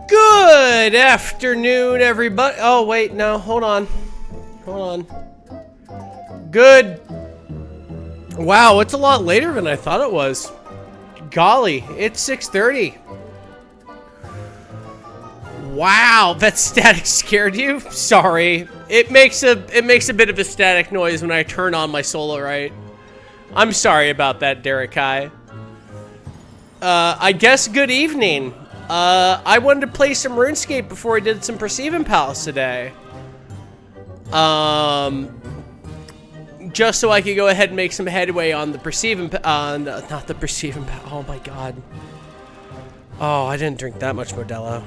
Good afternoon, everybody. Oh, wait, no, hold on. Hold on. Good. Wow, it's a lot later than I thought it was. Golly, it's 6:30. Wow, that static scared you? Sorry. It makes a bit of a static noise when I turn on my Solarite. I'm sorry about that, Derek Kai. I guess good evening. I wanted to play some RuneScape before I did some Perceiving Palace today. Just so I could go ahead and make some headway on the Perceiving, not the Perceiving Palace. Oh my god. Oh, I didn't drink that much Modelo.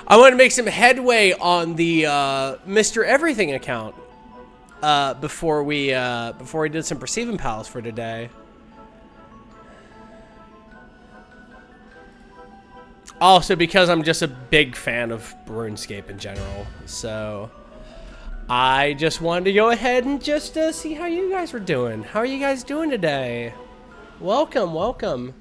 I want to make some headway on the Mr. Everything account before we did some Perceiving Palace for today. Also, because I'm just a big fan of RuneScape in general, so I just wanted to go ahead and just see how you guys were doing. How are you guys doing today? Welcome, welcome.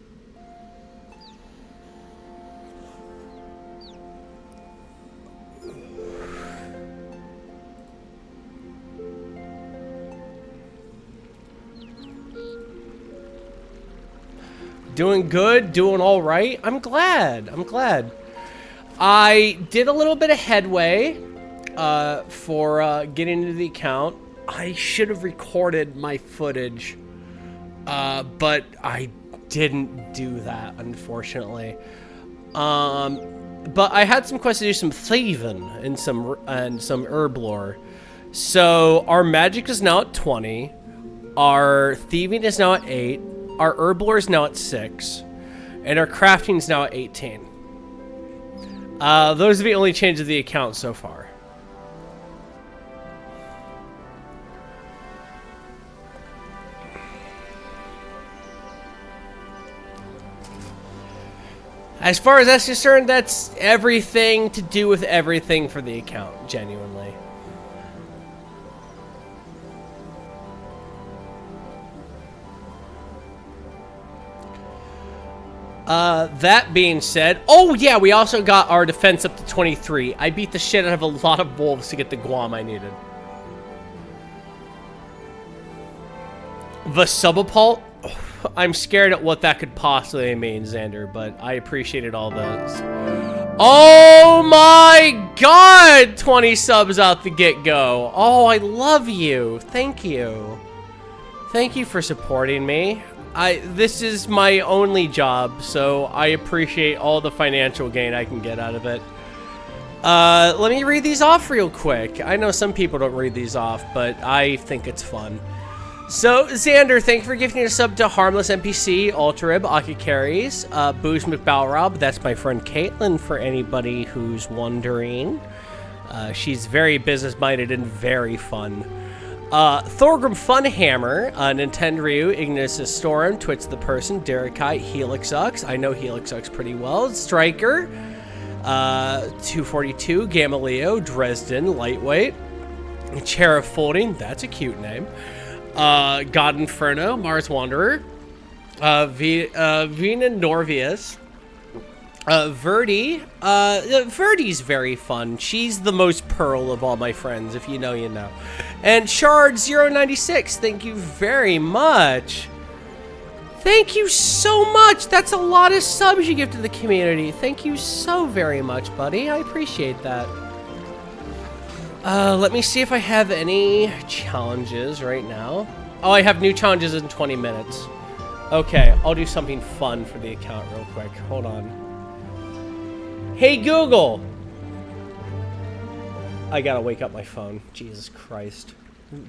Doing good, doing all right. I'm glad. I'm glad. I did a little bit of headway for getting into the account. I should have recorded my footage, but I didn't do that, unfortunately. But I had some quests to do some thieving and some herb lore. So our magic is now at 20. Our thieving is now at 8. Our herb lore is now at 6, and our crafting is now at 18. Those are the only changes to the account so far. As far as that's concerned, that's everything to do with everything for the account, genuinely. That being said, oh yeah, we also got our defense up to 23. I beat the shit out of a lot of wolves to get the Guam I needed. The subapult? I'm scared at what that could possibly mean, Xander, but I appreciated all those. Oh my god! 20 subs out the get-go. Oh, I love you. Thank you. Thank you for supporting me. This is my only job, so I appreciate all the financial gain I can get out of it. Let me read these off real quick. I know some people don't read these off, but I think it's fun. So, Xander, thank you for gifting a sub to Harmless NPC, Ultrib, Akikaris, Booze McBalrob. That's my friend Caitlin, for anybody who's wondering. She's very business-minded and very fun. Thorgrim Funhammer, Nintendo, Ignis Storm, Twits the Person, Derekite, Helixux. I know Helixux pretty well. Striker, 242, Gamaliel, Dresden, Lightweight, Chair of Folding. That's a cute name. God Inferno, Mars Wanderer, Vina Norvius, Verdi. Verdi's very fun. She's the most pearl of all my friends. If you know, you know. And Shard096, thank you very much. Thank you so much. That's a lot of subs you give to the community. Thank you so very much, buddy. I appreciate that. Let me see if I have any challenges right now. Oh, I have new challenges in 20 minutes. Okay, I'll do something fun for the account real quick. Hold on. Hey, Google! I gotta wake up my phone. Jesus Christ.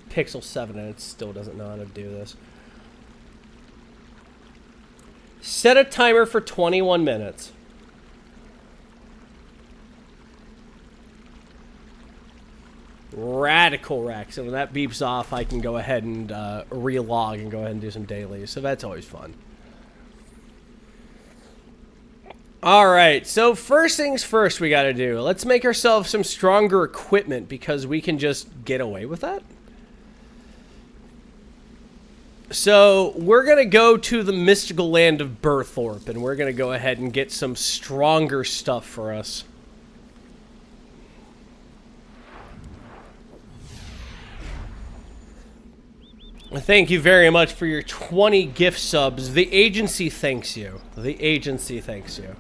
Pixel 7 and it still doesn't know how to do this. Set a timer for 21 minutes. Radical Rex. And when that beeps off, I can go ahead and relog and go ahead and do some dailies. So that's always fun. Alright, so first things first we gotta do. Let's make ourselves some stronger equipment because we can just get away with that. So we're gonna go to the mystical land of Berthorpe and we're gonna go ahead and get some stronger stuff for us. Thank you very much for your 20 gift subs. The agency thanks you. The agency thanks you.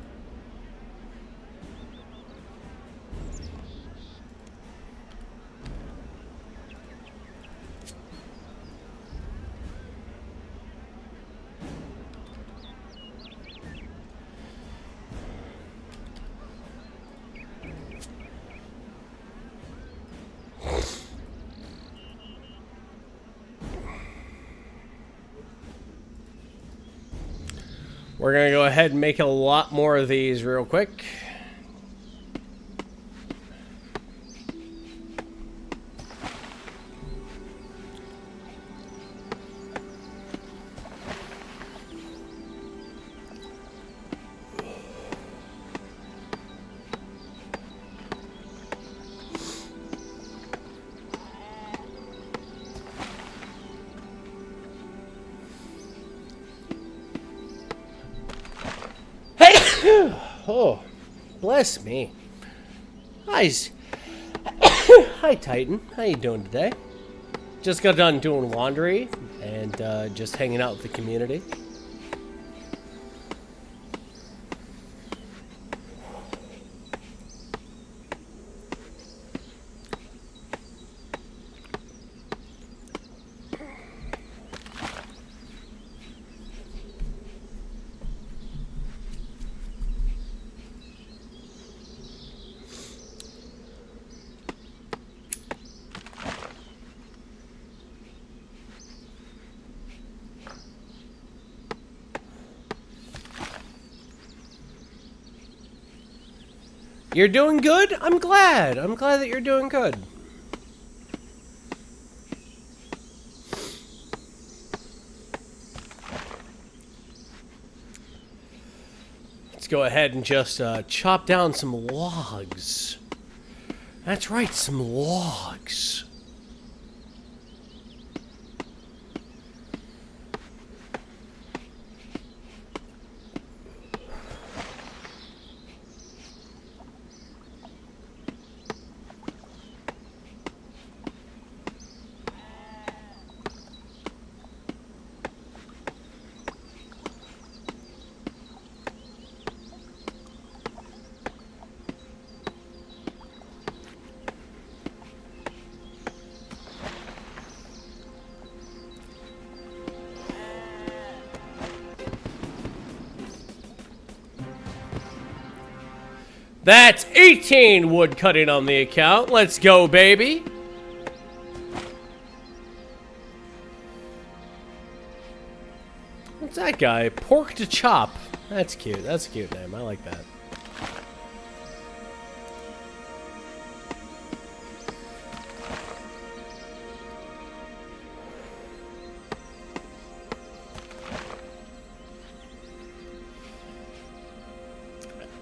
We're going to go ahead and make a lot more of these real quick. Oh, bless me. Hi, hi Titan. How you doing today? Just got done doing laundry and just hanging out with the community. You're doing good? I'm glad. I'm glad that you're doing good. Let's go ahead and just chop down some logs. That's right, some logs. That's 18 wood cutting on the account. Let's go, baby. What's that guy? Pork to chop. That's cute. That's a cute name. I like that.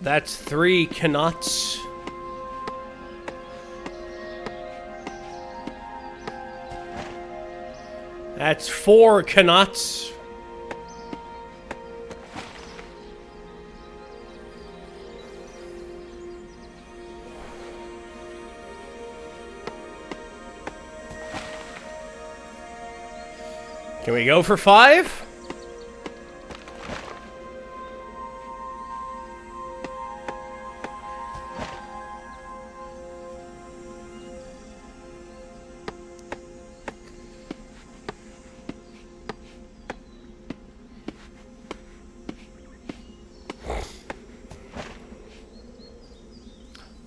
That's 3 knots. That's 4 knots. Can we go for 5?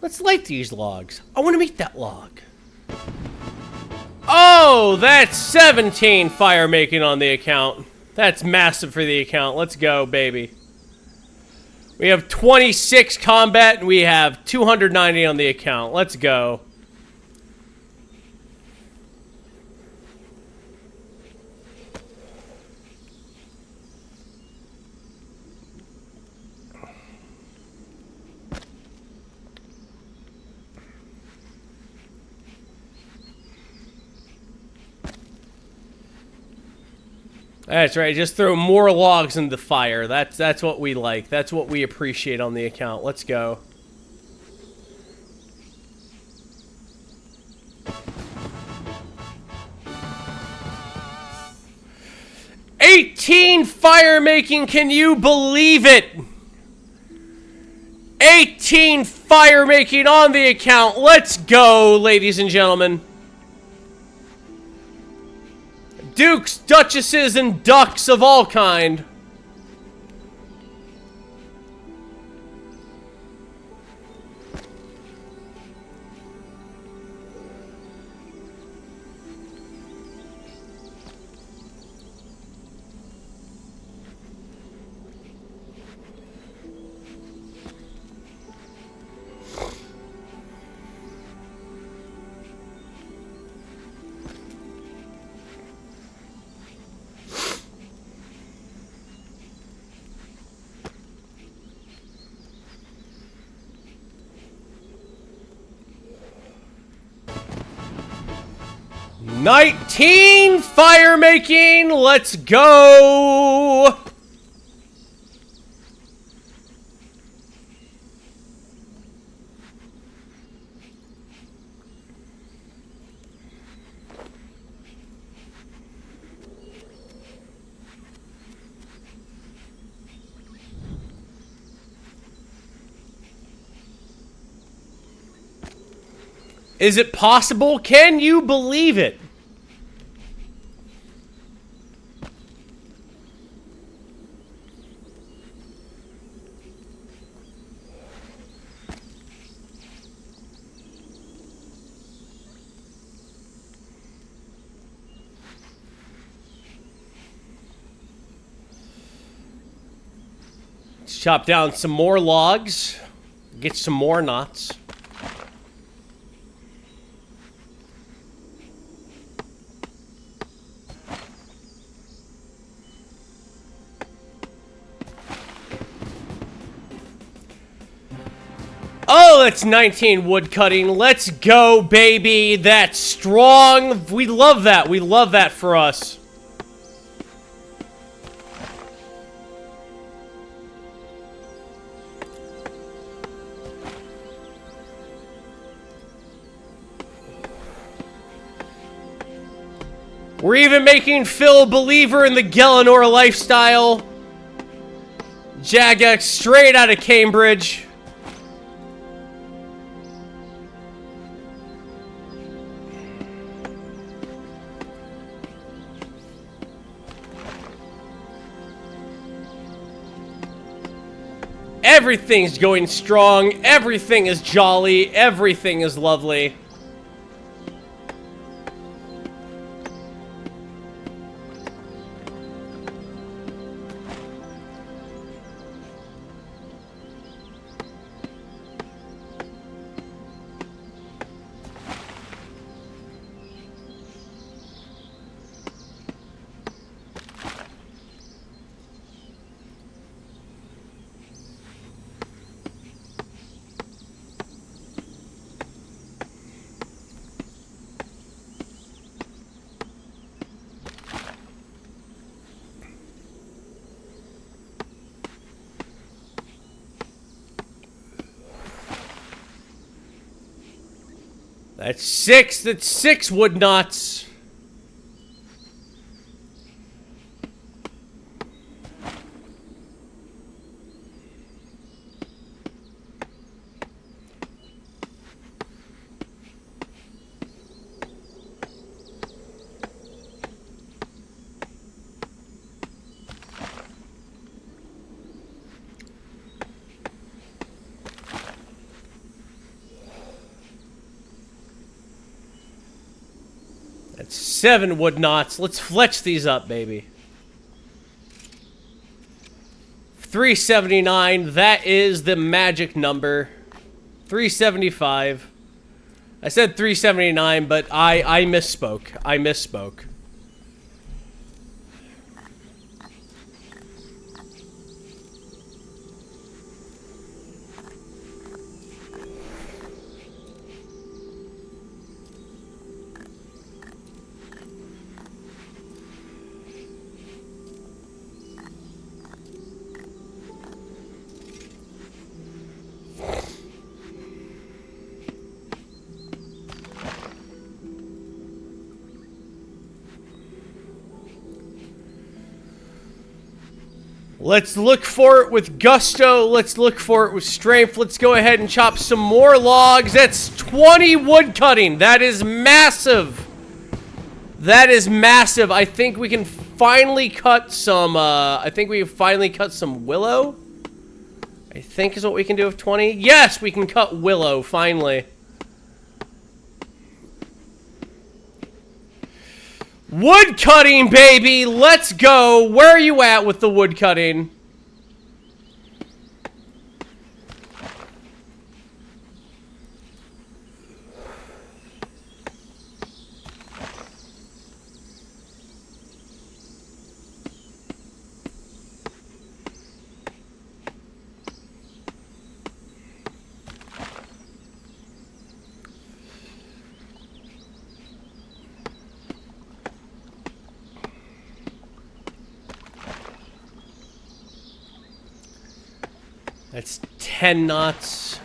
Let's light these logs. I want to meet that log. Oh, that's 17 fire making on the account. That's massive for the account. Let's go, baby. We have 26 combat and we have 290 on the account. Let's go. That's right, just throw more logs in the fire. That's what we like. That's what we appreciate on the account. Let's go. $18 fire making, can you believe it? 18 fire making on the account. Let's go, ladies and gentlemen. Dukes, duchesses, and ducks of all kind. $19 fire making, let's go! Is it possible? Can you believe it? Let's chop down some more logs, get some more knots. Oh, that's 19 wood cutting. Let's go, baby. That's strong. We love that. We love that for us. We're even making Phil a believer in the Gellinor lifestyle. Jagex straight out of Cambridge. Everything's going strong. Everything is jolly. Everything is lovely. That's 6. That's 6 wood knots. That's 7 wood knots. Let's fletch these up, baby. 379. That is the magic number. 375. I said 379, but I misspoke. I misspoke. Let's look for it with gusto. Let's look for it with strength. Let's go ahead and chop some more logs. That's 20 wood cutting. That is massive. That is massive. I think we can finally cut some, willow. I think is what we can do with 20. Yes, we can cut willow, finally. Wood cutting, baby! Let's go! Where are you at with the wood cutting? That's 10 knots.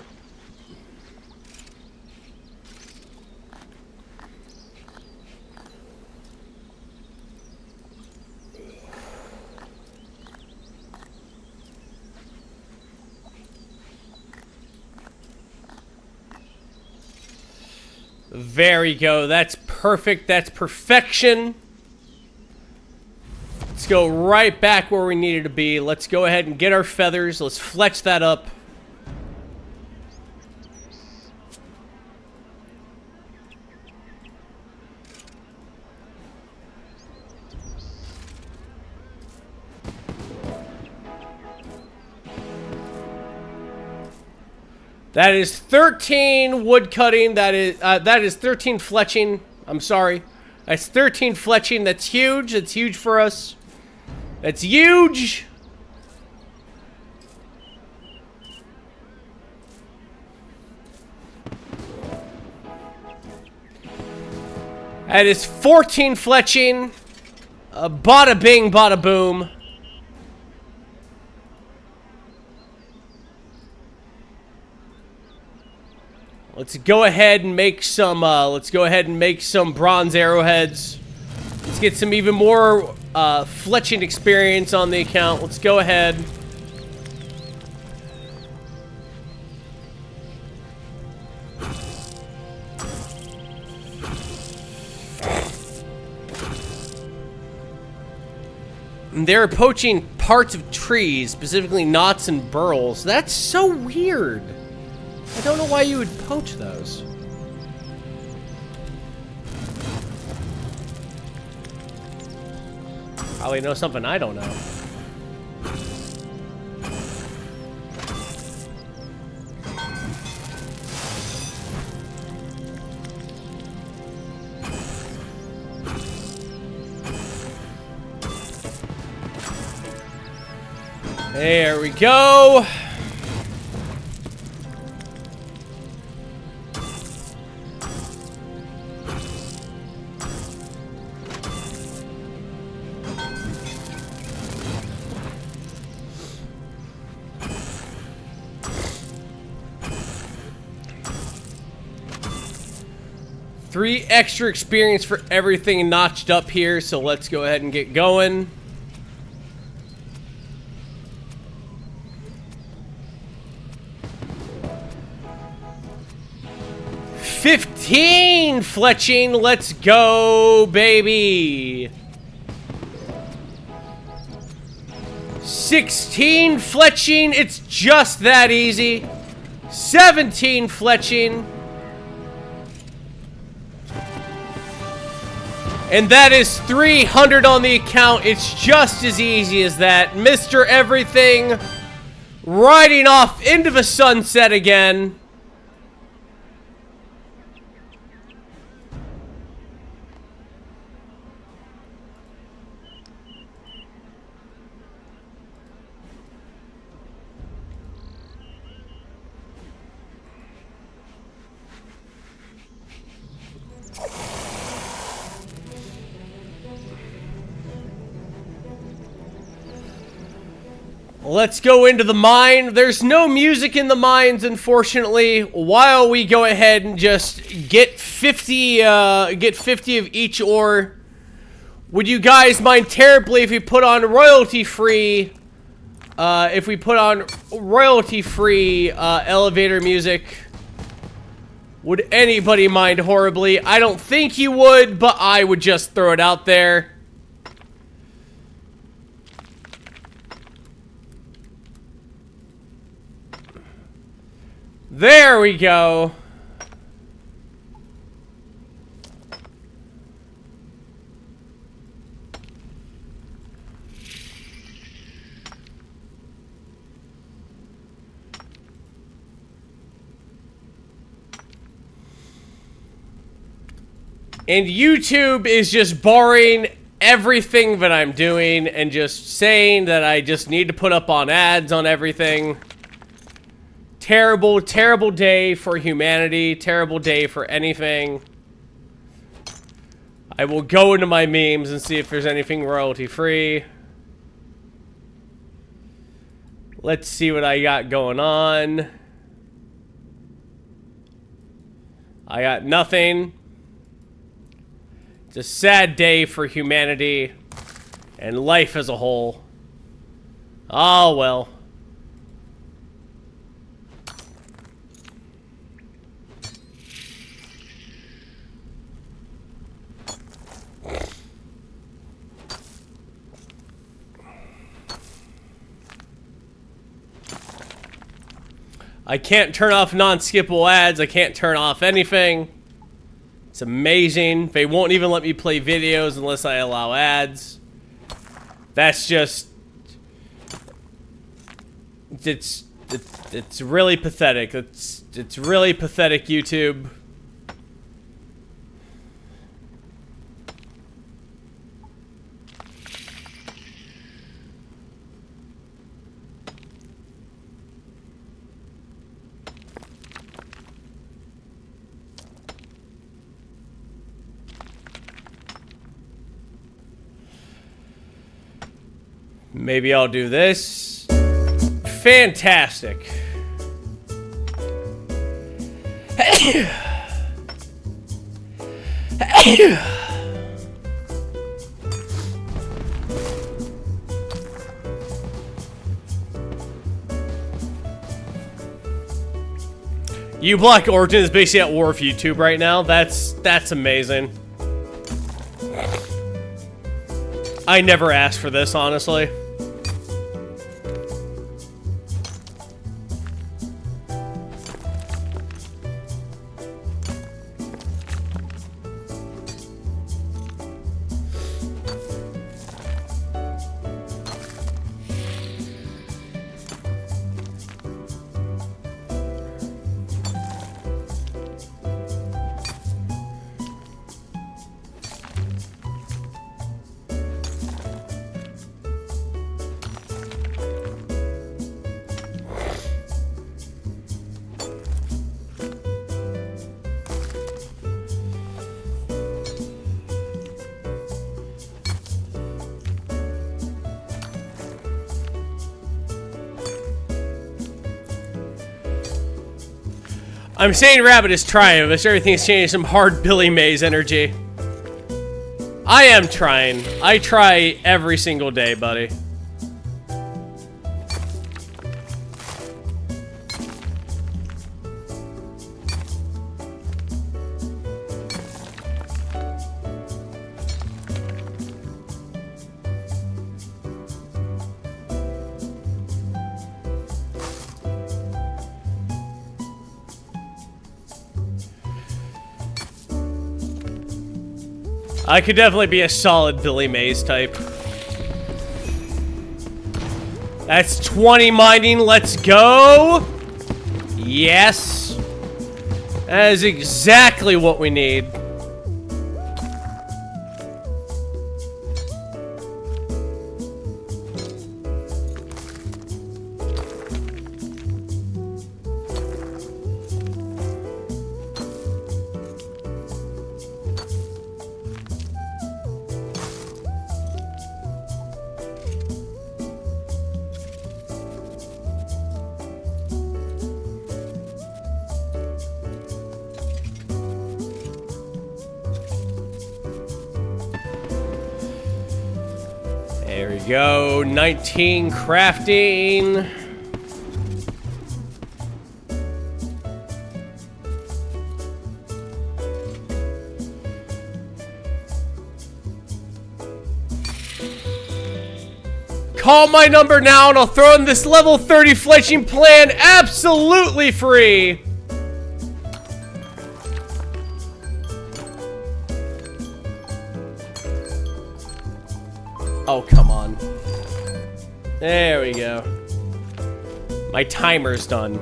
There we go. That's perfect. That's perfection. Let's go right back where we needed to be. Let's go ahead and get our feathers. Let's fletch that up. That is 13 wood cutting. That is 13 fletching. I'm sorry. That's 13 fletching. That's huge. That's huge for us. That's huge. That is 14 fletching. Bada bing, bada boom. Let's go ahead and make some. Bronze arrowheads. Let's get some even more fletching experience on the account. Let's go ahead. And they're poaching parts of trees, specifically knots and burls. That's so weird. I don't know why you would poach those. Probably know something I don't know. There we go. Three extra experience for everything notched up here, so let's go ahead and get going. $15 fletching, let's go, baby. 16 fletching, it's just that easy. 17 fletching. And that is 300 on the account. It's just as easy as that. Mr. Everything riding off into the sunset again. Let's go into the mine. There's no music in the mines, unfortunately. While we go ahead and just get 50 of each ore. Would you guys mind terribly if we put on royalty-free, elevator music? Would anybody mind horribly? I don't think you would, but I would just throw it out there. There we go. And YouTube is just barring everything that I'm doing and just saying that I just need to put up on ads on everything. Terrible, terrible day for humanity. Terrible day for anything. I will go into my memes and see if there's anything royalty-free. Let's see what I got going on. I got nothing. It's a sad day for humanity and life as a whole. Oh, well. I can't turn off non-skippable ads. I can't turn off anything. It's amazing. They won't even let me play videos unless I allow ads. That's just... It's really pathetic. It's really pathetic, YouTube. Maybe I'll do this. Fantastic. uBlock Origin is basically at war with YouTube right now. That's amazing. I never asked for this, honestly. I'm saying Rabbit is trying, but everything's changing some hard Billy Mays energy. I am trying. I try every single day, buddy. I could definitely be a solid Billy Mays type. That's 20 mining, let's go! Yes! That is exactly what we need. There we go, 19 crafting. Call my number now and I'll throw in this level 30 fletching plan absolutely free. Oh, come on. There we go. My timer's done.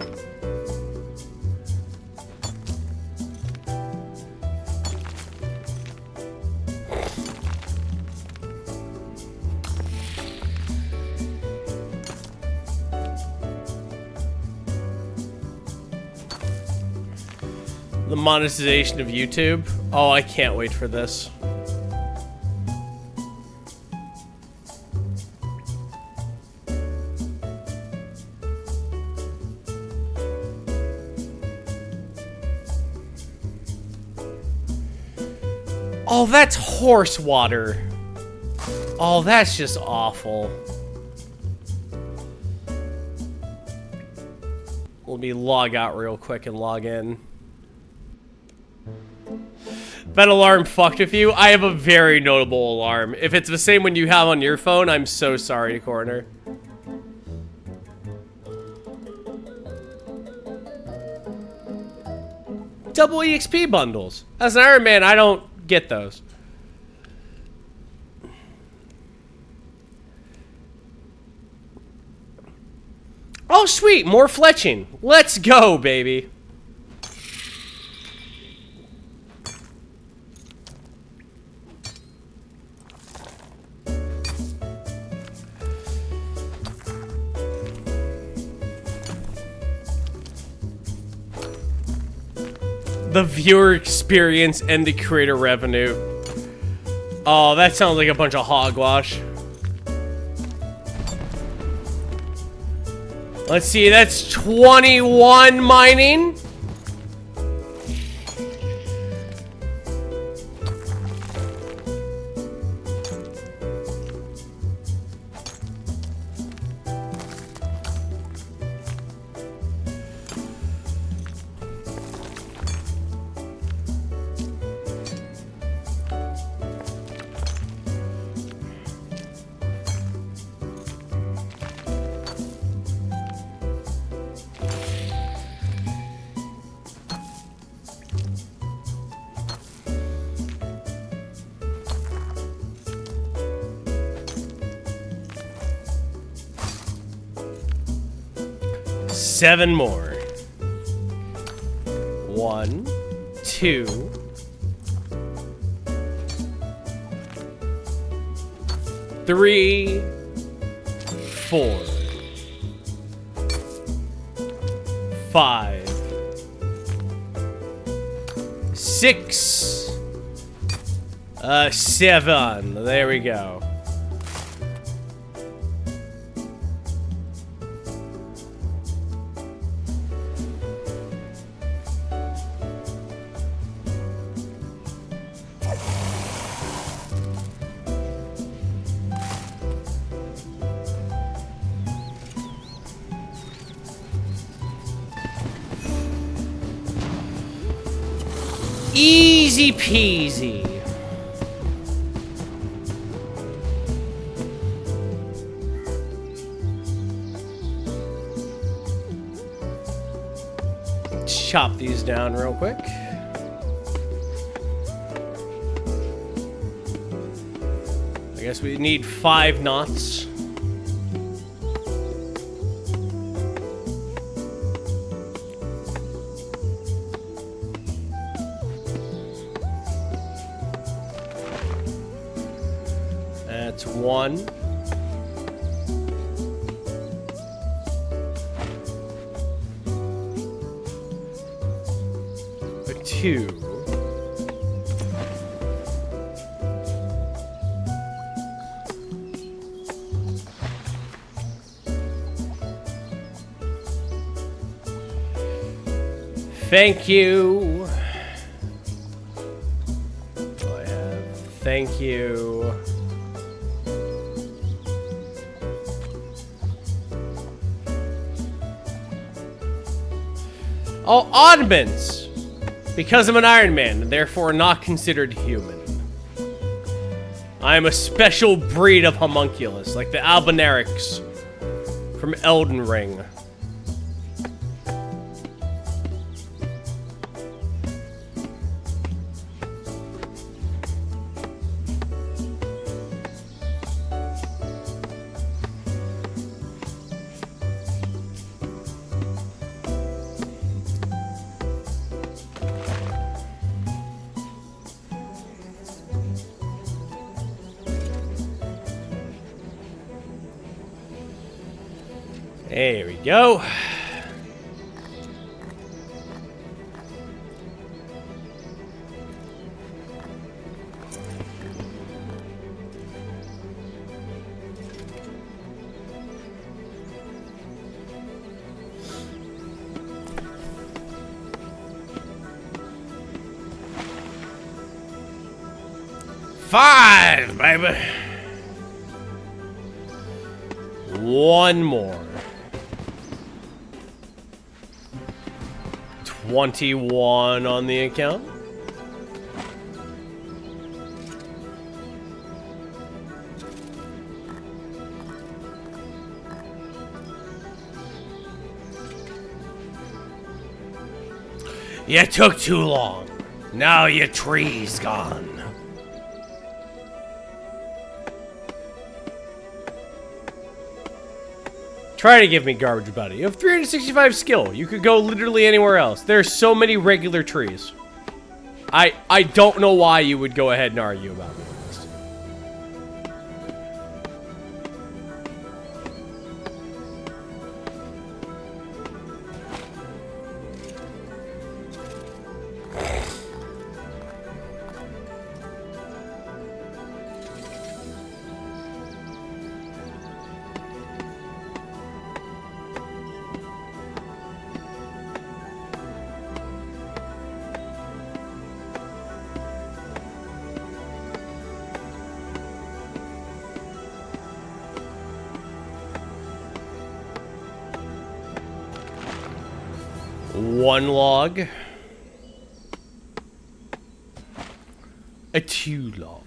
The monetization of YouTube. Oh, I can't wait for this. Oh, that's horse water. Oh, that's just awful. Let me log out real quick and log in. That alarm fucked with you? I have a very notable alarm. If it's the same one you have on your phone, I'm so sorry, Corner. Double EXP bundles. As an Iron Man, I don't get those. Oh, sweet. More fletching. Let's go, baby. The viewer experience and the creator revenue. Oh, that sounds like a bunch of hogwash. Let's see, that's 21 mining. Seven more. 1, 2, 3, 4, 5, 6, 7. There we go. Easy peasy. Chop these down real quick. I guess we need 5 knots. That's 1. A 2. Thank you. I have thank you. Oh, oddments! Because I'm an Iron Man, and therefore not considered human. I am a special breed of homunculus, like the Albinarics from Elden Ring. There we go. Five, baby. One more. 21 on the account. You took too long. Now your tree's gone. Try to give me garbage, buddy. You have 365 skill. You could go literally anywhere else. There's so many regular trees. I don't know why you would go ahead and argue about it. One log. A 2 log.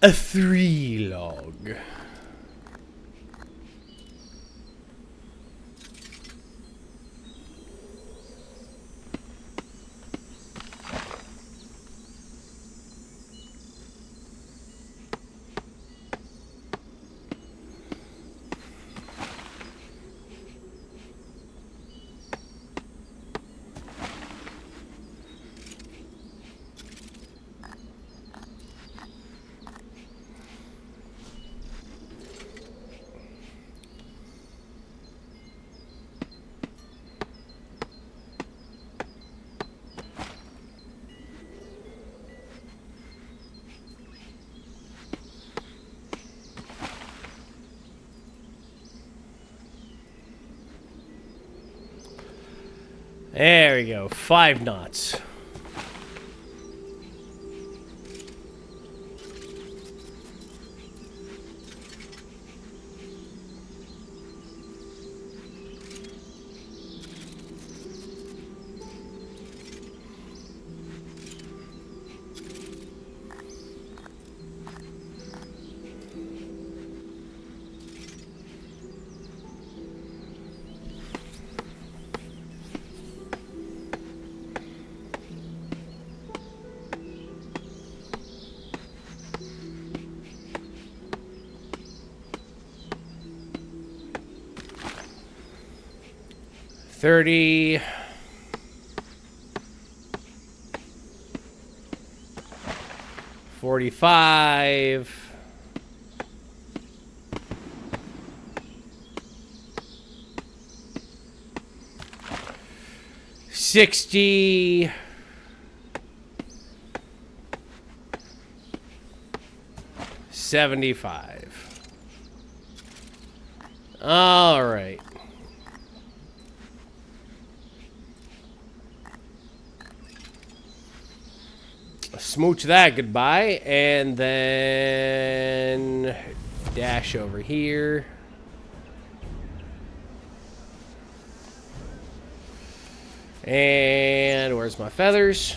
A 3 log. There we go. 5 knots. 30. 45. 60. 75. All right. Smooch that goodbye, and then dash over here. And where's my feathers?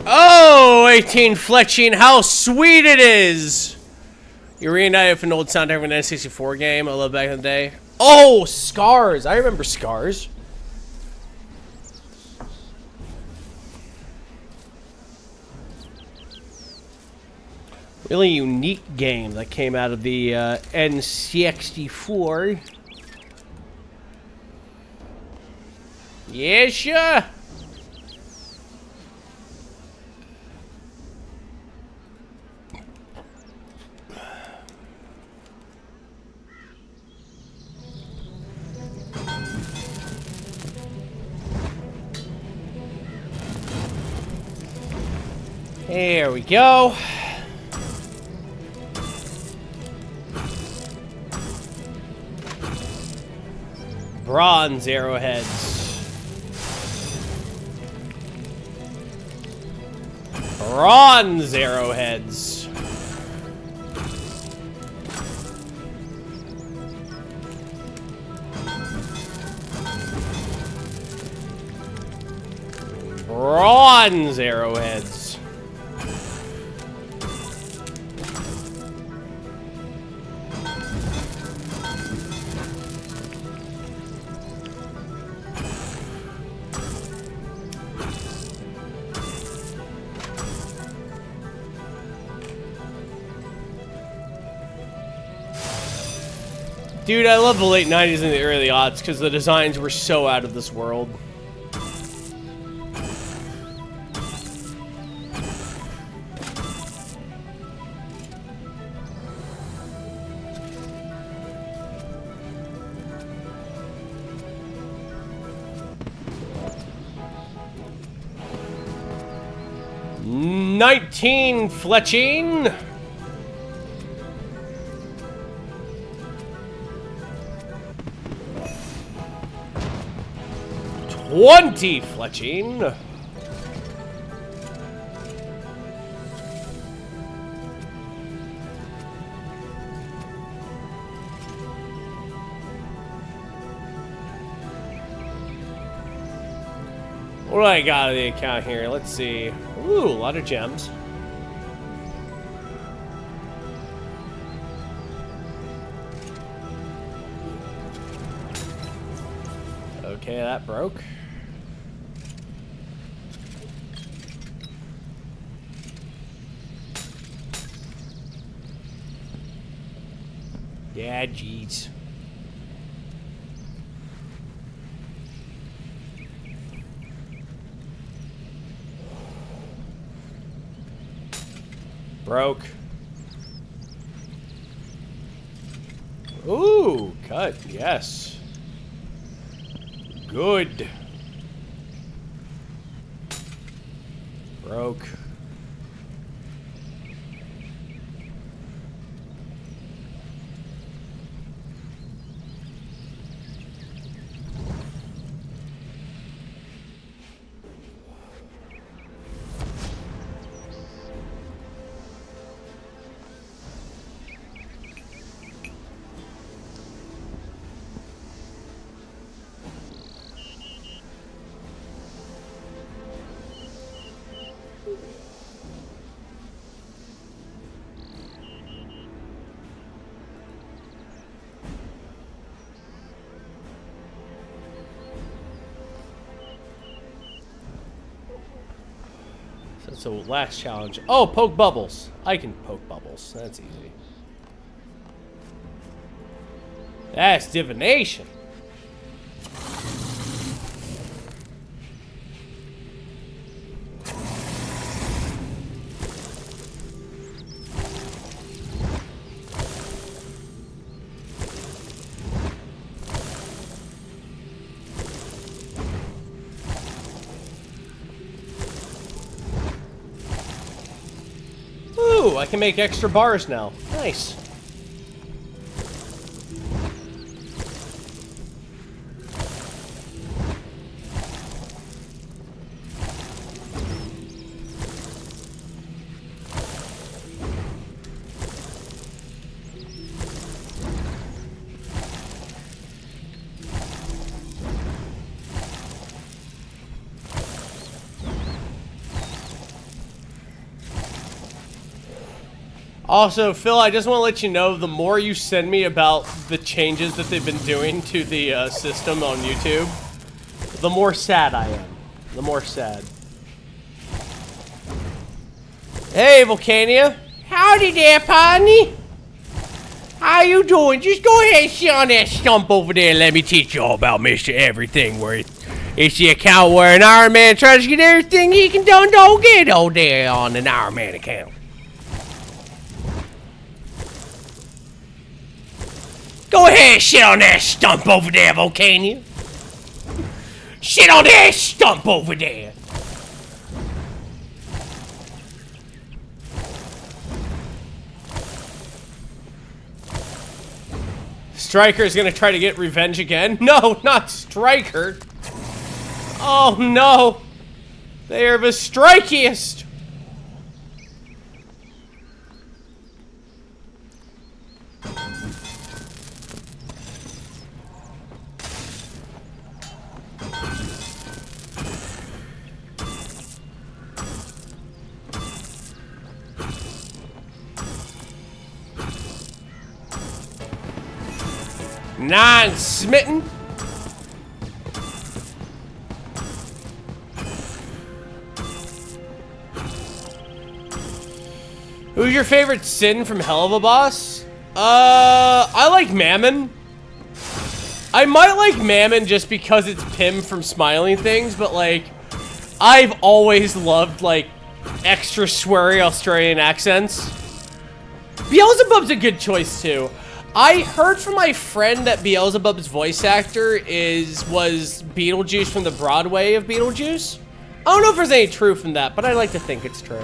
Oh, 18 fletching, how sweet it is! You reunited with an old soundtrack of an N64 game I love back in the day. Oh, Scars! I remember Scars. Really unique game that came out of the N64. Yeah, sure. There we go. Bronze arrowheads. Bronze arrowheads. Bronze arrowheads. Dude, I love the late 90s and the early aughts because the designs were so out of this world. $19 fletching. 20 fletching. What do I got in the account here? Let's see. Ooh, a lot of gems. Okay, that broke. Yeah, jeez. Broke. Ooh, cut, yes. Good. Broke. That's the last challenge. Oh, poke bubbles. I can poke bubbles. That's easy. That's divination. Ooh, I can make extra bars now. Nice. Also, Phil, I just want to let you know, the more you send me about the changes that they've been doing to the system on YouTube, the more sad I am. The more sad. Hey, Volcania. Howdy there, Pony. How you doing? Just go ahead and sit on that stump over there and let me teach you all about Mr. Everything, where it's the account where an Iron Man tries to get everything he can don't get over there on an Iron Man account. Go ahead, sit on that stump over there, Volcania. Sit on that stump over there. Striker's gonna try to get revenge again. No, not Striker. Oh no. They are the strikiest. Non-smitten. Who's your favorite sin from Hell of a Boss? I like Mammon. I might like Mammon just because it's Pim from Smiling Things, but like, I've always loved like extra sweary Australian accents. Beelzebub's a good choice too. I heard from my friend that Beelzebub's voice actor was Beetlejuice from the Broadway of Beetlejuice. I don't know if there's any truth in that, but I like to think it's true.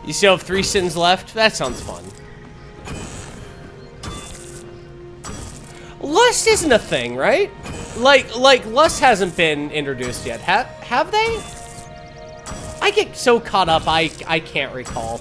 You still have 3 sins left? That sounds fun. Lust isn't a thing, right? Like Lust hasn't been introduced yet. Have they? I get so caught up, I can't recall.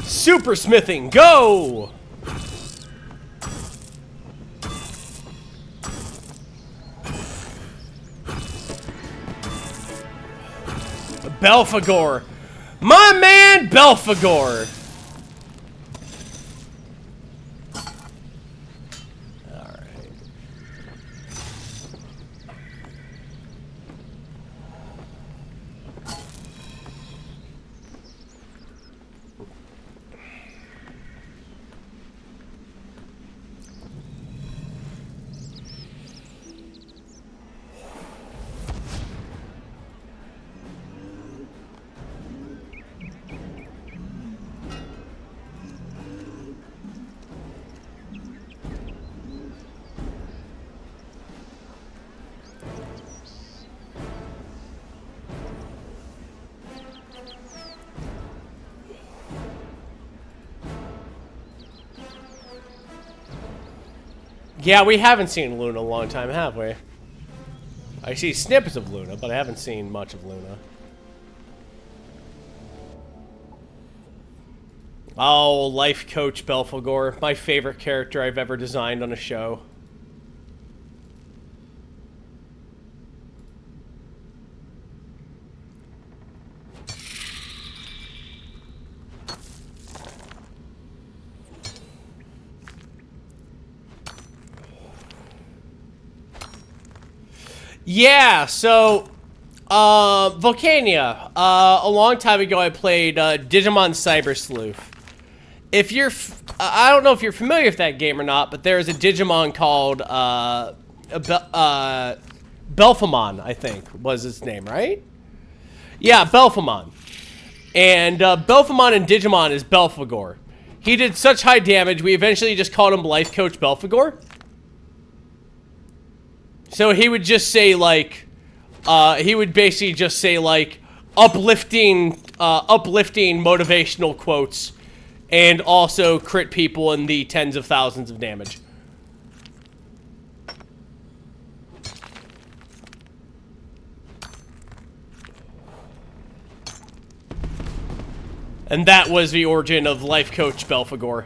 Super smithing, go! Belphegor. My man, Belphegor. Alright. Yeah, we haven't seen Luna in a long time, have we? I see snippets of Luna, but I haven't seen much of Luna. Oh, Life Coach Belphegor. My favorite character I've ever designed on a show. Yeah, so Volcania. A long time ago, I played Digimon Cyber Sleuth. If you're, I don't know if you're familiar with that game or not, but there's a Digimon called Belphemon, I think was its name, right? Yeah, Belphemon. And Belphemon in Digimon is Belphegor. He did such high damage, we eventually just called him Life Coach Belphegor. So he would just say, like, he would basically just say, like, uplifting motivational quotes, and also crit people in the tens of thousands of damage. And that was the origin of Life Coach Belphegor.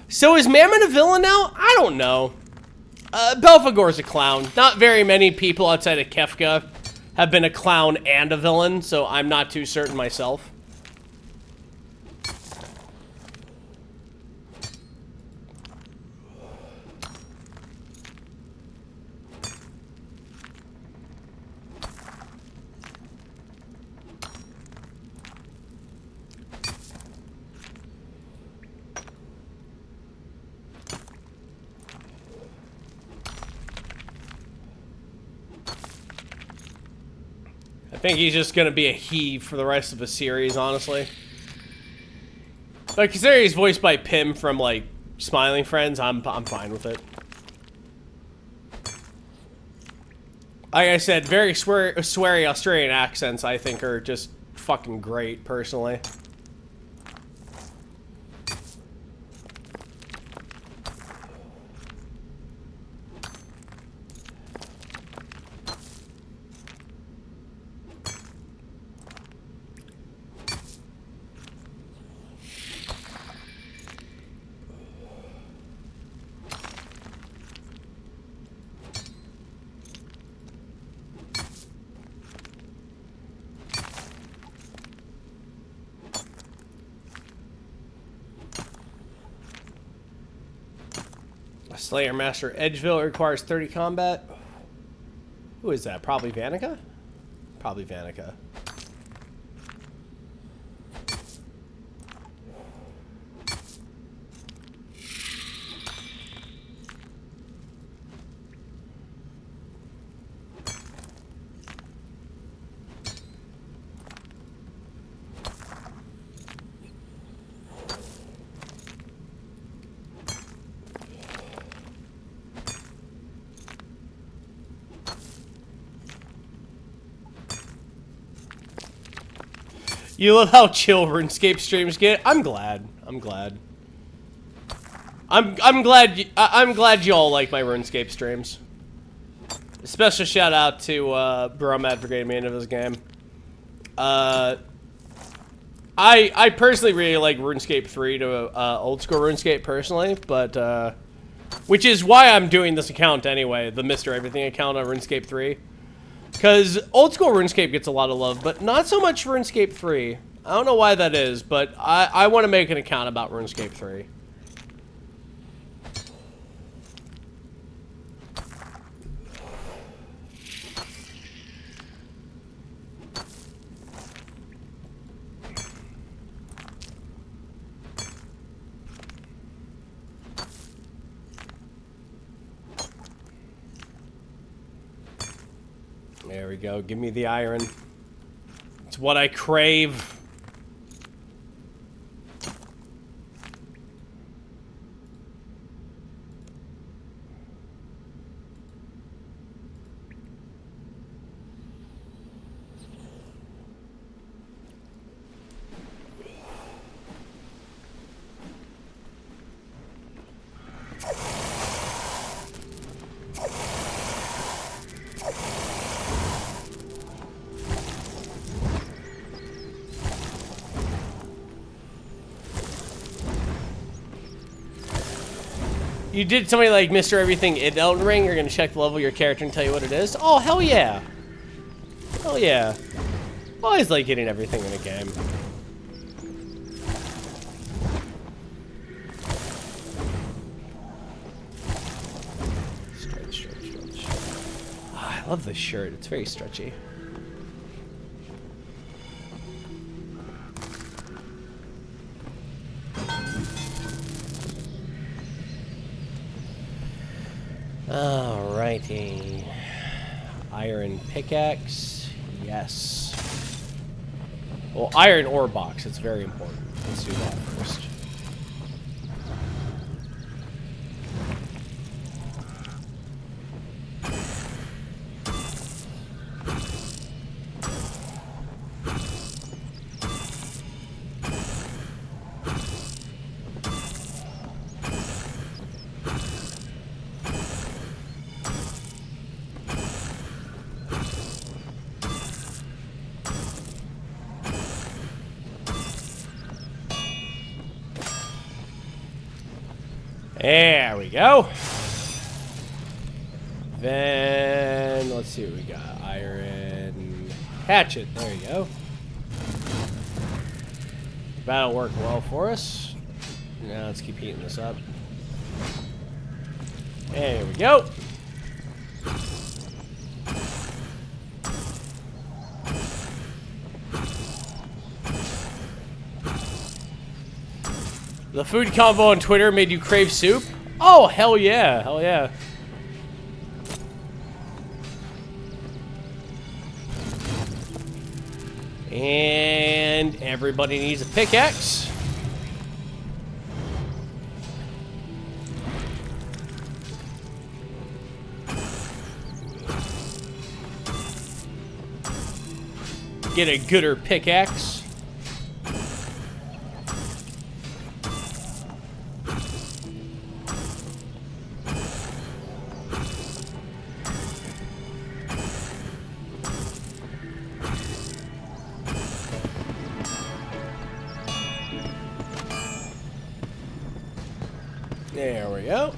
So is Mammon a villain now? I don't know. Belphegor's a clown. Not very many people outside of Kefka have been a clown and a villain, so I'm not too certain myself. I think he's just gonna be a he for the rest of the series, honestly. But considering he's voiced by Pim from, like, Smiling Friends, I'm fine with it. Like I said, very sweary Australian accents, I think, are just fucking great, personally. Slayer Master Edgeville requires 30 combat. Who is that? Probably Vanica? Probably Vanica. You love how chill RuneScape streams get. I'm glad. I'm glad. I'm glad you all like my RuneScape streams. Special shout out to Bromad for getting me into this game. I personally really like RuneScape 3 to old school RuneScape personally, but which is why I'm doing this account anyway, the Mr. Everything account on RuneScape 3. Because old school RuneScape gets a lot of love, but not so much RuneScape 3. I don't know why that is, but I want to make an account about RuneScape 3. There we go. Give me the iron. It's what I crave. You did something like Mr. Everything in Elden Ring, you're gonna check the level of your character and tell you what it is? Oh, hell yeah. Hell yeah. Always like getting everything in a game. Straight. Love this shirt. It's very stretchy. Alrighty. Iron pickaxe. Yes. Well, iron ore box. It's very important. Let's do that first. There we go. Then, let's see what we got. Iron hatchet. There you go. That'll work well for us. Now let's keep heating this up. There we go. The food combo on Twitter made you crave soup? Oh, hell yeah. Hell yeah. And everybody needs a pickaxe. Get a gooder pickaxe. There we go.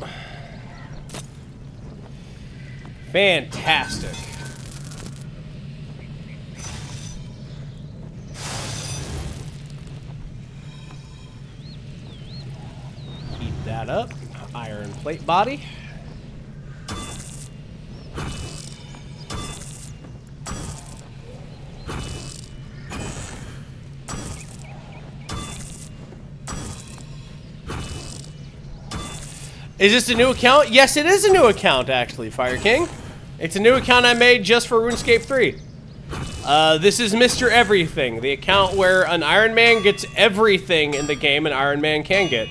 Fantastic. Heat that up. Iron plate body. Is this a new account? Yes, it is a new account, actually, Fire King. It's a new account I made just for RuneScape 3. This is Mr. Everything, the account where an Iron Man gets everything in the game an Iron Man can get.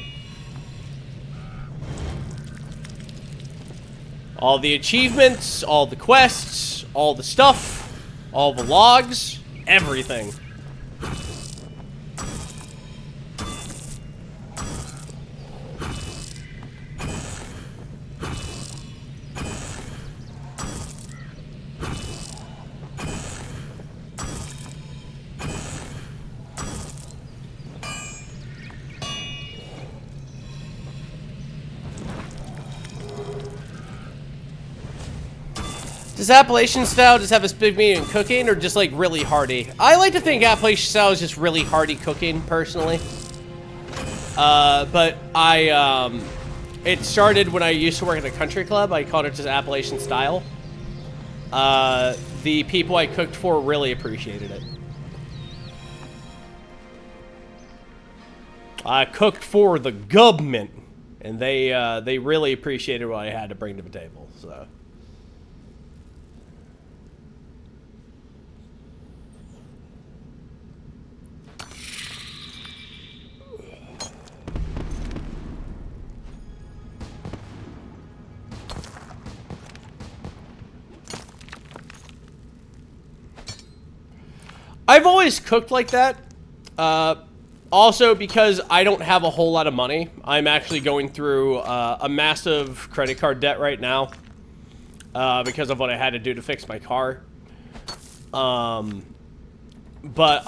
All the achievements, all the quests, all the stuff, all the logs, everything. Does Appalachian style just have a big meat in cooking, or just like really hearty? I like to think Appalachian style is just really hearty cooking, personally. But it started when I used to work at a country club. I called it just Appalachian style. The people I cooked for really appreciated it. I cooked for the government, and they really appreciated what I had to bring to the table. So. I've always cooked like that. Also, because I don't have a whole lot of money. I'm actually going through a massive credit card debt right now because of what I had to do to fix my car. But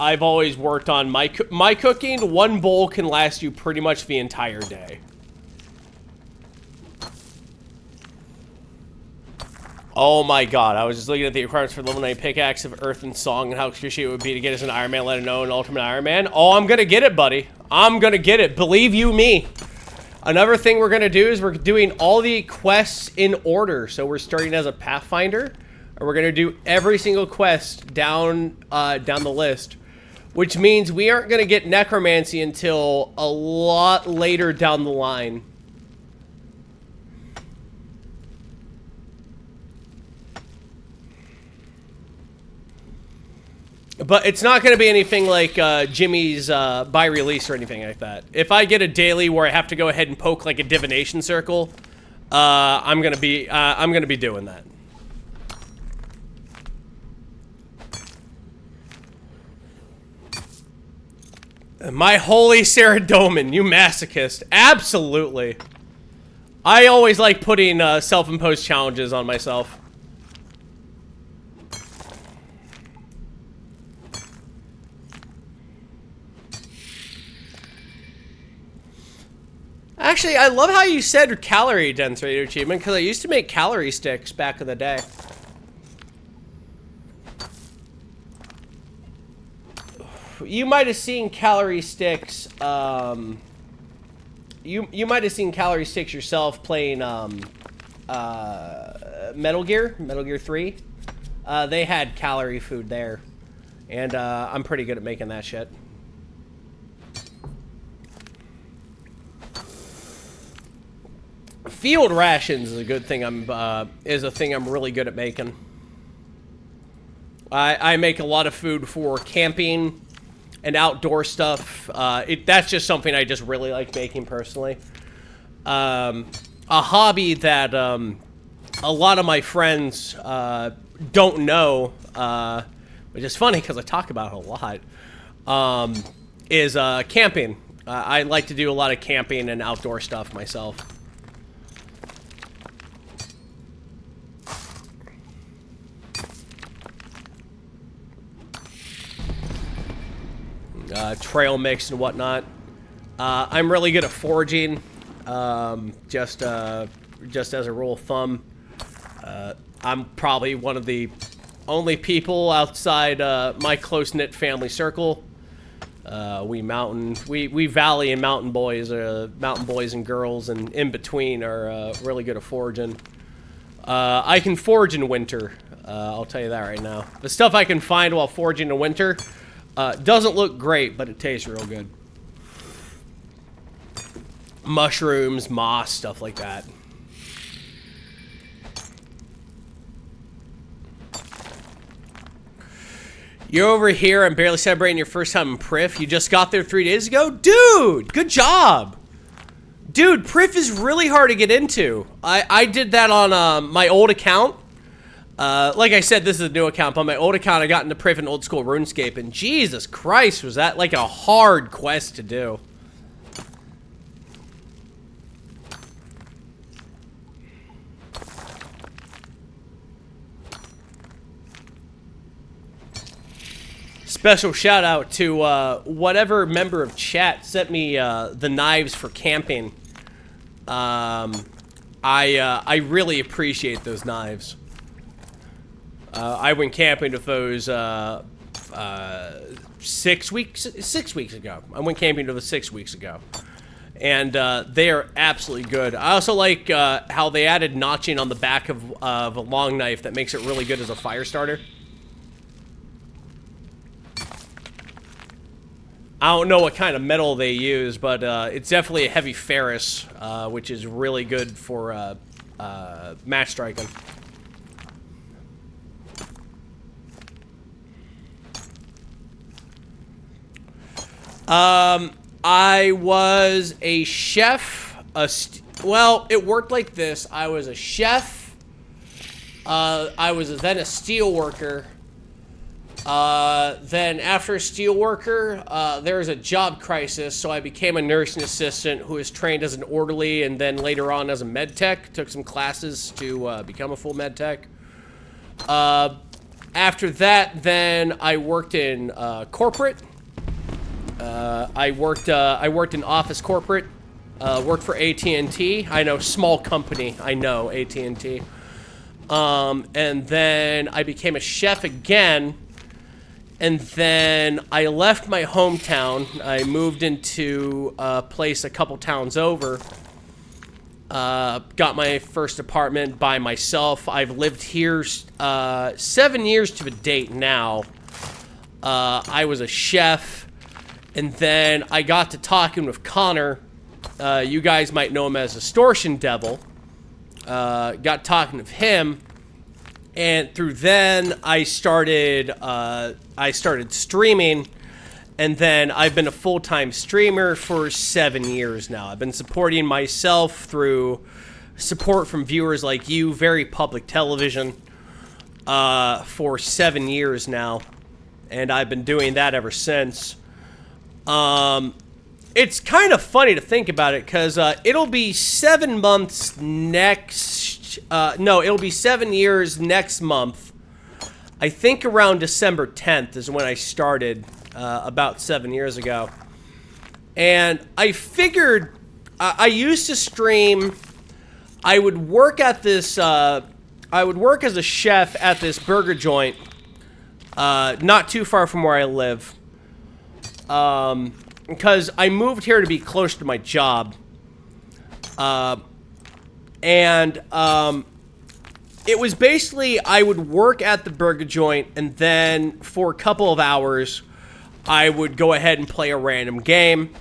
I've always worked on my cooking. One bowl can last you pretty much the entire day. Oh my god, I was just looking at the requirements for level 9 pickaxe of Earth and Song and how crucial it would be to get us an Iron Man, let it know, an Ultimate Iron Man. Oh, I'm gonna get it, buddy. I'm gonna get it. Believe you me. Another thing we're gonna do is we're doing all the quests in order. So we're starting as a Pathfinder. And we're gonna do every single quest down the list, which means we aren't gonna get necromancy until a lot later down the line. But it's not going to be anything like Jimmy's by release or anything like that. If I get a daily where I have to go ahead and poke like a divination circle, I'm gonna be doing that. My holy Saradomin, you masochist! Absolutely. I always like putting self-imposed challenges on myself. Actually, I love how you said calorie dense radio achievement, because I used to make calorie sticks back in the day. You might have seen calorie sticks, you might have seen calorie sticks yourself playing, Metal Gear 3. They had calorie food there, and, I'm pretty good at making that shit. Field rations is a good thing. Is a thing I'm really good at making. I make a lot of food for camping and outdoor stuff. That's just something I just really like making personally. A hobby that a lot of my friends don't know, which is funny because I talk about it a lot, is camping. I like to do a lot of camping and outdoor stuff myself. Trail mix and whatnot. I'm really good at foraging. Just as a rule of thumb, I'm probably one of the only people outside my close-knit family circle. We valley and mountain boys and girls, and in between are really good at foraging. I can forage in winter. I'll tell you that right now. The stuff I can find while foraging in winter doesn't look great, but it tastes real good. Mushrooms, moss, stuff like that. You're over here, I'm barely celebrating your first time in Prif. You just got there 3 days ago? Dude, good job! Dude, Prif is really hard to get into. I did that on my old account. Like I said, this is a new account. On my old account, I got into Prif and old school RuneScape, and Jesus Christ, was that like a hard quest to do. Special shout out to whatever member of chat sent me the knives for camping. I really appreciate those knives. I went camping with those 6 weeks ago. I went camping with those 6 weeks ago. And they are absolutely good. I also like how they added notching on the back of a long knife that makes it really good as a fire starter. I don't know what kind of metal they use, but it's definitely a heavy ferrous, which is really good for match striking. I was a chef. Well, it worked like this. I was a chef. I was then a steel worker. Then after a steel worker, there was a job crisis, so I became a nursing assistant who was trained as an orderly and then later on as a med tech. Took some classes to become a full med tech. After that, then I worked in corporate. I worked in office corporate. Worked for AT&T. I know, small company. I know, AT&T. And then I became a chef again. And then I left my hometown. I moved into a place a couple towns over. Got my first apartment by myself. I've lived here 7 years to the date now. I was a chef, and then I got to talking with Connor. You guys might know him as Extortion Devil. Got talking with him, and through then I started streaming, and then I've been a full-time streamer for 7 years now. I've been supporting myself through support from viewers like you, very public television, for 7 years now, and I've been doing that ever since. It's kind of funny to think about it, because it'll be 7 months next... no, it'll be 7 years next month. I think around December 10th is when I started, about 7 years ago. And I figured... I used to stream... I would work at this... I would work as a chef at this burger joint, not too far from where I live. Because I moved here to be close to my job. It was basically, I would work at the burger joint, and then for a couple of hours, I would go ahead and play a random game.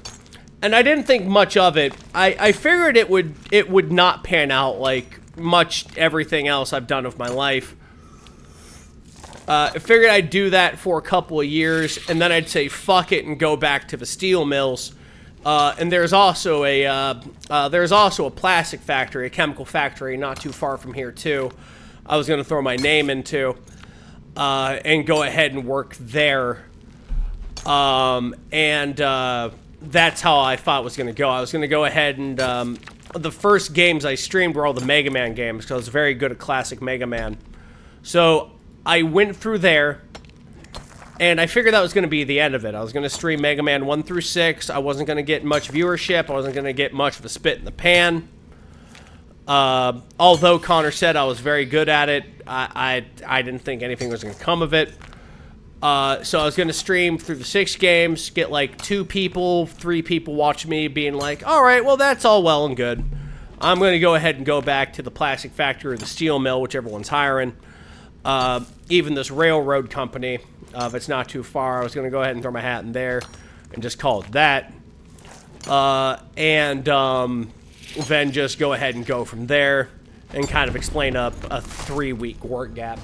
And I didn't think much of it. I figured it would not pan out like much everything else I've done with my life. I figured I'd do that for a couple of years, and then I'd say fuck it and go back to the steel mills. And there's also a plastic factory, a chemical factory, not too far from here too. I was gonna throw my name into, and go ahead and work there. That's how I thought it was gonna go. I was gonna go ahead and the first games I streamed were all the Mega Man games, because I was very good at classic Mega Man. So I went through there, and I figured that was going to be the end of it. I was going to stream Mega Man 1 through 6. I wasn't going to get much viewership. I wasn't going to get much of a spit in the pan. Although Connor said I was very good at it, I didn't think anything was going to come of it. So I was going to stream through the 6 games, get like 2 people, 3 people watch me being like, all right, well, that's all well and good. I'm going to go ahead and go back to the plastic factory or the steel mill, whichever one's hiring. Even this railroad company, if it's not too far, I was going to go ahead and throw my hat in there and just call it that. Then just go ahead and go from there and kind of explain up a 3-week work gap.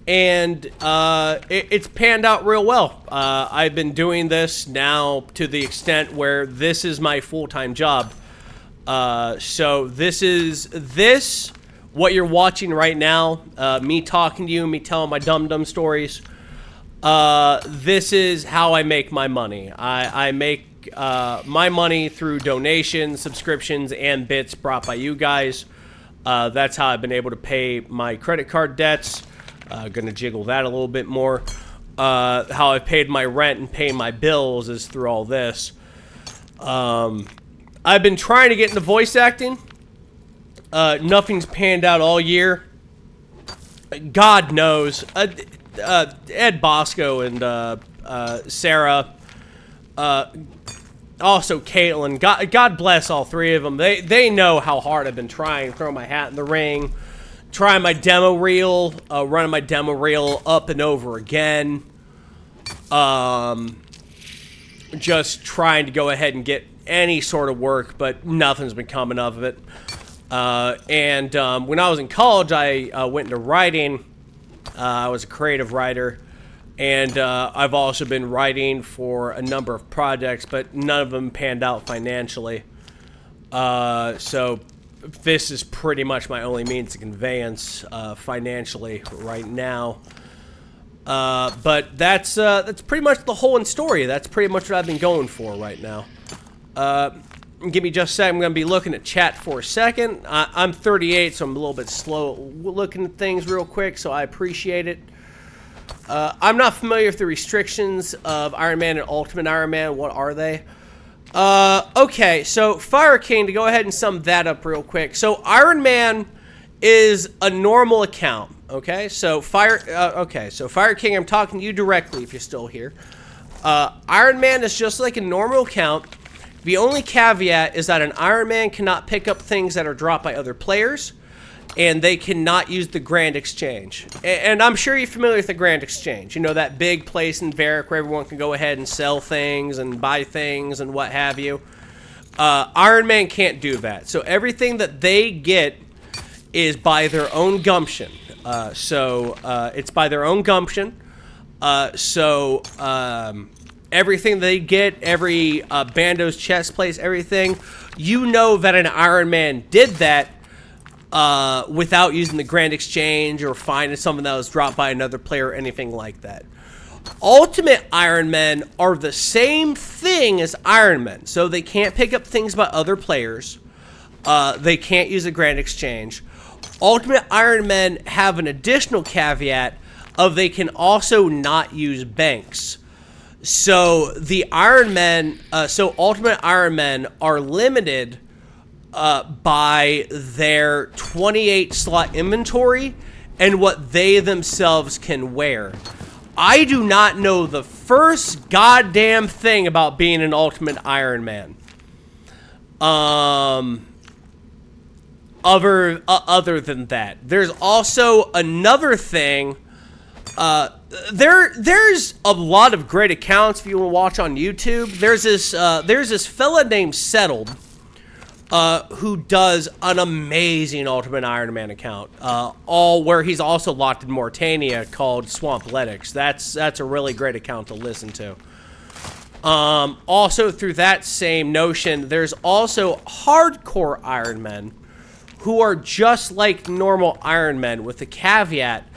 It's panned out real well. I've been doing this now to the extent where this is my full-time job. So this, what you're watching right now, me talking to you, me telling my dumb stories, this is how I make my money. I make, my money through donations, subscriptions, and bits brought by you guys. That's how I've been able to pay my credit card debts. Gonna jiggle that a little bit more. How I've paid my rent and paying my bills is through all this. I've been trying to get into voice acting. Nothing's panned out all year. God knows. Ed Bosco and Sarah. Also Caitlin. God bless all 3 of them. They know how hard I've been trying to throw my hat in the ring. Trying my demo reel. Running my demo reel up and over again. Just trying to go ahead and get any sort of work, but nothing's been coming of it. When I was in college, I went into writing. I was a creative writer, and I've also been writing for a number of projects, but none of them panned out financially. So this is pretty much my only means of conveyance financially right now. But that's pretty much the whole story. That's pretty much what I've been going for right now. Give me just a second. I'm going to be looking at chat for a second. I'm 38, so I'm a little bit slow looking at things real quick, so I appreciate it. I'm not familiar with the restrictions of Iron Man and Ultimate Iron Man. What are they? Okay, so Fire King, to go ahead and sum that up real quick. So Iron Man is a normal account, okay? So Fire King, I'm talking to you directly if you're still here. Iron Man is just like a normal account. The only caveat is that an Iron Man cannot pick up things that are dropped by other players, and they cannot use the Grand Exchange. And I'm sure you're familiar with the Grand Exchange. You know, that big place in Varric where everyone can go ahead and sell things and buy things and what have you. Iron Man can't do that. So everything that they get is by their own gumption. It's by their own gumption. Everything they get, every Bando's chest place, everything, you know that an Iron Man did that without using the Grand Exchange or finding something that was dropped by another player or anything like that. Ultimate Iron Men are the same thing as Iron Men, so they can't pick up things by other players. They can't use a Grand Exchange. Ultimate Iron Men have an additional caveat of they can also not use banks. So the Iron Men, Ultimate Iron Men are limited by their 28 slot inventory and what they themselves can wear. I do not know the first goddamn thing about being an Ultimate Iron Man. Other than that, there's also another thing. There's a lot of great accounts if you want to watch on YouTube. There's this fella named Settled, who does an amazing Ultimate Iron Man account, where he's also locked in Mortania, called Swampletics. That's a really great account to listen to. Also through that same notion, there's also hardcore Iron Men who are just like normal Iron Men with the caveat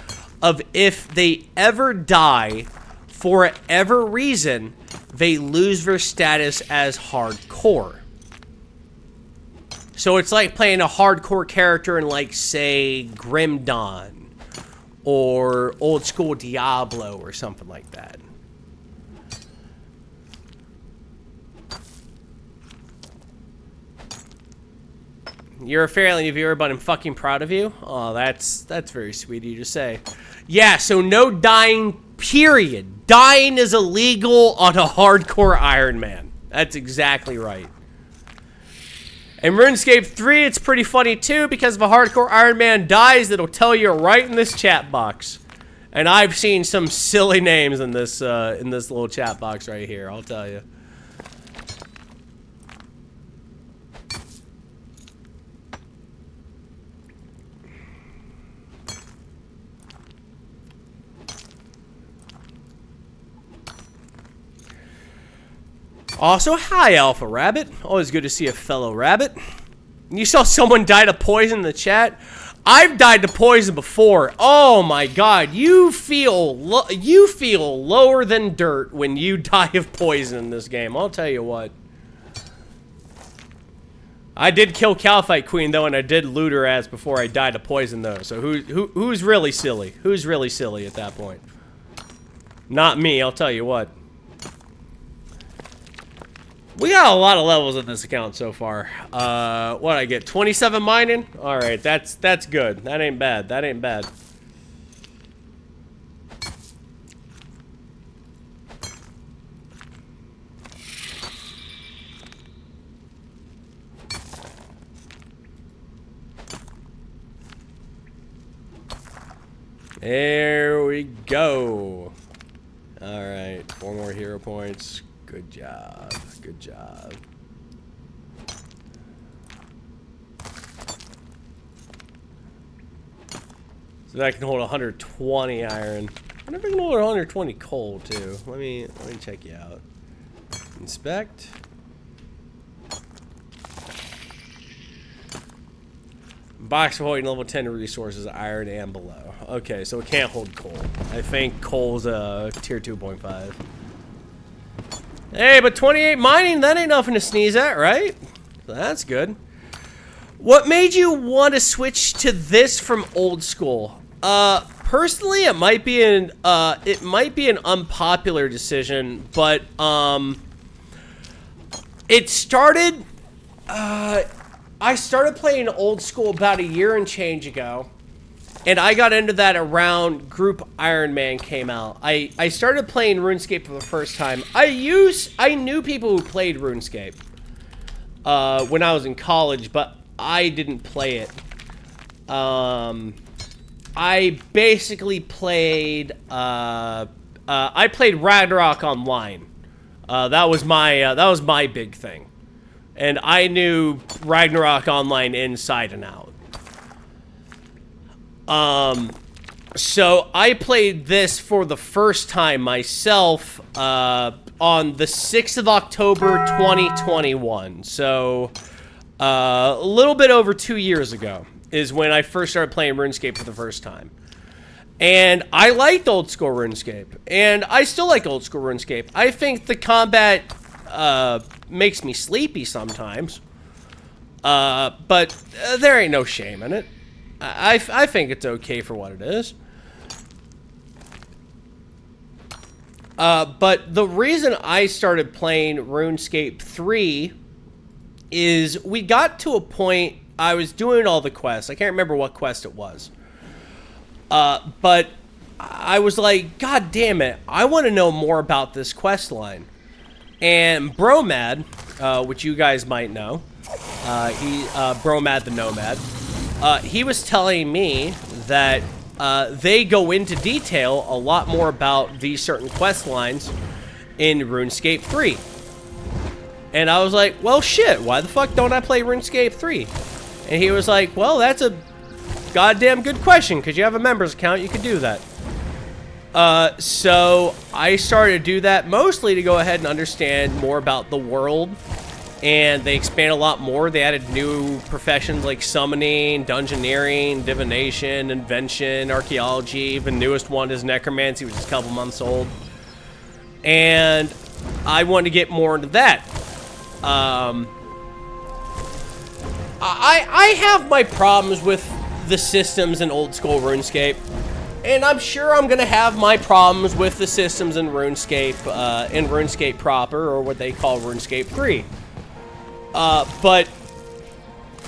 of if they ever die for whatever reason, they lose their status as hardcore. So it's like playing a hardcore character in, like, say, Grim Dawn or old school Diablo or something like that. You're a Fairlane viewer, but I'm fucking proud of you. Oh, that's very sweet of you to say. Yeah, so no dying, period. Dying is illegal on a hardcore Iron Man. That's exactly right. In RuneScape 3, it's pretty funny too, because if a hardcore Iron Man dies, it'll tell you right in this chat box. And I've seen some silly names in this little chat box right here, I'll tell you. Also, hi, Alpha Rabbit. Always good to see a fellow rabbit. You saw someone die to poison in the chat? I've died to poison before. Oh my god, you feel lower than dirt when you die of poison in this game. I'll tell you what. I did kill Calphite Queen though, and I did loot her ass before I died to poison though. So who's really silly? Who's really silly at that point? Not me, I'll tell you what. We got a lot of levels in this account so far. What I get? 27 mining? Alright, that's good. That ain't bad. That ain't bad. There we go. Alright, 4 more hero points. Good job. Good job. So that can hold 120 iron. I wonder if I can hold 120 coal too. Let me check you out. Inspect. Box holding level 10 resources, iron and below. Okay, so it can't hold coal. I think coal's tier 2.5. Hey, but 28 mining, that ain't nothing to sneeze at, right? So that's good. What made you want to switch to this from old school? Personally, it might be an unpopular decision, but it started. I started playing old school about a year and change ago, And I got into that around Group Iron Man came out. I started playing RuneScape for the first time. I knew people who played RuneScape when I was in college, but I didn't play it. I basically played I played Ragnarok Online. That was my big thing. And I knew Ragnarok Online inside and out. So I played this for the first time myself on the 6th of October 2021. So a little bit over 2 years ago is when I first started playing RuneScape for the first time. And I liked old school RuneScape. And I still like old school RuneScape. I think the combat makes me sleepy sometimes. But there ain't no shame in it. I think it's okay for what it is. But the reason I started playing RuneScape 3 is we got to a point, I was doing all the quests. I can't remember what quest it was. But I was like, God damn it, I want to know more about this quest line. And Bromad, which you guys might know, Bromad the Nomad, he was telling me that they go into detail a lot more about these certain quest lines in RuneScape 3. And I was like, well, shit, why the fuck don't I play RuneScape 3? And he was like, well, that's a goddamn good question, because you have a members account, you could do that. So I started to do that mostly to go ahead and understand more about the world. And they expand a lot more. They added new professions like summoning, dungeoneering, divination, invention, archaeology. The newest one is necromancy, which is a couple months old. And I wanted to get more into that. I have my problems with the systems in old school RuneScape. And I'm sure I'm going to have my problems with the systems in RuneScape proper, or what they call RuneScape 3. But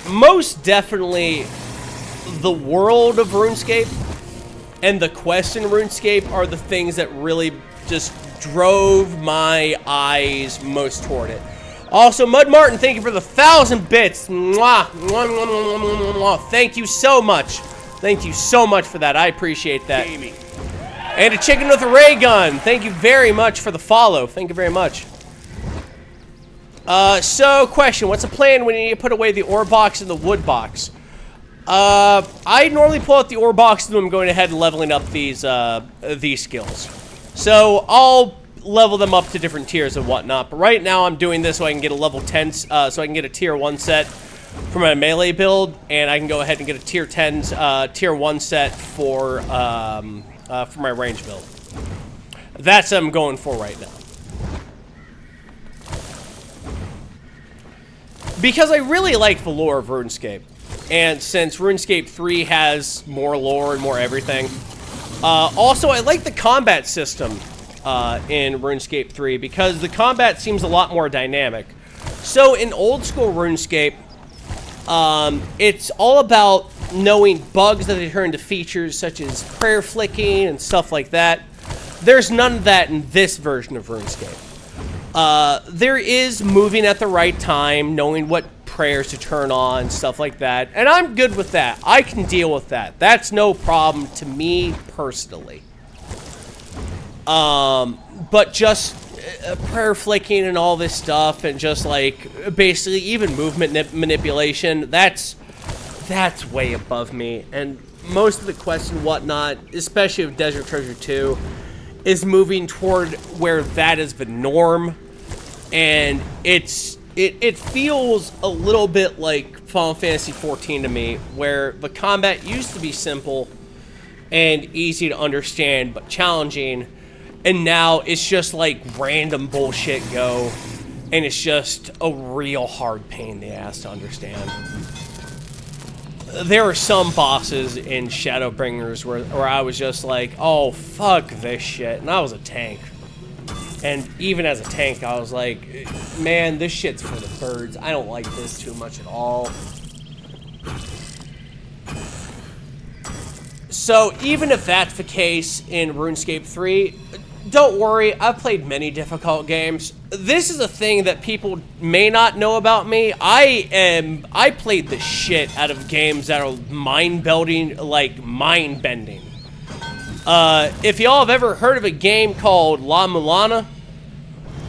most definitely the world of RuneScape and the quests in RuneScape are the things that really just drove my eyes most toward it. Also, Mud Martin, thank you for the 1,000 bits. Mwah. Mwah, mwah, mwah, mwah, mwah. Thank you so much. Thank you so much for that. I appreciate that. Gaming. And a chicken with a ray gun. Thank you very much for the follow. Thank you very much. So, question. What's the plan when you need to put away the ore box and the wood box? I normally pull out the ore box and I'm going ahead and leveling up these skills. So, I'll level them up to different tiers and whatnot. But right now, I'm doing this so I can get a level 10, so I can get a tier 1 set for my melee build, and I can go ahead and get a tier 10, tier 1 set for my range build. That's what I'm going for right now. Because I really like the lore of RuneScape. And since RuneScape 3 has more lore and more everything. Also, I like the combat system in RuneScape 3 because the combat seems a lot more dynamic. So in old school RuneScape, it's all about knowing bugs that they turn into features such as prayer flicking and stuff like that. There's none of that in this version of RuneScape. There is moving at the right time, knowing what prayers to turn on, stuff like that. And I'm good with that. I can deal with that. That's no problem to me personally. But just prayer flicking and all this stuff and just like basically even movement manipulation, that's way above me. And most of the quests and whatnot, especially with Desert Treasure 2, is moving toward where that is the norm, and it feels a little bit like Final Fantasy XIV to me, where the combat used to be simple and easy to understand but challenging, and now it's just like random bullshit go, and it's just a real hard pain in the ass to understand. There are some bosses in Shadowbringers where I was just like, oh, fuck this shit. And I was a tank. And even as a tank, I was like, man, this shit's for the birds. I don't like this too much at all. So even if that's the case in RuneScape 3, don't worry, I've played many difficult games. This is a thing that people may not know about me. I played the shit out of games that are mind-bending, like mind-bending. If y'all have ever heard of a game called La Mulana,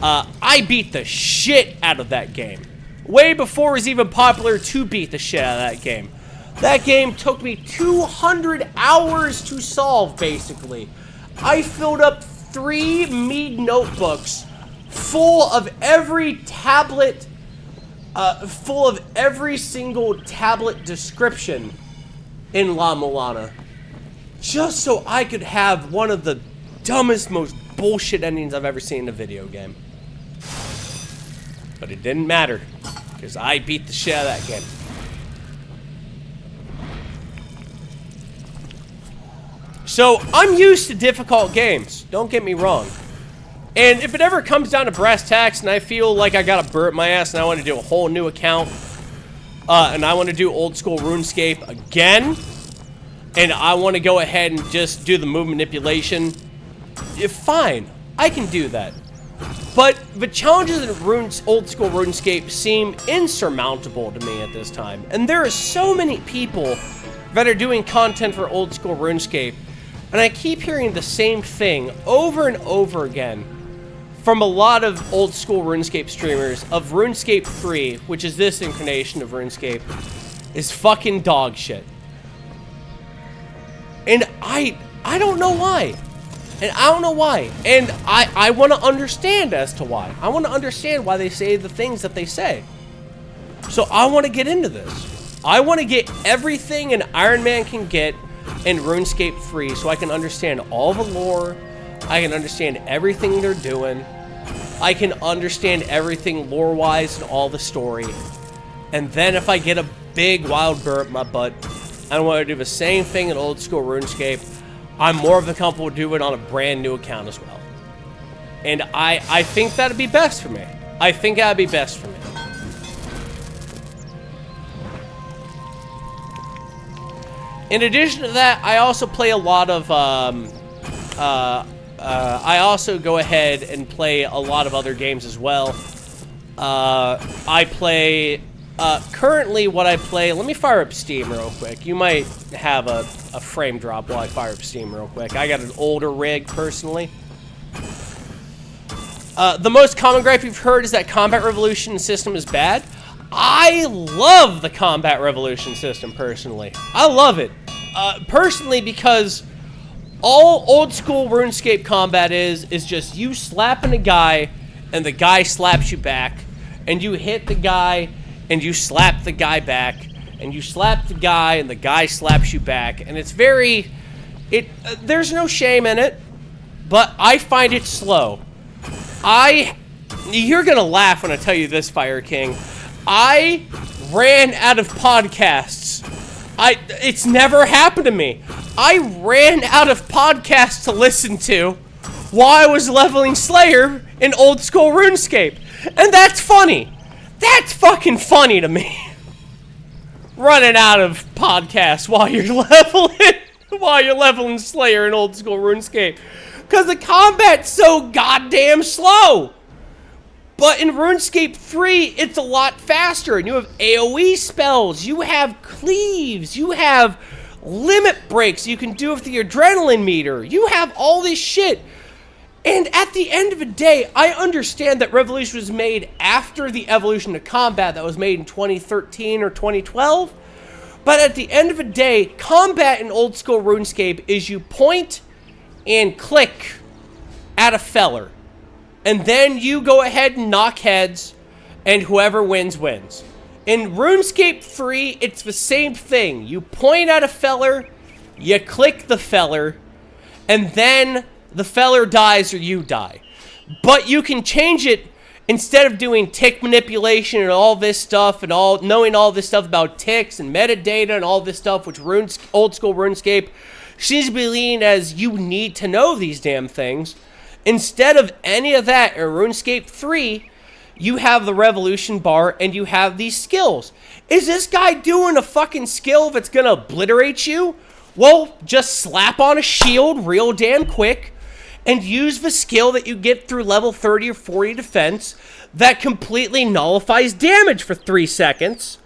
I beat the shit out of that game. Way before it was even popular to beat the shit out of that game. That game took me 200 hours to solve, basically. I filled up 3 Mead notebooks full of every tablet, full of every single tablet description in La Mulana, just so I could have one of the dumbest, most bullshit endings I've ever seen in a video game. But it didn't matter, because I beat the shit out of that game. So, I'm used to difficult games, don't get me wrong. And if it ever comes down to brass tacks and I feel like I got a burr at my ass and I want to do a whole new account, and I want to do old school RuneScape again, and I want to go ahead and just do the move manipulation, fine, I can do that. But the challenges in old school RuneScape seem insurmountable to me at this time. And there are so many people that are doing content for old school RuneScape, and I keep hearing the same thing over and over again from a lot of old school RuneScape streamers of RuneScape 3, which is this incarnation of RuneScape, is fucking dog shit. And I don't know why. And I don't know why. And I want to understand as to why. I want to understand why they say the things that they say. So I want to get into this. I want to get everything an Iron Man can get in RuneScape 3 so I can understand all the lore. I can understand everything they're doing. I can understand everything lore-wise and all the story. And then if I get a big wild burr up my butt, I want to do the same thing in old school RuneScape. I'm more of a comfortable doing it on a brand new account as well. And I think that'd be best for me. I think that'd be best for me. In addition to that, I also play a lot of, I also go ahead and play a lot of other games as well. I play, currently what I play, let me fire up Steam real quick. You might have a frame drop while I fire up Steam real quick. I got an older rig, personally. The most common gripe you've heard is that Combat Revolution system is bad. I love the Combat Revolution system, personally. I love it. Personally, because all old school RuneScape combat is just you slapping a guy, and the guy slaps you back, and you hit the guy, and you slap the guy back, and you slap the guy, and the guy slaps you back, and it's very, there's no shame in it, but I find it slow. You're gonna laugh when I tell you this, Fire King. I ran out of podcasts. It's never happened to me. I ran out of podcasts to listen to while I was leveling Slayer in old school RuneScape. And that's funny. That's fucking funny to me. Running out of podcasts while you're leveling Slayer in old school RuneScape. Because the combat's so goddamn slow. But in RuneScape 3, it's a lot faster, and you have AoE spells, you have cleaves, you have limit breaks you can do with the adrenaline meter, you have all this shit. And at the end of the day, I understand that Revolution was made after the evolution of combat that was made in 2013 or 2012, but at the end of the day, combat in old school RuneScape is you point and click at a feller. And then you go ahead and knock heads, and whoever wins, wins. In RuneScape 3, it's the same thing. You point at a feller, you click the feller, and then the feller dies or you die. But you can change it, instead of doing tick manipulation and all this stuff, and knowing all this stuff about ticks and metadata and all this stuff, which old school RuneScape seems to be leaning as you need to know these damn things. Instead of any of that in RuneScape 3, you have the Revolution bar and you have these skills. Is this guy doing a fucking skill that's gonna obliterate you? Well, just slap on a shield real damn quick and use the skill that you get through level 30 or 40 defense that completely nullifies damage for 3 seconds.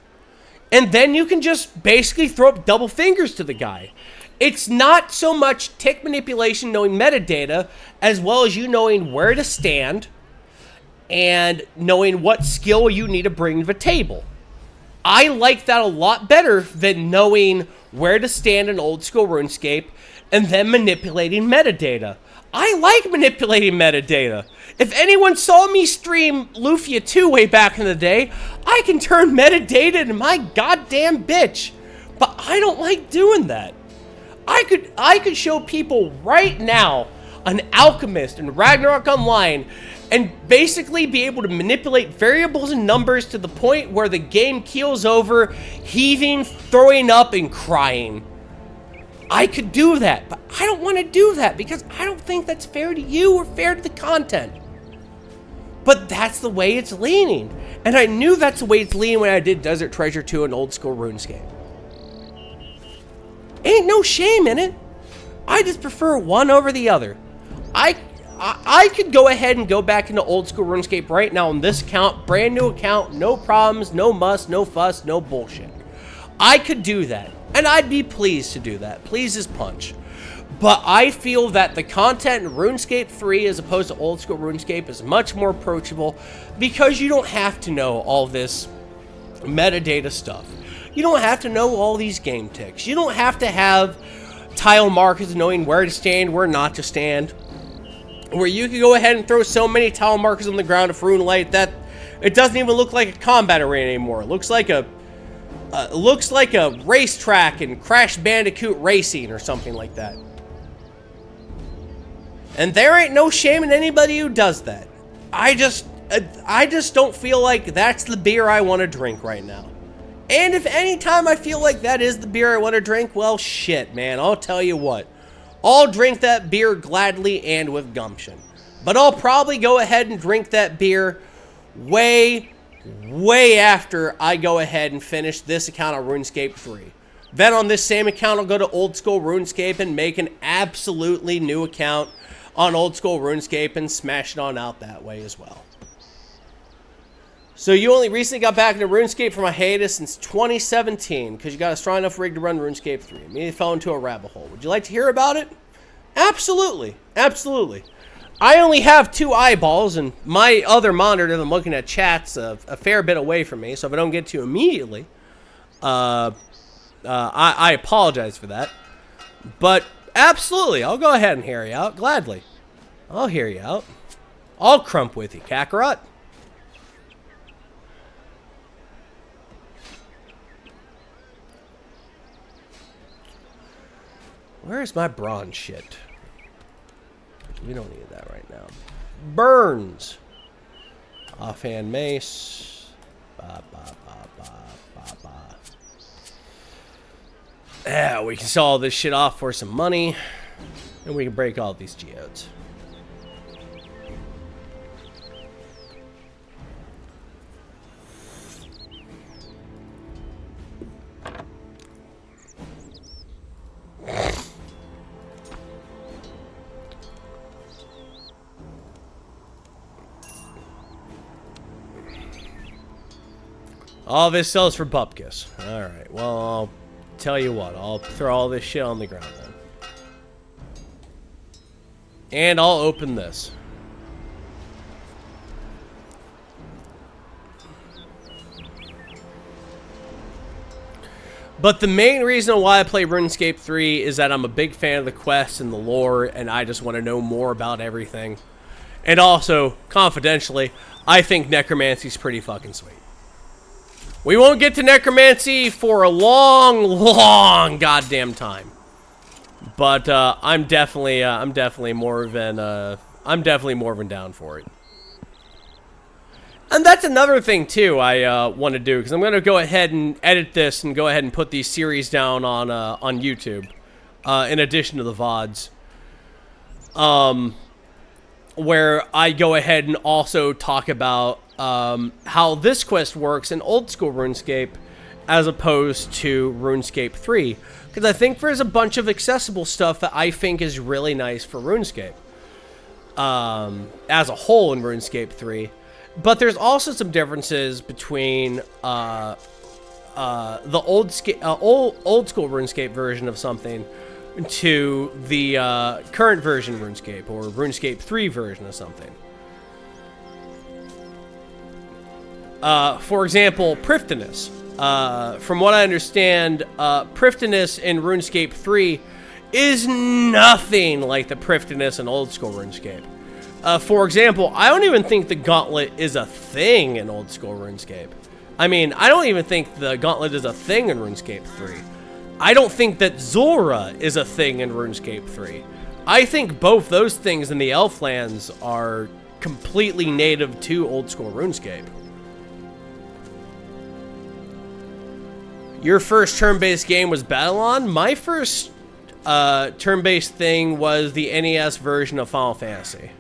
And then you can just basically throw up double fingers to the guy. It's not so much tick manipulation knowing metadata as well as you knowing where to stand and knowing what skill you need to bring to the table. I like that a lot better than knowing where to stand in old school RuneScape and then manipulating metadata. I like manipulating metadata. If anyone saw me stream Lufia 2 way back in the day, I can turn metadata into my goddamn bitch. But I don't like doing that. I could show people right now an alchemist in Ragnarok Online and basically be able to manipulate variables and numbers to the point where the game keels over, heaving, throwing up, and crying. I could do that, but I don't want to do that because I don't think that's fair to you or fair to the content. But that's the way it's leaning. And I knew that's the way it's leaning when I did Desert Treasure 2 and old school RuneScape. Ain't no shame in it. I just prefer one over the other. I could go ahead and go back into old school RuneScape right now on this account, brand new account, no problems, no muss, no fuss, no bullshit. I could do that, and I'd be pleased to do that. Pleased as punch. But I feel that the content in RuneScape 3 as opposed to old school RuneScape is much more approachable because you don't have to know all this metadata stuff. You don't have to know all these game ticks. You don't have to have tile markers knowing where to stand, where not to stand. Where you can go ahead and throw so many tile markers on the ground of RuneLite that it doesn't even look like a combat arena anymore. It looks like a racetrack in Crash Bandicoot Racing or something like that. And there ain't no shame in anybody who does that. I just don't feel like that's the beer I want to drink right now. And if any time I feel like that is the beer I want to drink, well, shit, man, I'll tell you what. I'll drink that beer gladly and with gumption. But I'll probably go ahead and drink that beer way after I go ahead and finish this account of RuneScape 3. Then on this same account, I'll go to old school RuneScape and make an absolutely new account on old school RuneScape and smash it on out that way as well. So you only recently got back into RuneScape from a hiatus since 2017 because you got a strong enough rig to run RuneScape 3. Immediately fell into a rabbit hole. Would you like to hear about it? Absolutely. Absolutely. I only have 2 eyeballs, and my other monitor that I'm looking at chat's a fair bit away from me, so if I don't get to you immediately, I apologize for that. But absolutely, I'll go ahead and hear you out, gladly. I'll hear you out. I'll crump with you, Kakarot. Where's my bronze shit? We don't need that right now. Burns. Offhand mace. Ba, ba, ba, ba, ba, ba. Yeah, we can sell all this shit off for some money. And we can break all these geodes. All this sells for bupkis. Alright, well, I'll tell you what. I'll throw all this shit on the ground then. And I'll open this. But the main reason why I play RuneScape 3 is that I'm a big fan of the quests and the lore, and I just want to know more about everything. And also, confidentially, I think Necromancy's pretty fucking sweet. We won't get to Necromancy for a long goddamn time. But I'm definitely more than down for it. And that's another thing too I want to do, because I'm going to go ahead and edit this and go ahead and put these series down on YouTube, in addition to the VODs. Where I go ahead and also talk about how this quest works in old school RuneScape, as opposed to RuneScape 3. Because I think there's a bunch of accessible stuff that I think is really nice for RuneScape. As a whole in RuneScape 3. But there's also some differences between the old school RuneScape version of something to the current version RuneScape, or RuneScape 3 version of something. For example, Prifdinous. From what I understand, Prifdinous in RuneScape 3 is nothing like the Prifdinous in old school RuneScape. For example, I don't even think the Gauntlet is a thing in old school RuneScape. I mean, I don't even think the Gauntlet is a thing in RuneScape 3. I don't think that Zora is a thing in RuneScape 3. I think both those things in the Elflands are completely native to old school RuneScape. Your first turn-based game was Battlon? My first turn-based thing was the NES version of Final Fantasy.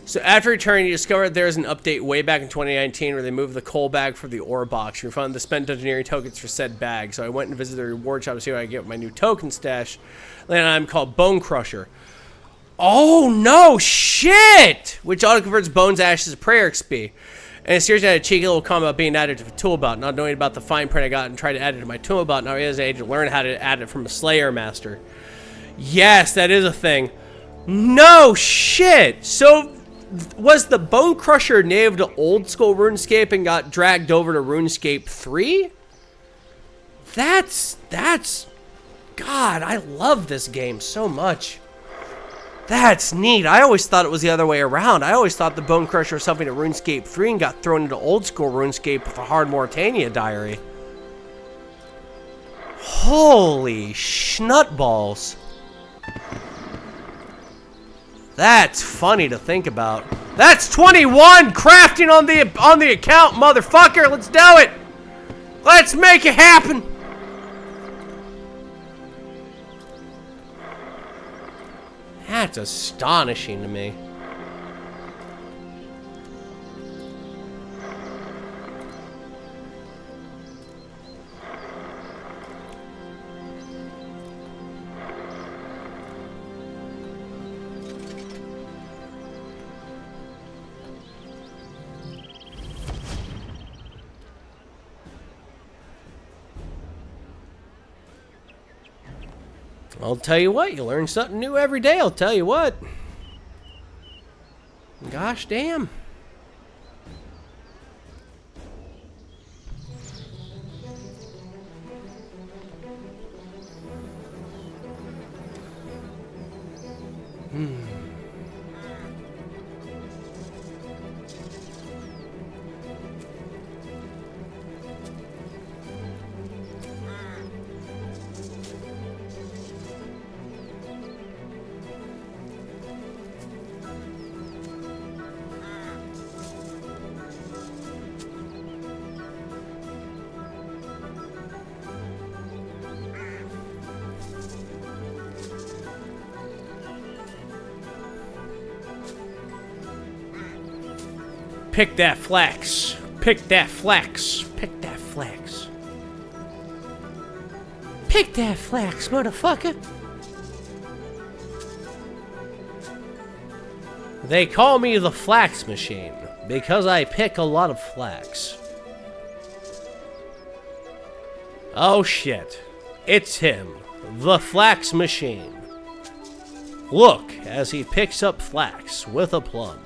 So after returning, you discovered there's an update way back in 2019 where they moved the coal bag for the ore box. You found the spent engineering tokens for said bag. So I went and visited the reward shop to see what I get with my new token stash. Then I'm called Bone Crusher. Oh no, shit! Which auto-converts bones, ashes, to prayer XP. And seriously, I had a cheeky little comment about being added to the tool belt, not knowing about the fine print I got and tried to add it to my tool belt. Now I realize I had to learn how to add it from a Slayer Master. Yes, that is a thing. No shit! So, was the Bone Crusher native to old school RuneScape and got dragged over to RuneScape 3? That's... God, I love this game so much. That's neat. I always thought it was the other way around. I always thought the Bone Crusher was something at RuneScape 3 and got thrown into old school RuneScape with a Hard Mortania diary. Holy schnutballs. That's funny to think about. That's 21 crafting on the account, motherfucker. Let's do it. Let's make it happen. That's astonishing to me. I'll tell you what, you learn something new every day, I'll tell you what. Gosh damn. Pick that flax. Pick that flax. Pick that flax. Pick that flax, motherfucker. They call me the Flax Machine because I pick a lot of flax. Oh shit. It's him, the Flax Machine. Look as he picks up flax with a plum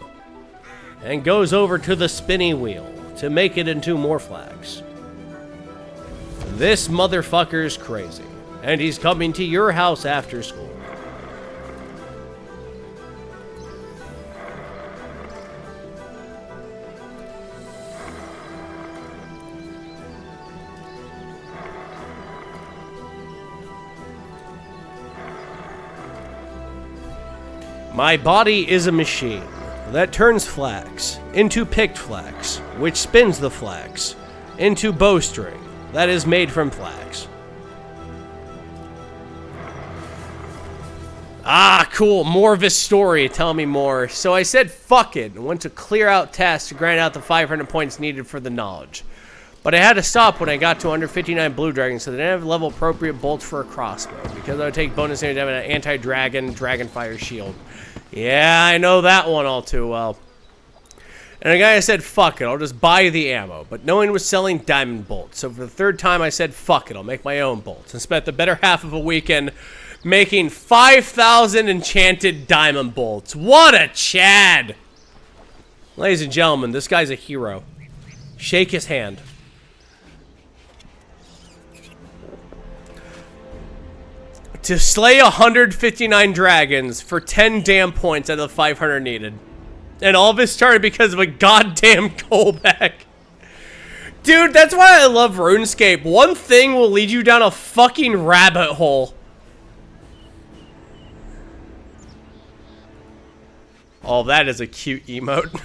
and goes over to the spinny wheel to make it into more flax. This motherfucker's crazy, and he's coming to your house after school. My body is a machine that turns flax into picked flax, which spins the flax into bowstring that is made from flax. Ah, cool. More of his story. Tell me more. So I said fuck it and went to clear out tasks to grind out the 500 points needed for the knowledge. But I had to stop when I got to under 59 blue dragons, so they didn't have level appropriate bolts for a crossbow, because I would take bonus damage with an anti-dragon dragonfire shield. Yeah, I know that one all too well. And the guy said, fuck it, I'll just buy the ammo. But no one was selling diamond bolts. So for the third time, I said, fuck it, I'll make my own bolts. And spent the better half of a weekend making 5,000 enchanted diamond bolts. What a Chad! Ladies and gentlemen, this guy's a hero. Shake his hand. To slay 159 dragons for 10 damn points out of the 500 needed. And all of it started because of a goddamn callback. Dude, that's why I love RuneScape. One thing will lead you down a fucking rabbit hole. Oh, that is a cute emote.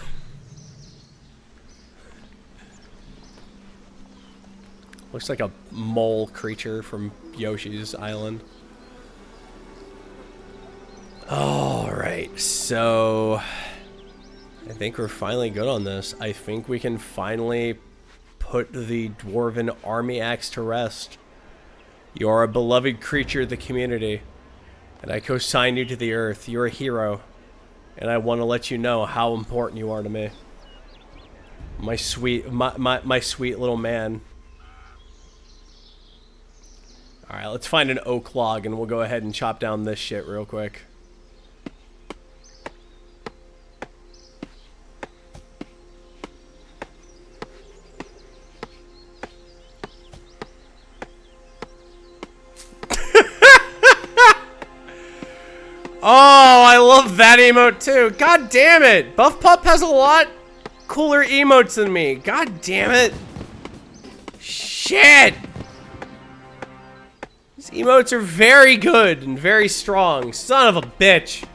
Looks like a mole creature from Yoshi's Island. Alright, so I think we're finally good on this. I think we can finally put the Dwarven Army Axe to rest. You are a beloved creature of the community, and I co-sign you to the earth. You're a hero, and I want to let you know how important you are to me. My sweet little man. Alright, let's find an oak log, and we'll go ahead and chop down this shit real quick. Oh, I love that emote too. God damn it. Buff Pup has a lot cooler emotes than me. God damn it. Shit. These emotes are very good and very strong. Son of a bitch.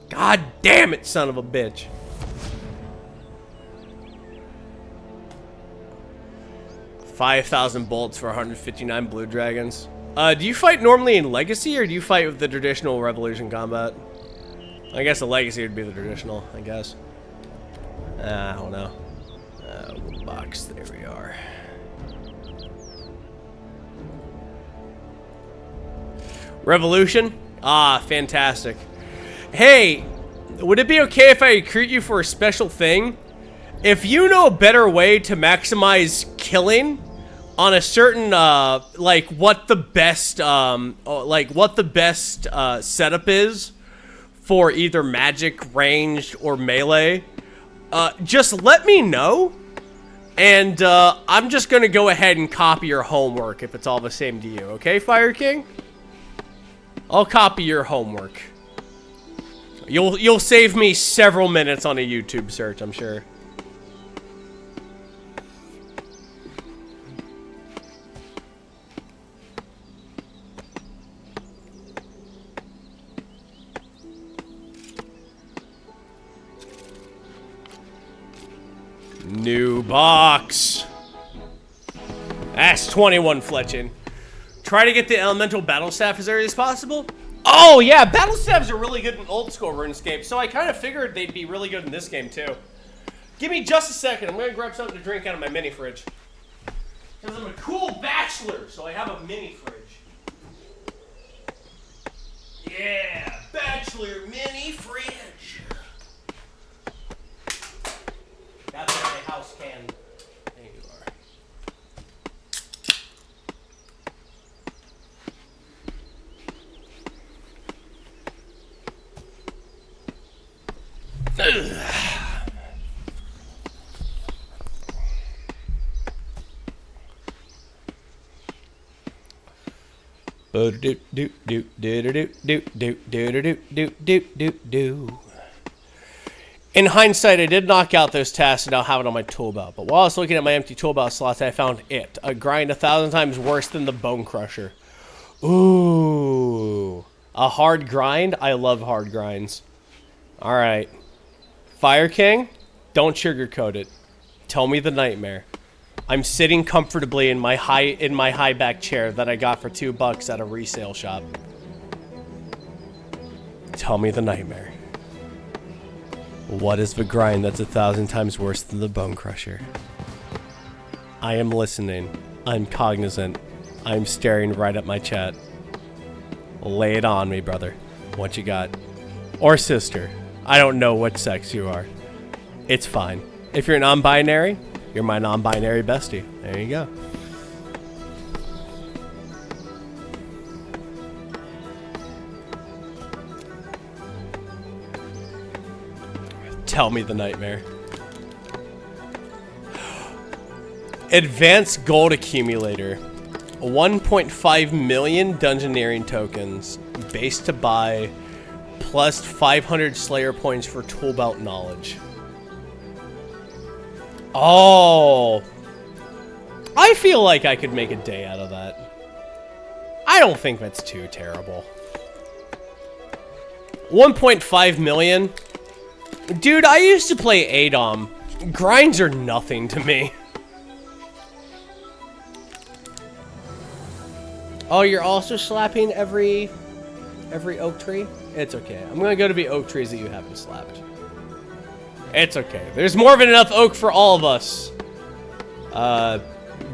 God damn it, son of a bitch. $5,000 bolts for 159 blue dragons. Do you fight normally in Legacy, or do you fight with the traditional Revolution combat? I guess the Legacy would be the traditional, I guess. I don't know. Box, there we are. Revolution? Ah, fantastic. Hey, would it be okay if I recruit you for a special thing? If you know a better way to maximize killing on a certain, like what the best setup is for either magic, ranged, or melee, just let me know, and I'm just gonna go ahead and copy your homework if it's all the same to you, okay, Fire King? I'll copy your homework. You'll save me several minutes on a YouTube search, I'm sure. New box. That's 21 fletching. Try to get the elemental battle staff as early as possible. Oh yeah, battle staffs are really good in old school RuneScape, so I kind of figured they'd be really good in this game too. Give me just a second. I'm gonna grab something to drink out of my mini fridge. Because I'm a cool bachelor, so I have a mini fridge. Yeah, bachelor mini fridge. That's what my house can. There you are. In hindsight, I did knock out those tasks and now have it on my tool belt. But while I was looking at my empty tool belt slots, I found it. A grind 1,000 times worse than the Bone Crusher. Ooh. A hard grind? I love hard grinds. Alright. Fire King, don't sugarcoat it. Tell me the nightmare. I'm sitting comfortably in my high back chair that I got for $2 at a resale shop. Tell me the nightmare. What is the grind that's 1,000 times worse than the Bone Crusher? I am listening. I'm cognizant. I'm staring right at my chat. Lay it on me, brother. What you got? Or sister. I don't know what sex you are. It's fine. If you're non-binary, you're my non-binary bestie. There you go. Tell me the nightmare. Advanced Gold Accumulator. 1.5 million Dungeoneering tokens. Base to buy. Plus 500 Slayer points for Tool Belt knowledge. Oh. I feel like I could make a day out of that. I don't think that's too terrible. 1.5 million? Dude, I used to play ADOM. Grinds are nothing to me. Oh, you're also slapping every oak tree? It's okay. I'm gonna go to the oak trees that you haven't slapped. It's okay. There's more than enough oak for all of us.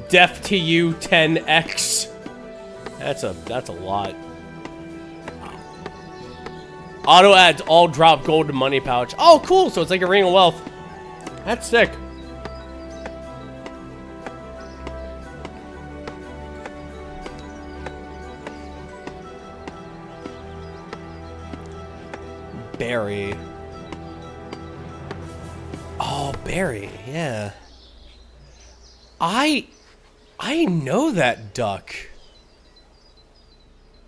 Def to you 10x. That's a lot. Auto adds all drop gold to money pouch. Oh, cool. So it's like a ring of wealth. That's sick. Berry. Oh, berry. Yeah. I know that duck.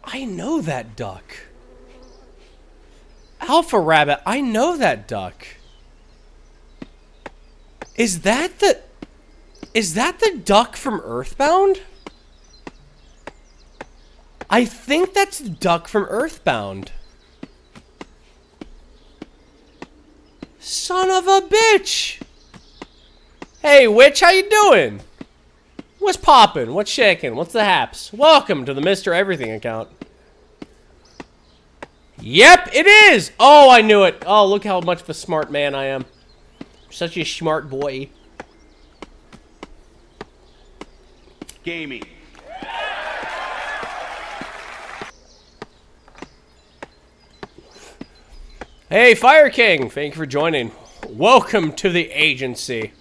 I know that duck. Alpha Rabbit, I know that duck. Is that the duck from Earthbound? I think that's the duck from Earthbound. Son of a bitch! Hey, witch, how you doing? What's poppin'? What's shaking? What's the haps? Welcome to the Mr. Everything account. Yep, it is! Oh, I knew it. Oh, look how much of a smart man I am. Such a smart boy. Gaming. Hey, Fire King! Thank you for joining. Welcome to the agency.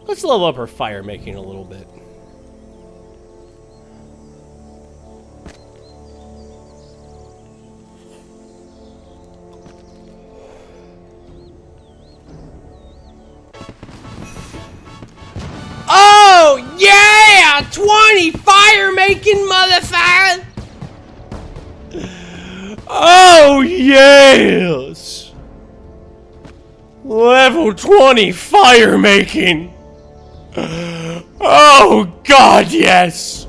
Let's level up our fire making a little bit. Oh, yeah! 20 fire making, motherfucker! Oh, yes! Level 20 fire making! Oh, God, yes!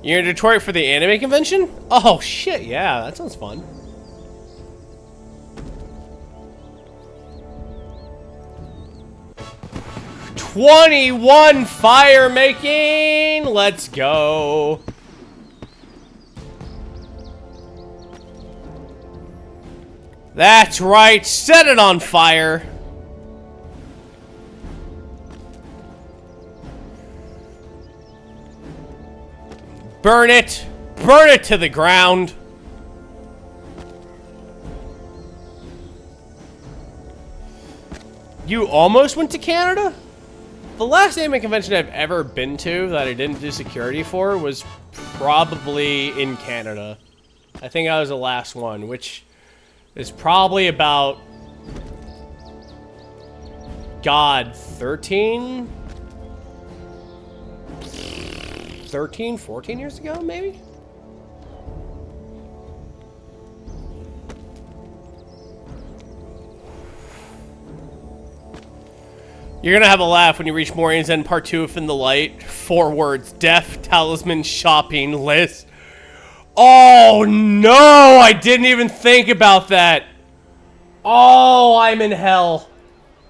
You're in Detroit for the anime convention? Oh, shit, yeah, that sounds fun. $21 fire making! Let's go! That's right, set it on fire! Burn it! Burn it to the ground! You almost went to Canada? The last anime convention I've ever been to that I didn't do security for was probably in Canada. I think I was the last one, which is probably about... God, 13, 14 years ago, maybe? You're gonna have a laugh when you reach Morian's End Part 2 of In the Light. 4 words. Death Talisman Shopping List. Oh no! I didn't even think about that. Oh, I'm in hell.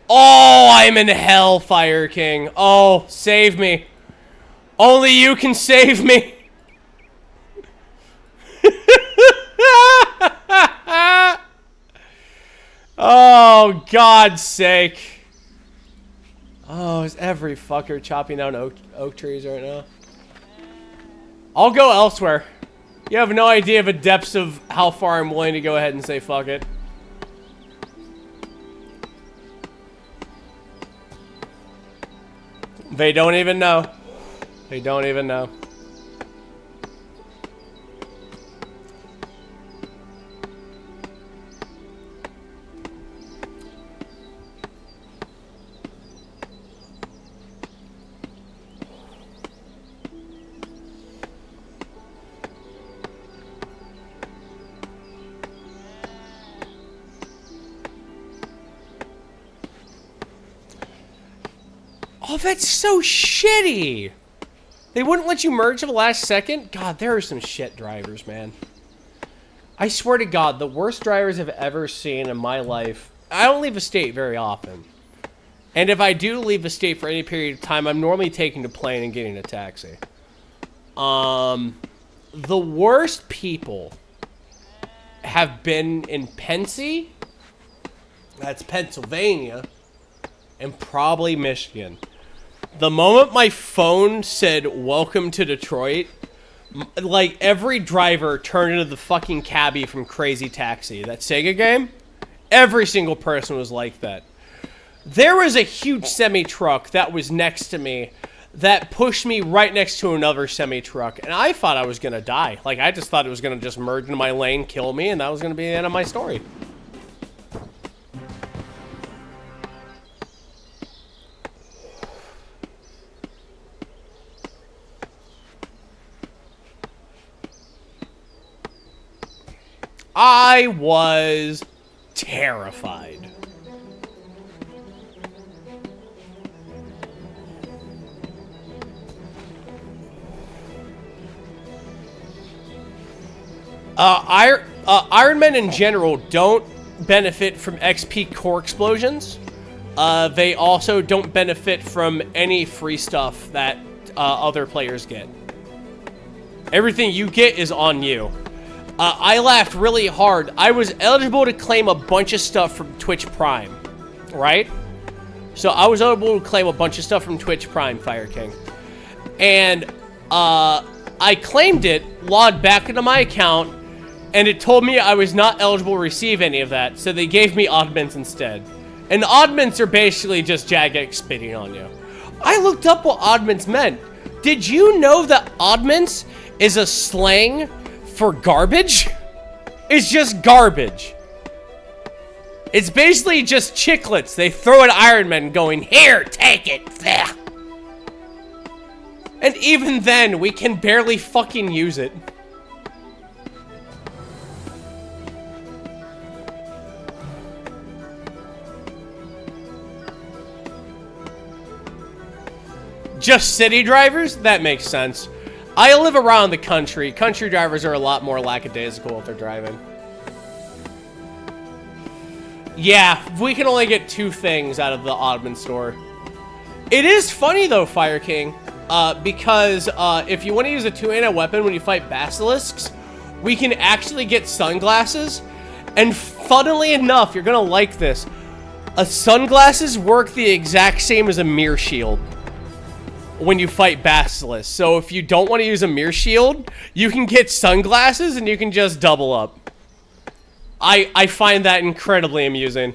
Oh, I'm in hell, Fire King. Oh, save me. Only you can save me. Oh, God's sake. Oh, is every fucker chopping down oak trees right now? I'll go elsewhere. You have no idea of the depths of how far I'm willing to go ahead and say fuck it. They don't even know. They don't even know. Oh, that's so shitty. They wouldn't let you merge at the last second? God, there are some shit drivers, man. I swear to God, the worst drivers I've ever seen in my life. I don't leave a state very often. And if I do leave a state for any period of time, I'm normally taking a plane and getting a taxi. The worst people have been in Pennsy. That's Pennsylvania. And probably Michigan. The moment my phone said, "Welcome to Detroit," like, every driver turned into the fucking cabbie from Crazy Taxi, that Sega game. Every single person was like that. There was a huge semi-truck that was next to me that pushed me right next to another semi-truck, and I thought I was gonna die. Like, I just thought it was gonna just merge into my lane, kill me, and that was gonna be the end of my story. I was terrified. Iron Men in general don't benefit from XP core explosions. They also don't benefit from any free stuff that other players get. Everything you get is on you. I laughed really hard. I was eligible to claim a bunch of stuff from Twitch Prime, right? So I was able to claim a bunch of stuff from Twitch Prime, Fire King. And I claimed it, logged back into my account, and it told me I was not eligible to receive any of that, so they gave me oddments instead. And oddments are basically just Jagex spitting on you. I looked up what oddments meant. Did you know that oddments is a slang for garbage? It's just garbage. It's basically just chiclets they throw at Iron Man going, "Here, take it." And even then, we can barely fucking use it. Just city drivers? That makes sense. I live around the country. Country drivers are a lot more lackadaisical if they're driving. Yeah, we can only get 2 things out of the Oddman store. It is funny though, Fire King, because if you want to use a 2-handed weapon when you fight basilisks, we can actually get sunglasses. And funnily enough, you're gonna like this. Sunglasses work the exact same as a mirror shield when you fight basilisks. So if you don't want to use a mirror shield, you can get sunglasses and you can just double up. I find that incredibly amusing.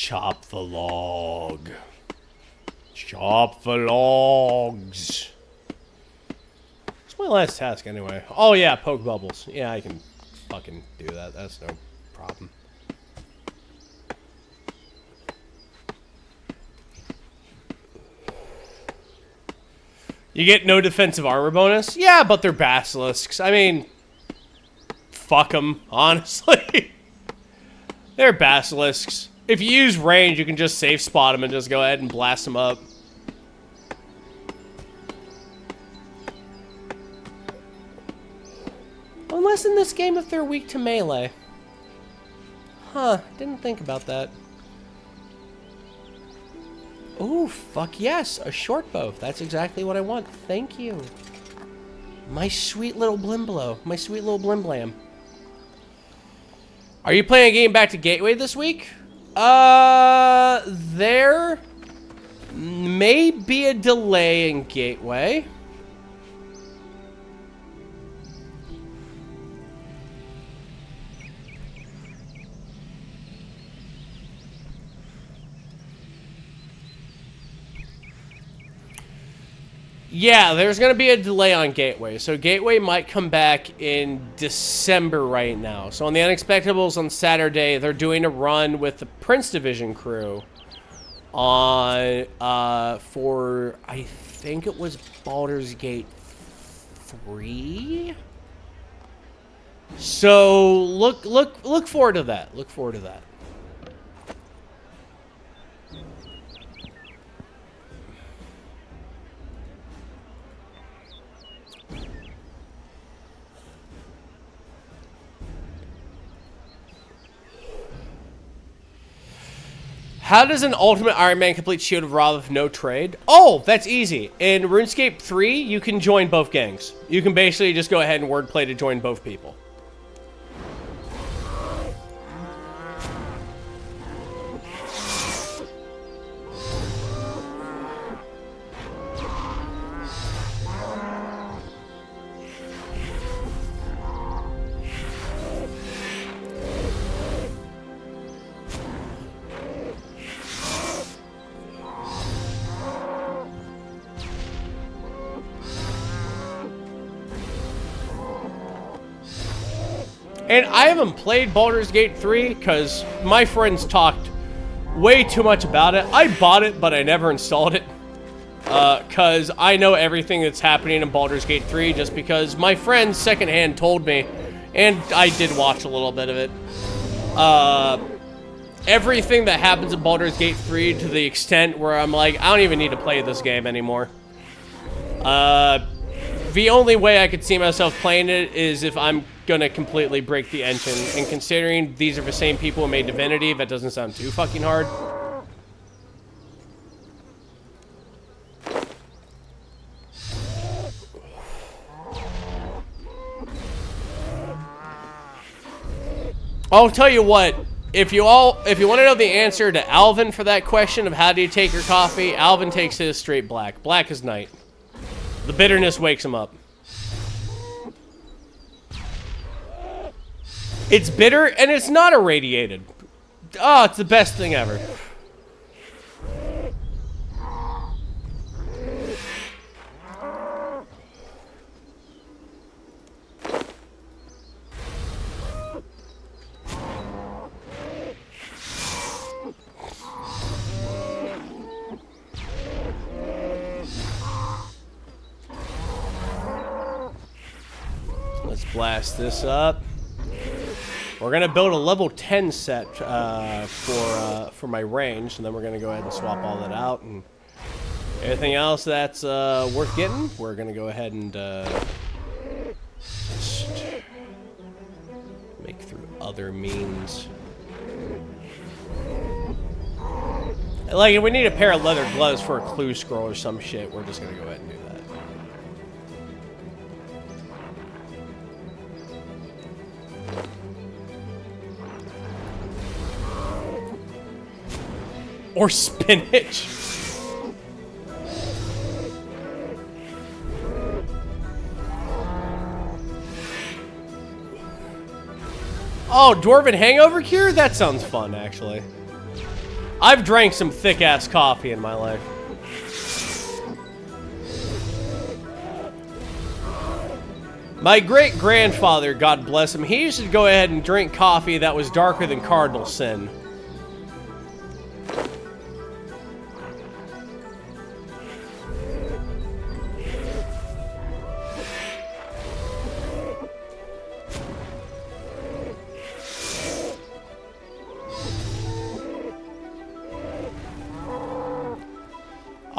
Chop the log. Chop the logs. What's my last task anyway? Oh yeah, poke bubbles. Yeah, I can fucking do that. That's no problem. You get no defensive armor bonus? Yeah, but they're basilisks. I mean, fuck them, honestly. They're basilisks. If you use range, you can just safe spot them and just go ahead and blast them up. Unless in this game if they're weak to melee. Huh, didn't think about that. Oh, fuck yes, a short bow. That's exactly what I want. Thank you. My sweet little Blimblow. My sweet little Blimblam. Are you playing a game back to Gateway this week? There may be a delay in Gateway. Yeah, there's going to be a delay on Gateway. So Gateway might come back in December right now. So on the Unexpectables on Saturday, they're doing a run with the Prince Division crew on, for, I think it was Baldur's Gate 3? So look forward to that. Look forward to that. How does an Ultimate Iron Man complete Shield of Ra with no trade? Oh, that's easy. In RuneScape 3, you can join both gangs. You can basically just go ahead and wordplay to join both people. And I haven't played Baldur's Gate 3 because my friends talked way too much about it. I bought it, but I never installed it. Because I know everything that's happening in Baldur's Gate 3 just because my friends secondhand told me. And I did watch a little bit of it. Everything that happens in Baldur's Gate 3 to the extent where I'm like, I don't even need to play this game anymore. The only way I could see myself playing it is if I'm gonna completely break the engine, and considering these are the same people who made Divinity, that doesn't sound too fucking hard. I'll tell you what, if you want to know the answer to Alvin for that question of how do you take your coffee, Alvin takes his straight black. Black as night. The bitterness wakes him up. It's bitter, and it's not irradiated. Oh, it's the best thing ever. Let's blast this up. We're gonna build a level 10 set for my range, and then we're gonna go ahead and swap all that out, and anything else that's worth getting, we're gonna go ahead and just make through other means. Like if we need a pair of leather gloves for a clue scroll or some shit, we're just gonna go ahead and do that. Or spinach. Oh, Dwarven Hangover Cure? That sounds fun, actually. I've drank some thick-ass coffee in my life. My great-grandfather, God bless him, he used to go ahead and drink coffee that was darker than cardinal sin.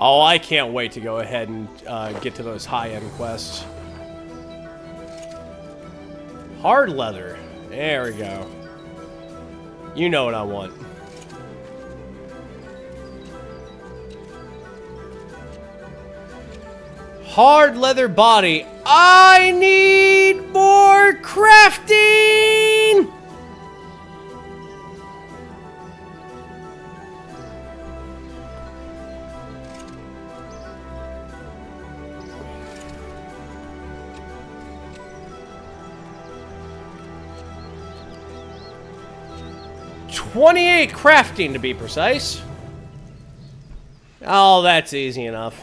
Oh, I can't wait to go ahead and get to those high-end quests. Hard leather. There we go. You know what I want. Hard leather body. I need more crafting! $28 crafting to be precise. Oh, that's easy enough.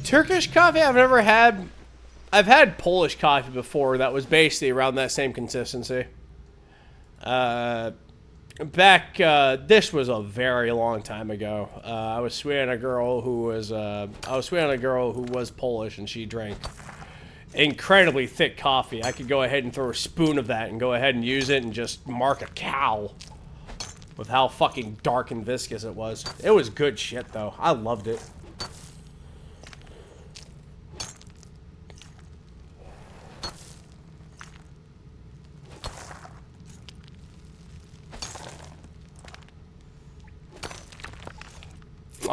Turkish coffee I've never had. I've had Polish coffee before that was basically around that same consistency. This was a very long time ago. I was sweet on a girl who was Polish, and she drank incredibly thick coffee. I could go ahead and throw a spoon of that and go ahead and use it and just mark a cow with how fucking dark and viscous it was. It was good shit though. I loved it.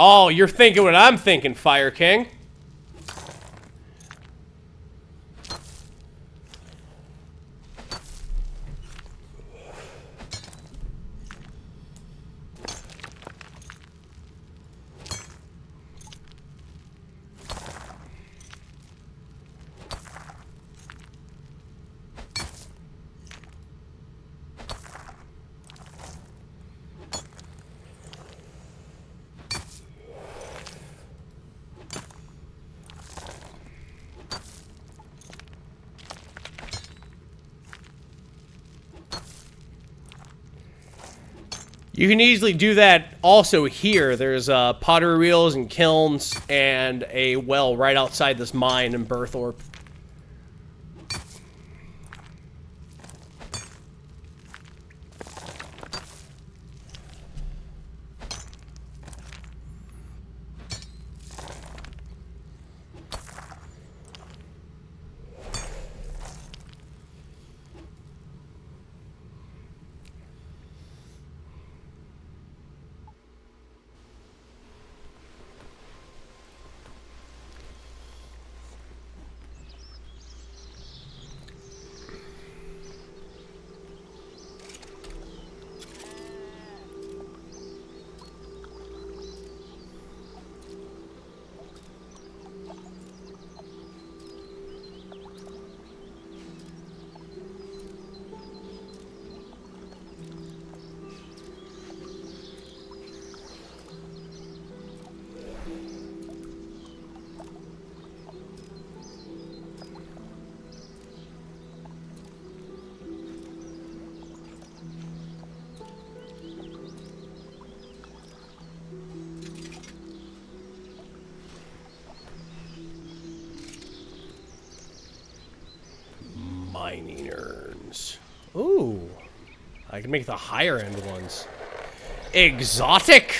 Oh, you're thinking what I'm thinking, Fire King. You can easily do that also here. There's pottery wheels and kilns and a well right outside this mine in Berthorpe. Mining urns. Ooh. I can make the higher end ones. Exotic.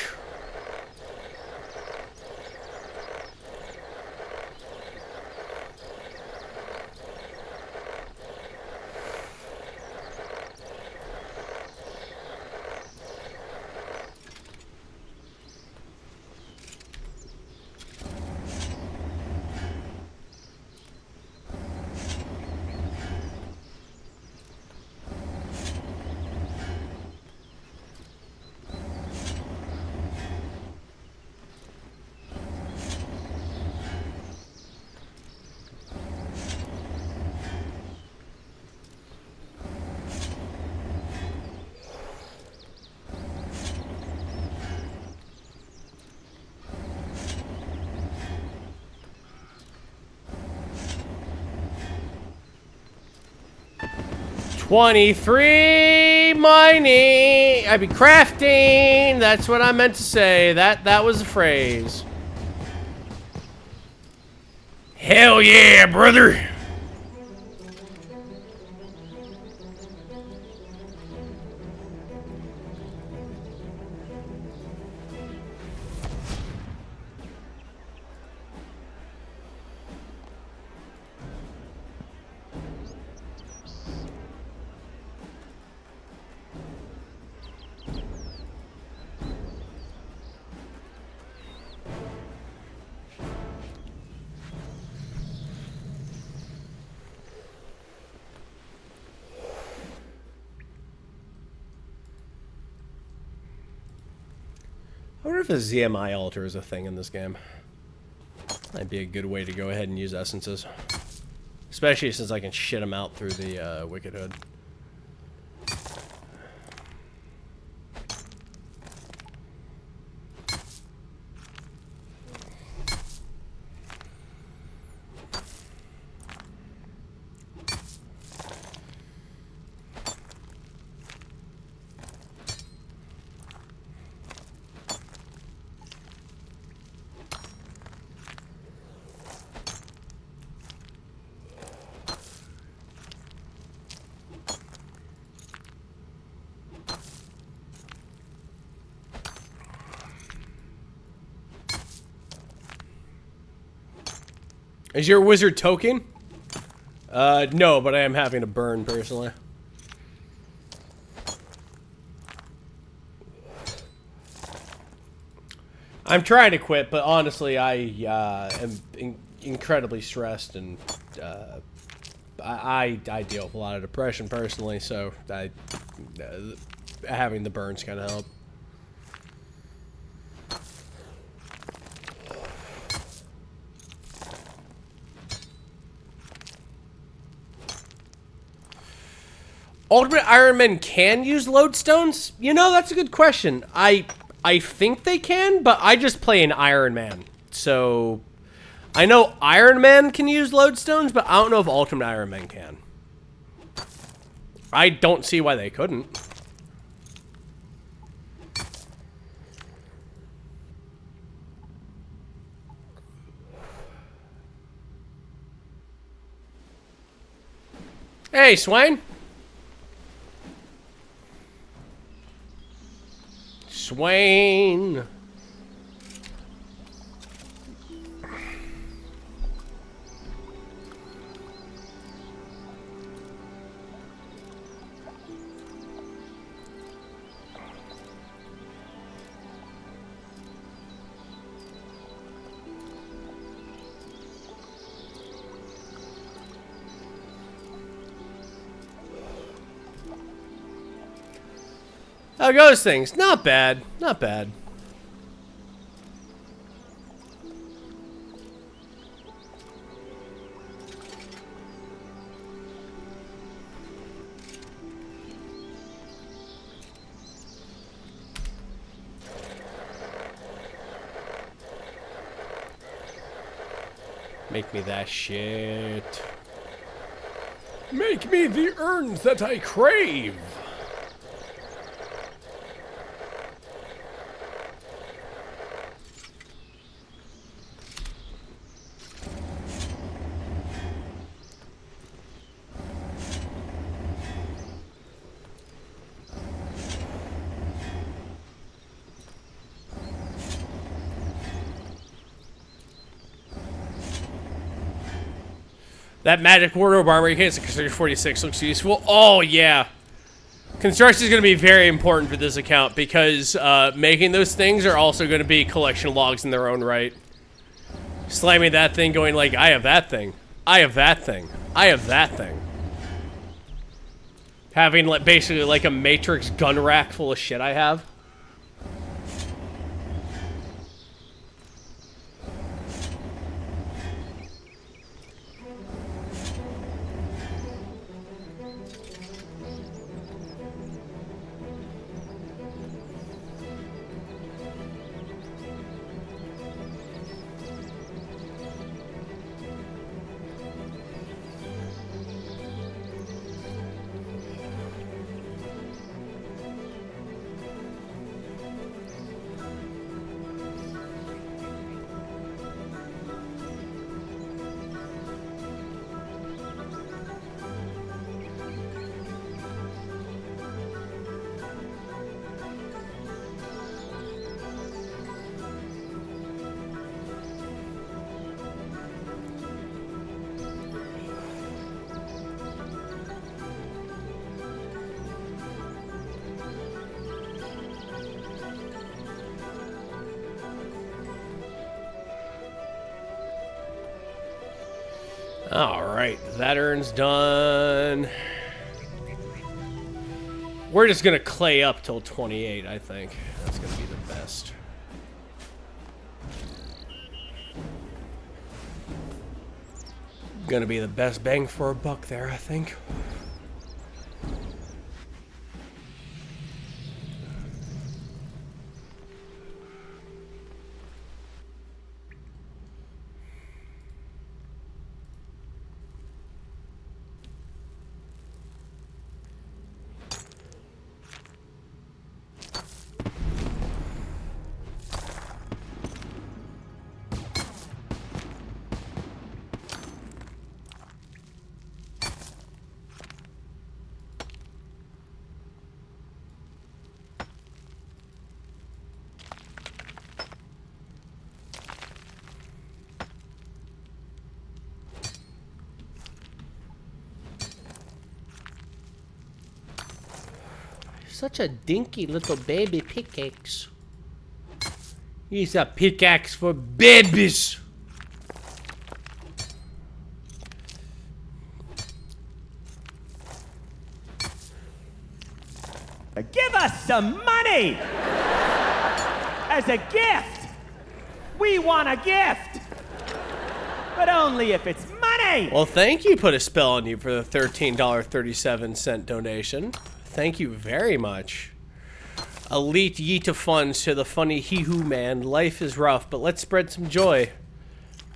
23 mining. I mean crafting. That's what I meant to say. That was a phrase. Hell yeah, brother. I wonder if a ZMI altar is a thing in this game. Might be a good way to go ahead and use essences. Especially since I can shit them out through the Wicked Hood. Is your wizard token? No, but I am having to burn personally. I'm trying to quit, but honestly, I am incredibly stressed, and I deal with a lot of depression personally, so having the burns kind of help. Ultimate Iron Men can use lodestones? You know, that's a good question. I think they can, but I just play an Iron Man. So, I know Iron Man can use lodestones, but I don't know if Ultimate Iron Man can. I don't see why they couldn't. Hey, Swain. Swain. How goes things? Not bad. Not bad. Make me that shit. Make me the urns that I crave. That magic wardrobe armor you can't consider 46 looks useful. Oh yeah. Construction is going to be very important for this account because making those things are also going to be collection logs in their own right. Slamming that thing going like, I have that thing. I have that thing. I have that thing. Having like basically like a Matrix gun rack full of shit I have. Alright, that urn's done. We're just gonna clay up till 28, I think. That's gonna be the best. Gonna be the best bang for a buck there, I think. Such a dinky little baby pickaxe. He's a pickaxe for babies. Give us some money! As a gift! We want a gift! But only if it's money! Well, thank you, Put a Spell on You, for the $13.37 donation. Thank you very much. Elite Yeeta funds to the funny Hee-Hoo Man. Life is rough, but let's spread some joy.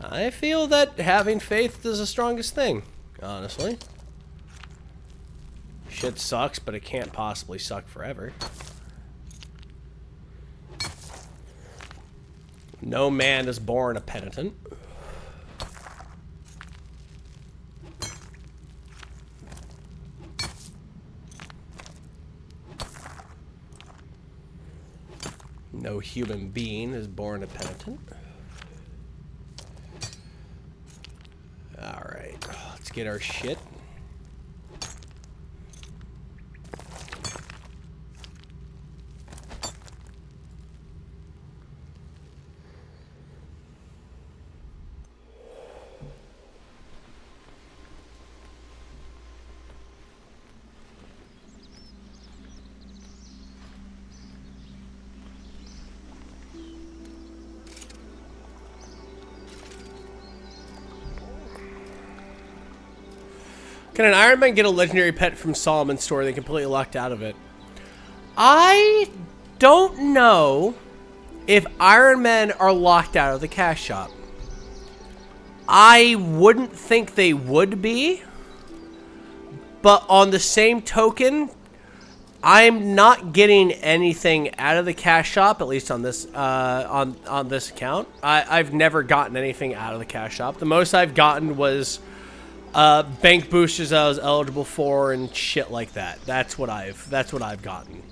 I feel that having faith is the strongest thing, honestly. Shit sucks, but it can't possibly suck forever. No man is born a penitent. No human being is born a penitent. Alright, let's get our shit. Can an Iron Man get a legendary pet from Solomon's store? They completely locked out of it. I don't know if Iron Men are locked out of the cash shop. I wouldn't think they would be. But on the same token, I'm not getting anything out of the cash shop, at least on this on this account. I've never gotten anything out of the cash shop. The most I've gotten was bank boosters I was eligible for and shit like that. That's what I've gotten.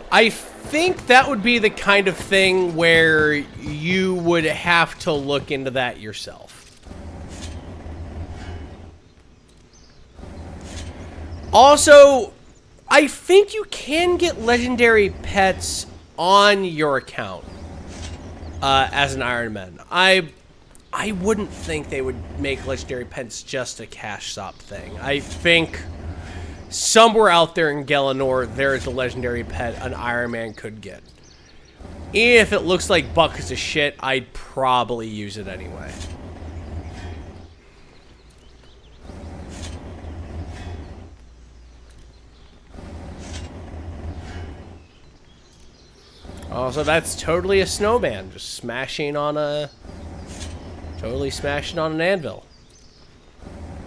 I think that would be the kind of thing where you would have to look into that yourself. Also, I think you can get legendary pets on your account as an Iron Man. I wouldn't think they would make legendary pets just a cash shop thing. I think somewhere out there in Galanor, there is a legendary pet an Iron Man could get. Even if it looks like buckets of shit, I'd probably use it anyway. Also, that's totally a snowman, just smashing on a... Totally smashing on an anvil.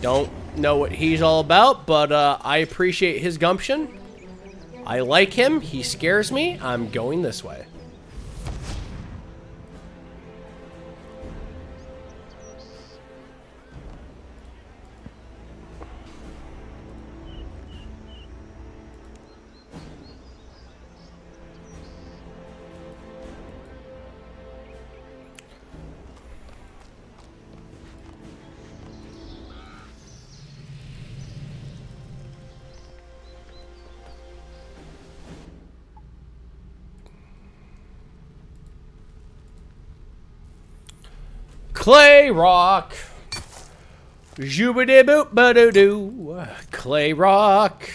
Don't know what he's all about, but I appreciate his gumption. I like him. He scares me. I'm going this way. Clay rock. Joobity boop ba doo doo. Clay rock.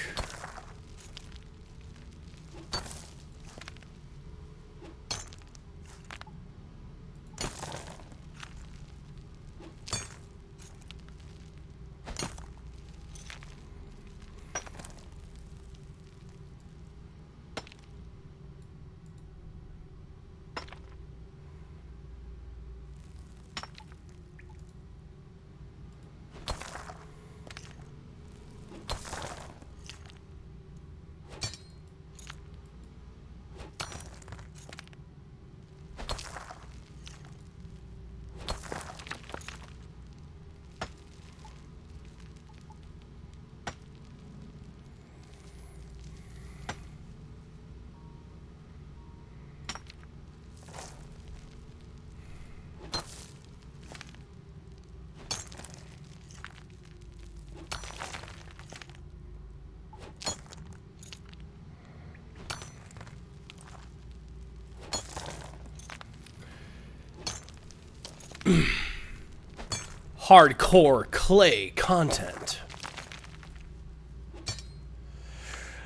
Hardcore clay content.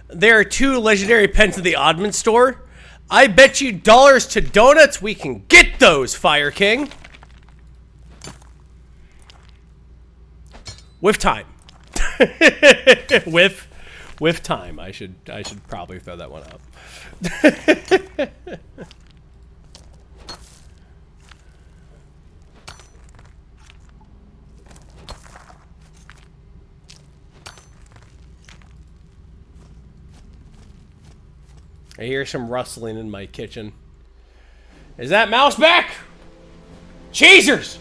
There are 2 legendary pens in the Oddman store. I bet you dollars to donuts we can get those, Fire King. With time. with time. I should probably throw that one up. I hear some rustling in my kitchen. Is that mouse back? Cheesers!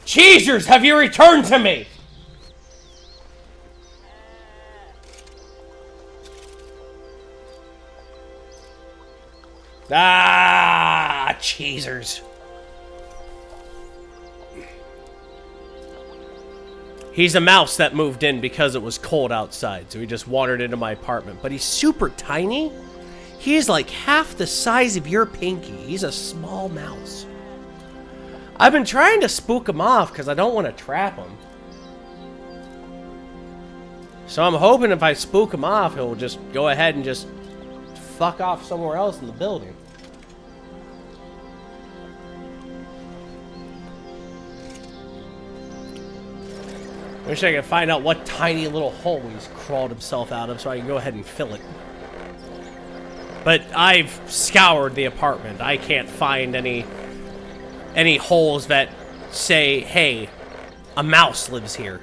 Cheesers, have you returned to me? Ah, Cheesers. He's a mouse that moved in because it was cold outside, so he just wandered into my apartment. But he's super tiny. He's like half the size of your pinky. He's a small mouse. I've been trying to spook him off because I don't want to trap him. So I'm hoping if I spook him off, he'll just go ahead and just fuck off somewhere else in the building. Wish I could find out what tiny little hole he's crawled himself out of so I can go ahead and fill it. But I've scoured the apartment. I can't find any holes that say, hey, a mouse lives here.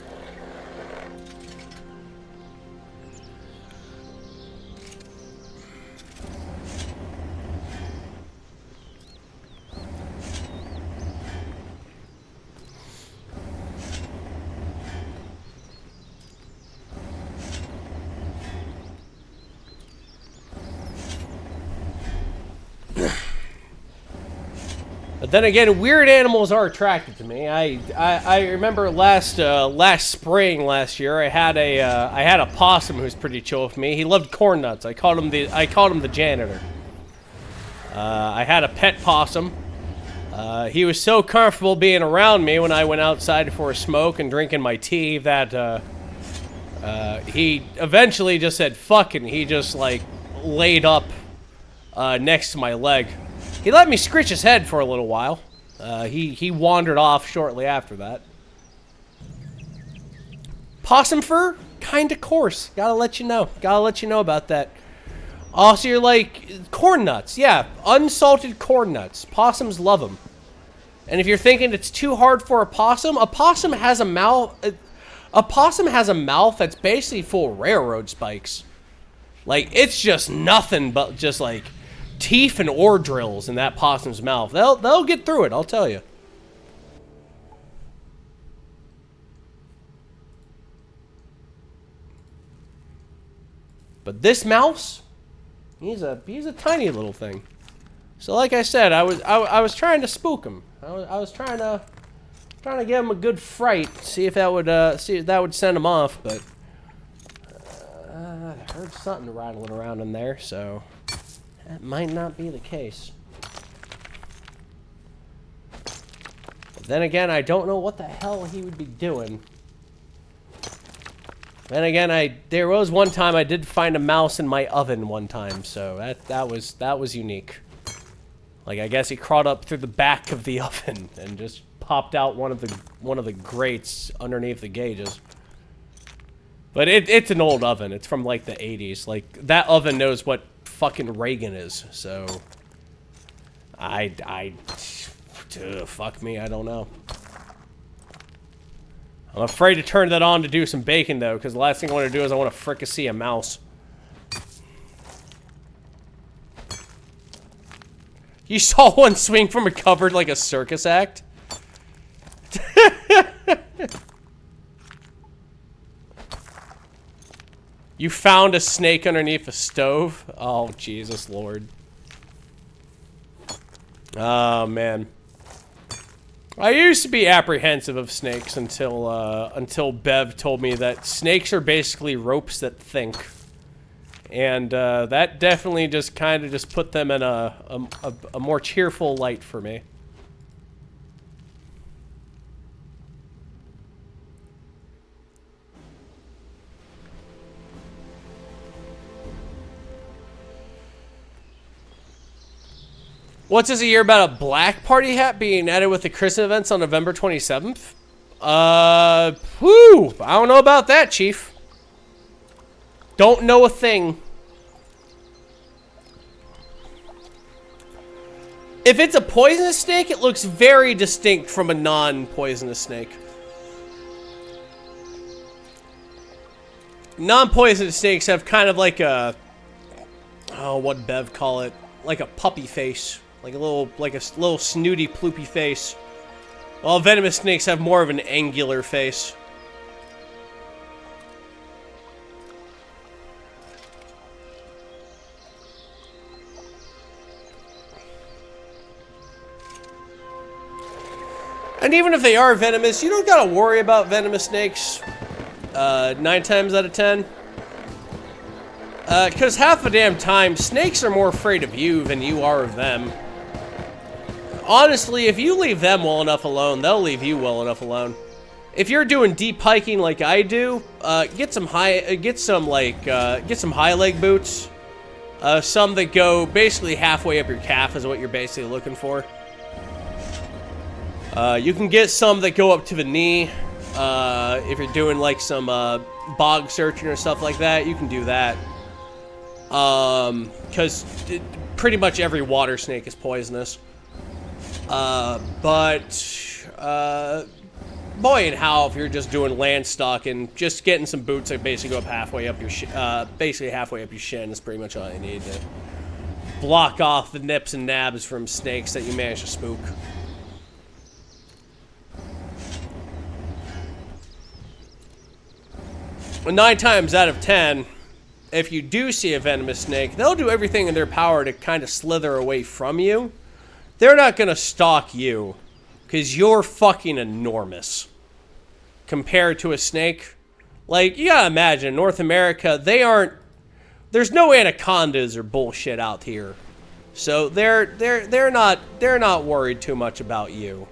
But then again, weird animals are attracted to me. I remember last spring last year, I had a possum who was pretty chill with me. He loved corn nuts. I called him the janitor. I had a pet possum. He was so comfortable being around me when I went outside for a smoke and drinking my tea that he eventually just said fuck, and he just like laid up next to my leg. He let me scratch his head for a little while. He wandered off shortly after that. Possum fur? Kinda coarse. Gotta let you know. Gotta let you know about that. Also, you're like, corn nuts. Yeah, unsalted corn nuts. Possums love them. And if you're thinking it's too hard for a possum has a mouth... A possum has a mouth that's basically full of railroad spikes. Like, it's just nothing but just like... teeth and ore drills in that possum's mouth. They'll get through it, I'll tell you. But this mouse, he's a tiny little thing. So like I said, I was trying to spook him. I was trying to give him a good fright, see if that would send him off. But I heard something rattling around in there, so. That might not be the case. Then again, I don't know what the hell he would be doing. Then again, there was one time I did find a mouse in my oven one time, so that was unique. Like, I guess he crawled up through the back of the oven and just popped out one of the grates underneath the gauges. But it's an old oven. It's from like the 80s. Like, that oven knows what fucking Reagan is, so fuck me, I don't know. I'm afraid to turn that on to do some bacon, though, because the last thing I want to do is I want to fricassee a mouse. You saw one swing from a cupboard like a circus act? You found a snake underneath a stove? Oh, Jesus Lord. Oh, man. I used to be apprehensive of snakes until Bev told me that snakes are basically ropes that think. And that definitely just kind of just put them in a more cheerful light for me. What's this a year about a black party hat being added with the Christmas events on November 27th? Whew, I don't know about that, Chief. Don't know a thing. If it's a poisonous snake, it looks very distinct from a non-poisonous snake. Non-poisonous snakes have kind of like a... Oh, what'd Bev call it? Like a puppy face. Like a little snooty, ploopy face. While venomous snakes have more of an angular face. And even if they are venomous, you don't gotta worry about venomous snakes 9 times out of 10. Because half the damn time, snakes are more afraid of you than you are of them. Honestly, if you leave them well enough alone, they'll leave you well enough alone. If you're doing deep hiking like I do, get some high leg boots. Some that go basically halfway up your calf is what you're basically looking for. You can get some that go up to the knee. If you're doing like some bog searching or stuff like that, you can do that. Because pretty much every water snake is poisonous. Boy and how if you're just doing land stalking, just getting some boots that basically go up halfway up your shin is pretty much all you need to block off the nips and nabs from snakes that you manage to spook. Well, 9 times out of 10, if you do see a venomous snake, they'll do everything in their power to kind of slither away from you. They're not going to stalk you, because you're fucking enormous compared to a snake. Like, you gotta imagine, North America, there's no anacondas or bullshit out here. So they're not worried too much about you.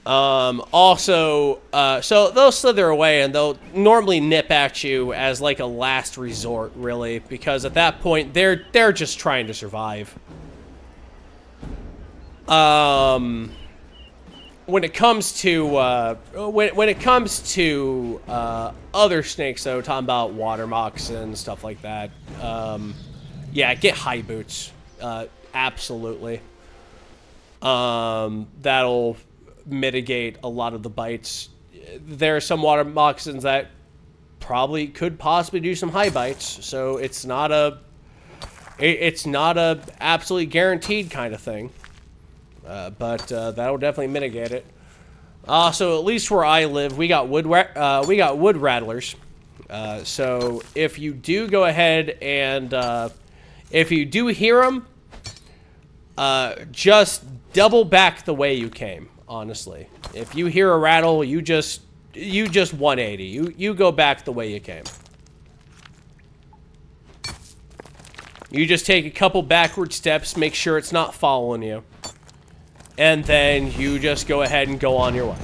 So they'll slither away and they'll normally nip at you as like a last resort, really, because at that point they're just trying to survive. When it comes to other snakes, though, talking about water moccasins, stuff like that, yeah, get high boots, absolutely. That'll mitigate a lot of the bites. There are some water moccasins that could possibly do some high bites, so it's not a absolutely guaranteed kind of thing. But that'll definitely mitigate it. So at least where I live, we got wood rattlers. So if you do go ahead and if you do hear them, just double back the way you came. Honestly, if you hear a rattle, you just 180. You go back the way you came. You just take a couple backward steps, make sure it's not following you. And then you just go ahead and go on your way.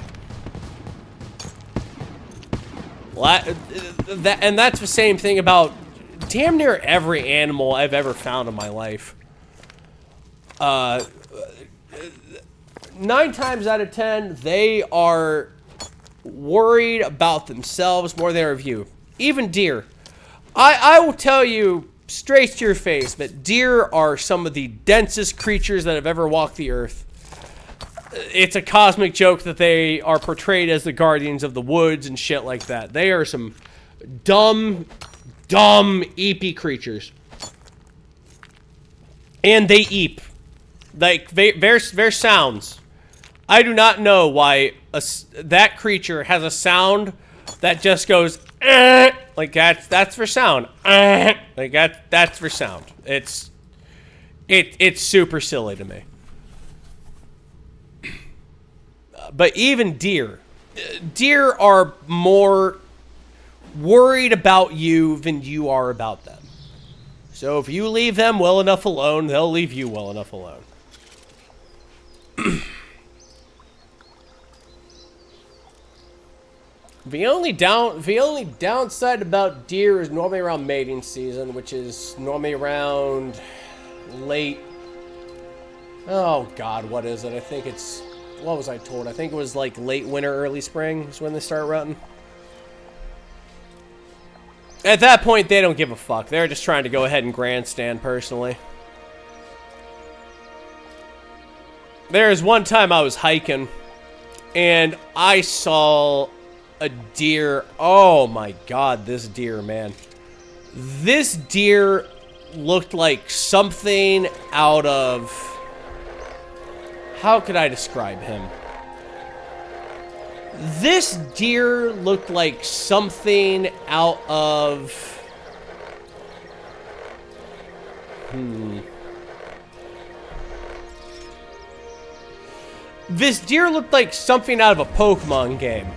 And that's the same thing about damn near every animal I've ever found in my life. 9 times out of 10, they are worried about themselves more than of you. Even deer. I will tell you straight to your face that deer are some of the densest creatures that have ever walked the earth. It's a cosmic joke that they are portrayed as the guardians of the woods and shit like that. They are some dumb, eepy creatures. And they eep. Like, their sounds. I do not know why that creature has a sound that just goes, like that's for sound. Like that's for sound. It's super silly to me. But even deer are more worried about you than you are about them. So if you leave them well enough alone, they'll leave you well enough alone. The only downside about deer is normally around mating season, which is normally around late. Oh God, what is it? I think it's. What was I told? I think it was like late winter, early spring is when they start rutting. At that point, they don't give a fuck. They're just trying to go ahead and grandstand personally. There was one time I was hiking, and I saw a deer. Oh my God, this deer, man. This deer looked like something out of... How could I describe him? This deer looked like something out of... This deer looked like something out of a Pokemon game.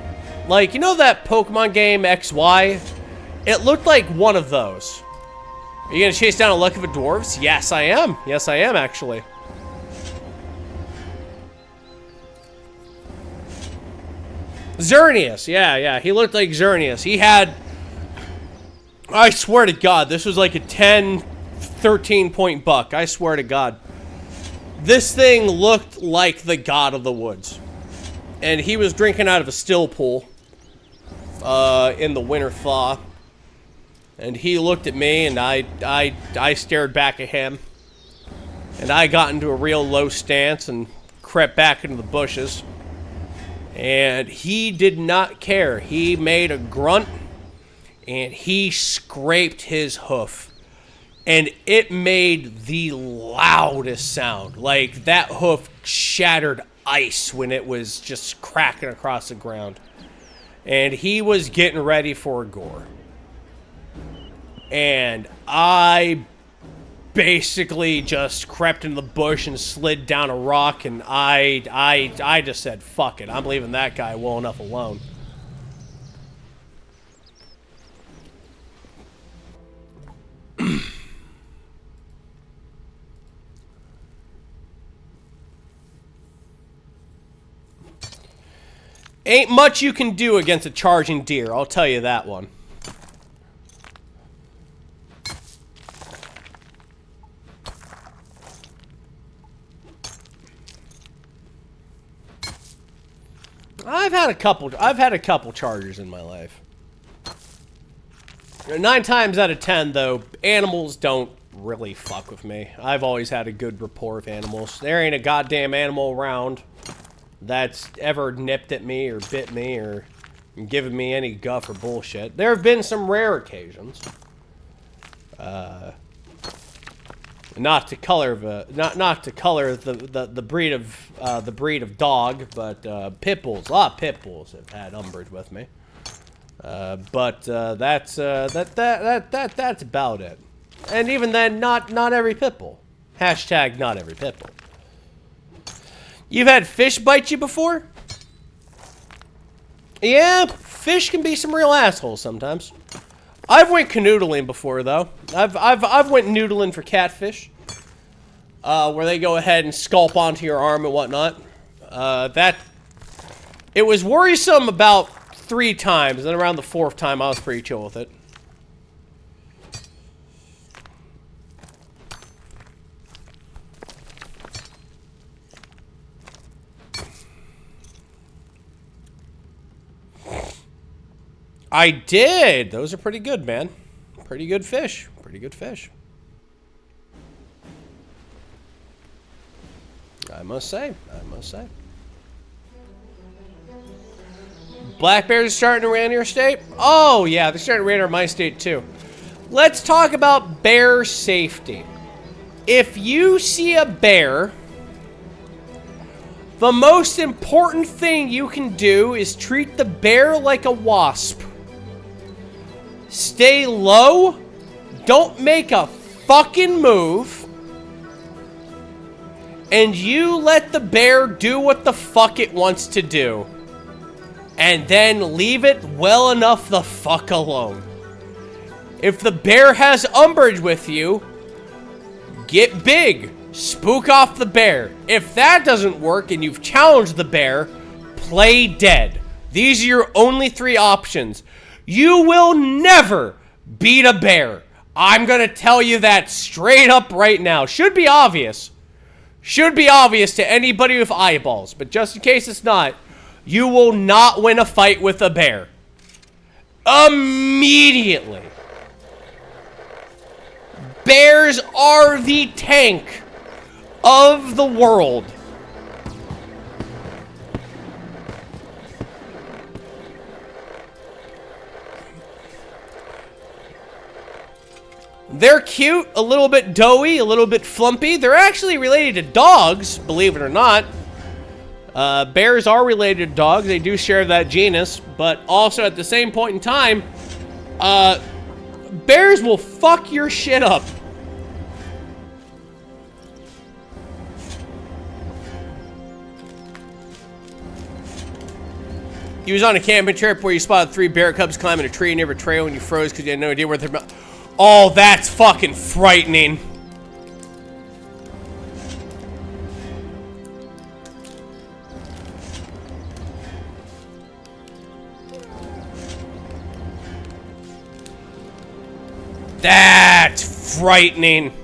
Like, you know that Pokemon game XY? It looked like one of those. Are you gonna chase down a luck of a dwarves? Yes, I am. Yes, I am, actually. Xerneas, yeah, he looked like Xerneas. He had, I swear to God, this was like a 10, 13 point buck. I swear to God. This thing looked like the god of the woods. And he was drinking out of a still pool in the winter thaw. And he looked at me, and I stared back at him. And I got into a real low stance and crept back into the bushes. And he did not care. He made a grunt, and he scraped his hoof. And it made the loudest sound. Like, that hoof shattered ice when it was just cracking across the ground. And he was getting ready for a gore. And I basically just crept in the bush and slid down a rock, and I just said, fuck it, I'm leaving that guy well enough alone. Ain't much you can do against a charging deer, I'll tell you that one. I've had a couple chargers in my life. 9 times out of 10, though, animals don't really fuck with me. I've always had a good rapport with animals. There ain't a goddamn animal around that's ever nipped at me or bit me or given me any guff or bullshit. There have been some rare occasions. Not to color the breed of dog, but pit bulls. A lot of pit bulls have had umbrage with me. That's about it. And even then, not every pit bull. Hashtag not every pit bull. You've had fish bite you before? Yeah, fish can be some real assholes sometimes. I've went canoodling before though. I've went noodling for catfish. Where they go ahead and sculpt onto your arm and whatnot. It was worrisome about 3 times, and around the 4th time I was pretty chill with it. I did! Those are pretty good, man. Pretty good fish. Pretty good fish. I must say. I must say. Black bears are starting to rain in your state? Oh, yeah. They're starting to rain in my state, too. Let's talk about bear safety. If you see a bear, the most important thing you can do is treat the bear like a wasp. Stay low. Don't make a fucking move. And you let the bear do what the fuck it wants to do. And then leave it well enough the fuck alone. If the bear has umbrage with you, get big. Spook off the bear. If that doesn't work and you've challenged the bear, play dead. These are your only 3 options. You will never beat a bear. I'm gonna tell you that straight up right now. Should be obvious. Should be obvious to anybody with eyeballs. But just in case it's not, you will not win a fight with a bear. Immediately. Bears are the tank of the world. They're cute, a little bit doughy, a little bit flumpy. They're actually related to dogs, believe it or not. Bears are related to dogs. They do share that genus, but also at the same point in time, bears will fuck your shit up. You was on a camping trip where you spotted 3 bear cubs climbing a tree near a trail and you froze because you had no idea where they're... Oh, that's fucking frightening. That's frightening.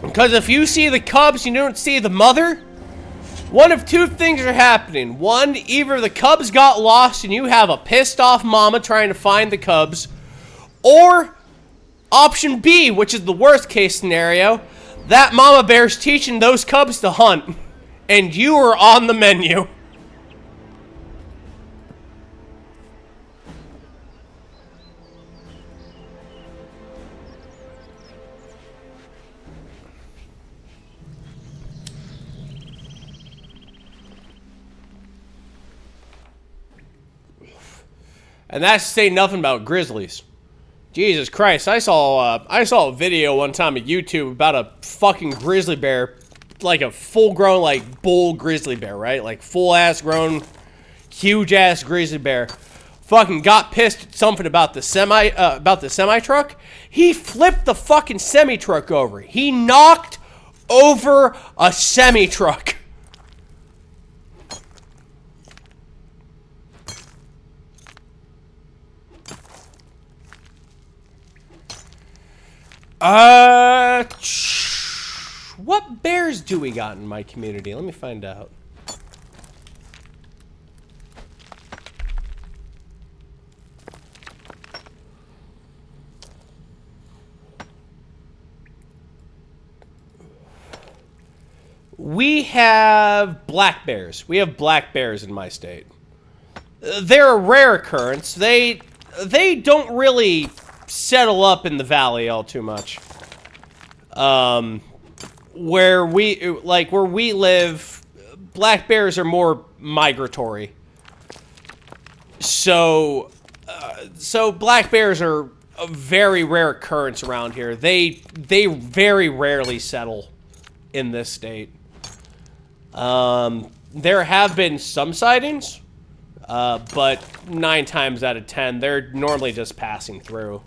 Because if you see the cubs, you don't see the mother. One of 2 things are happening. One, either the cubs got lost and you have a pissed off mama trying to find the cubs. Or, option B, which is the worst case scenario, that mama bear's teaching those cubs to hunt. And you are on the menu. And that's to say nothing about grizzlies. Jesus Christ, I saw a video one time on YouTube about a fucking grizzly bear, like a full-grown, like, bull grizzly bear, right? Like, full-ass grown, huge-ass grizzly bear. Fucking got pissed at something about the semi-truck. He flipped the fucking semi-truck over. He knocked over a semi-truck. What bears do we got in my community? Let me find out. We have black bears. We have black bears in my state. They're a rare occurrence. They don't really settle up in the valley all too much. Where we live, black bears are more migratory. So black bears are a very rare occurrence around here. They very rarely settle in this state. There have been some sightings. But 9 times out of 10, they're normally just passing through.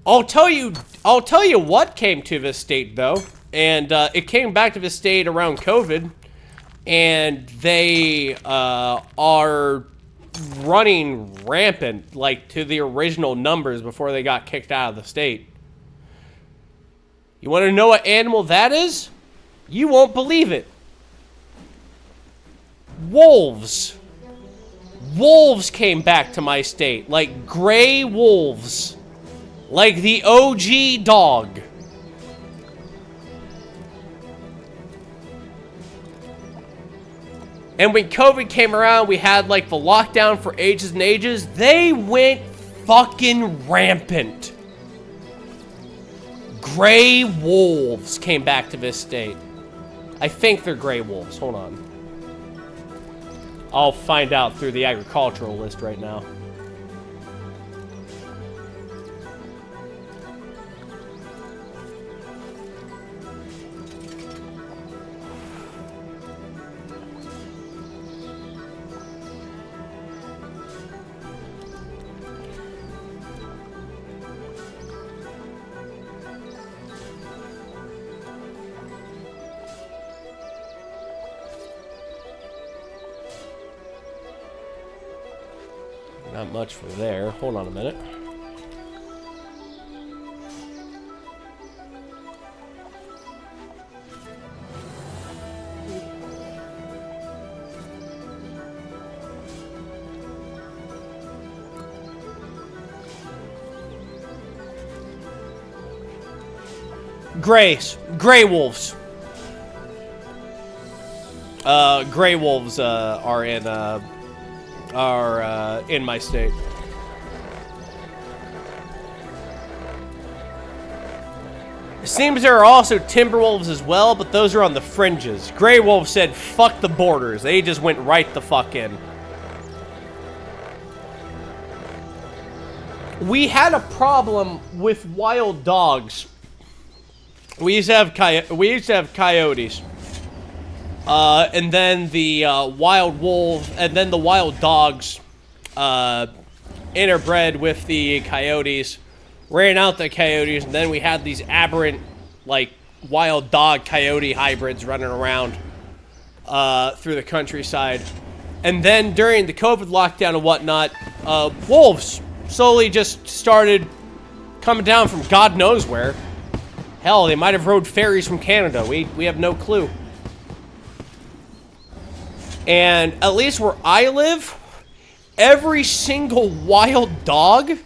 I'll tell you what came to this state, though. And it came back to this state around COVID. And they are running rampant, like, to the original numbers before they got kicked out of the state. You want to know what animal that is? You won't believe it. Wolves. Wolves came back to my state. Like gray wolves. Like the OG dog. And when COVID came around, we had like the lockdown for ages and ages. They went fucking rampant. Gray wolves came back to this state. I think they're gray wolves. Hold on. I'll find out through the agricultural list right now. Not much for there. Hold on a minute. Gray wolves. Gray wolves are in my state. It seems there are also timber wolves as well, but those are on the fringes. Gray wolves said, fuck the borders. They just went right the fuck in. We had a problem with wild dogs. We used to have coyotes. And then the wild wolves, and then the wild dogs interbred with the coyotes, ran out the coyotes, and then we had these aberrant, like, wild dog coyote hybrids running around through the countryside. And then during the COVID lockdown and whatnot, wolves slowly just started coming down from God knows where. Hell, they might have rode ferries from Canada. We have no clue. And at least where I live, every single wild dog,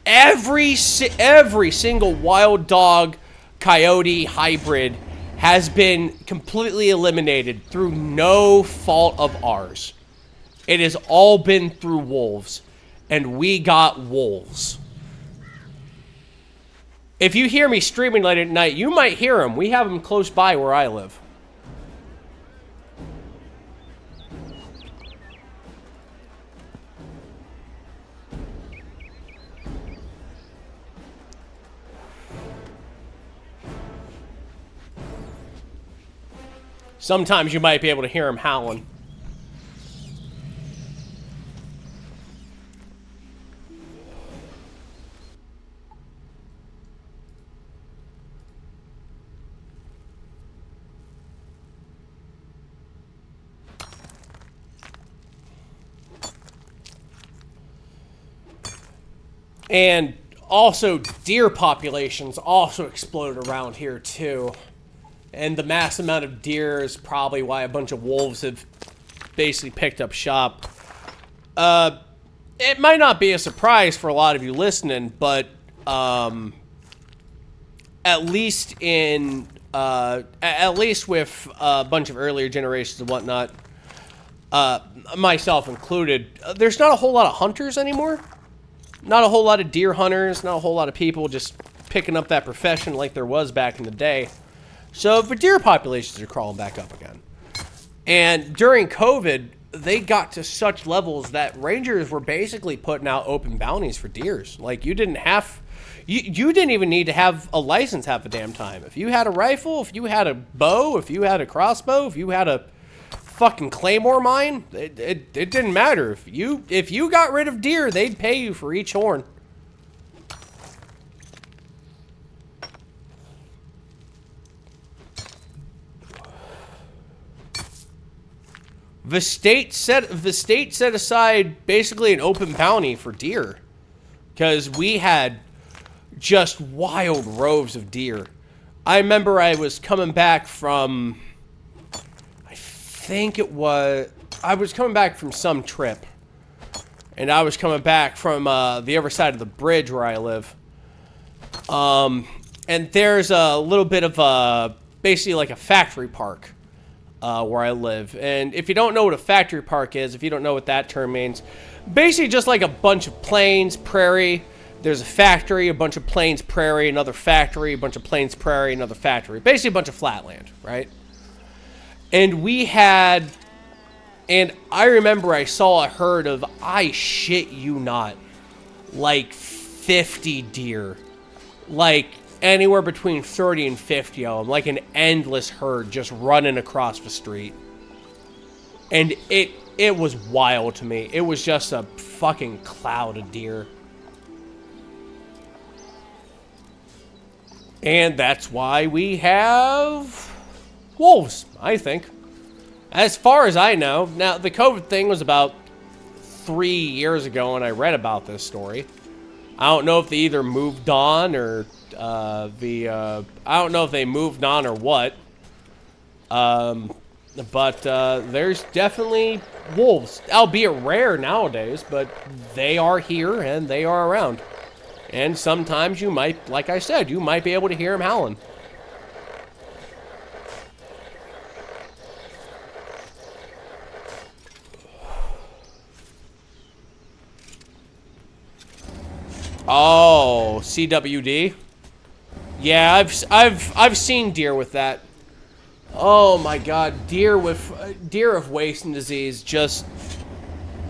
every single wild dog coyote hybrid has been completely eliminated through no fault of ours. It has all been through wolves, and we got wolves. If you hear me streaming late at night, you might hear them. We have them close by where I live. Sometimes you might be able to hear him howling. And also, deer populations also exploded around here too. And the mass amount of deer is probably why a bunch of wolves have basically picked up shop. It might not be a surprise for a lot of you listening, but at least with a bunch of earlier generations and whatnot, myself included, there's not a whole lot of hunters anymore. Not a whole lot of deer hunters, not a whole lot of people just picking up that profession like there was back in the day. So the deer populations are crawling back up again. And during COVID, they got to such levels that rangers were basically putting out open bounties for deers. Like, you didn't have You didn't even need to have a license half the damn time. If you had a rifle, if you had a bow, if you had a crossbow, if you had a fucking claymore mine, it didn't matter. If you got rid of deer, they'd pay you for each horn. The state set aside basically an open bounty for deer, because we had just wild roves of deer. I remember I was coming back from, I was coming back from some trip, and I was coming back from the other side of the bridge where I live. And there's a little bit of basically like a factory park. Where I live. And if you don't know what a factory park is, if you don't know what that term means, basically just like a bunch of plains, prairie. There's a factory, a bunch of plains, prairie, another factory, a bunch of plains, prairie, another factory. Basically a bunch of flatland, right? And I remember I saw a herd of, I shit you not, like 50 deer. Like anywhere between 30 and 50 of them, like an endless herd just running across the street. And it was wild to me. It was just a fucking cloud of deer. And that's why we have wolves, I think. As far as I know. Now, the COVID thing was about 3 years ago when I read about this story. I don't know if they either moved on or I don't know if they moved on or what. But there's definitely wolves, albeit rare nowadays, but they are here and they are around. And sometimes you might, like I said, you might be able to hear them howling. Oh, CWD. Yeah, I've seen deer with that. Oh my God, deer of wasting disease just.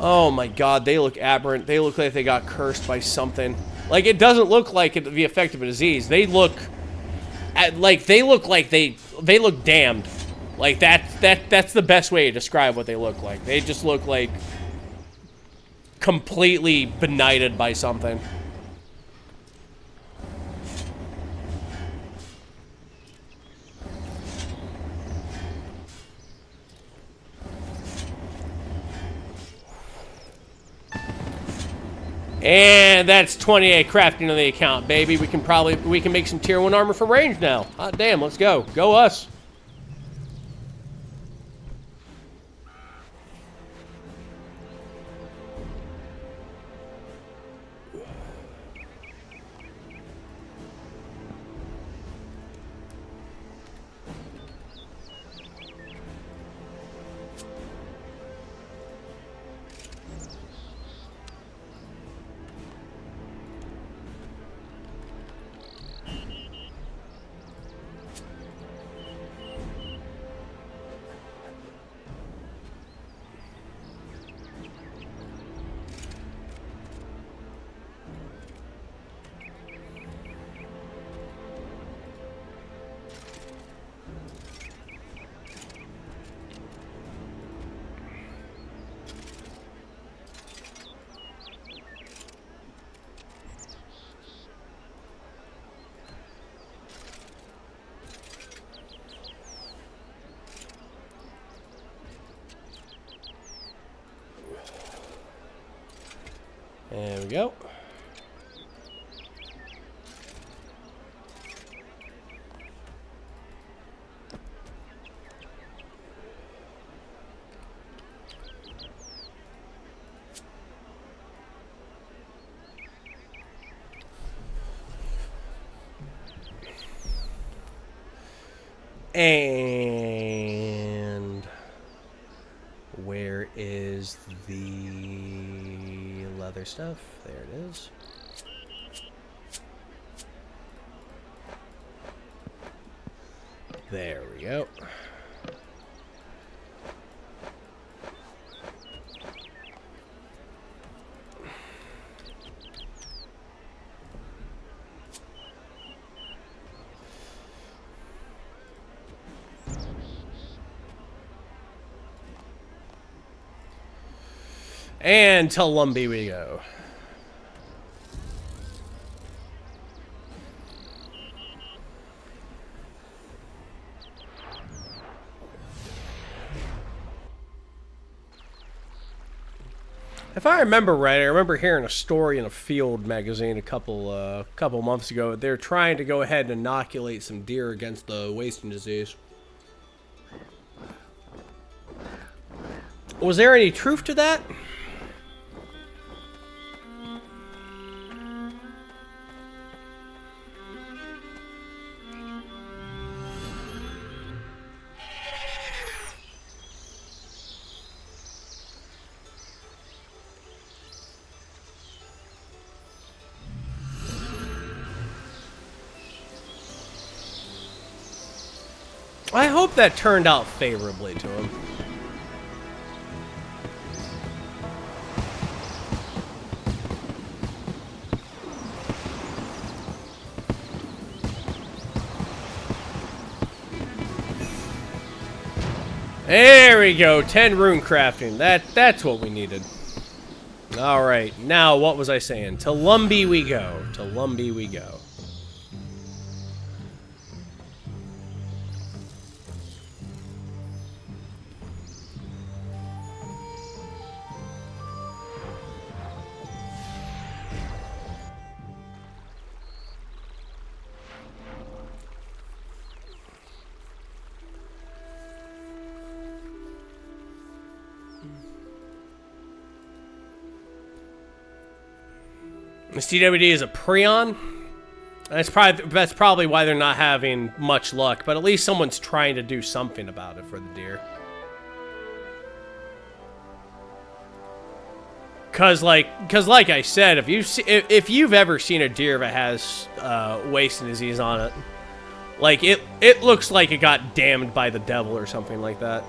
Oh my God, they look aberrant. They look like they got cursed by something. Like it doesn't look like the effect of a disease. They look like they look damned. Like that's the best way to describe what they look like. They just look like completely benighted by something. And that's 28 crafting on the account, baby. We can make some tier 1 armor from range now. Hot damn, let's go. Go us. There we go. And where is the leather stuff? There it is. There we go. And to Lumbee we go. If I remember right, I remember hearing a story in a Field magazine a couple months ago. They're trying to go ahead and inoculate some deer against the wasting disease. Was there any truth to that? I hope that turned out favorably to him. There we go, 10 rune crafting. That's what we needed. Alright, now what was I saying? To Lumbee we go. To Lumbee we go. This TWD is a Prion. That's probably why they're not having much luck, but at least someone's trying to do something about it for the deer. Cause like I said, if you've ever seen a deer that has wasting disease on it, like it looks like it got damned by the devil or something like that.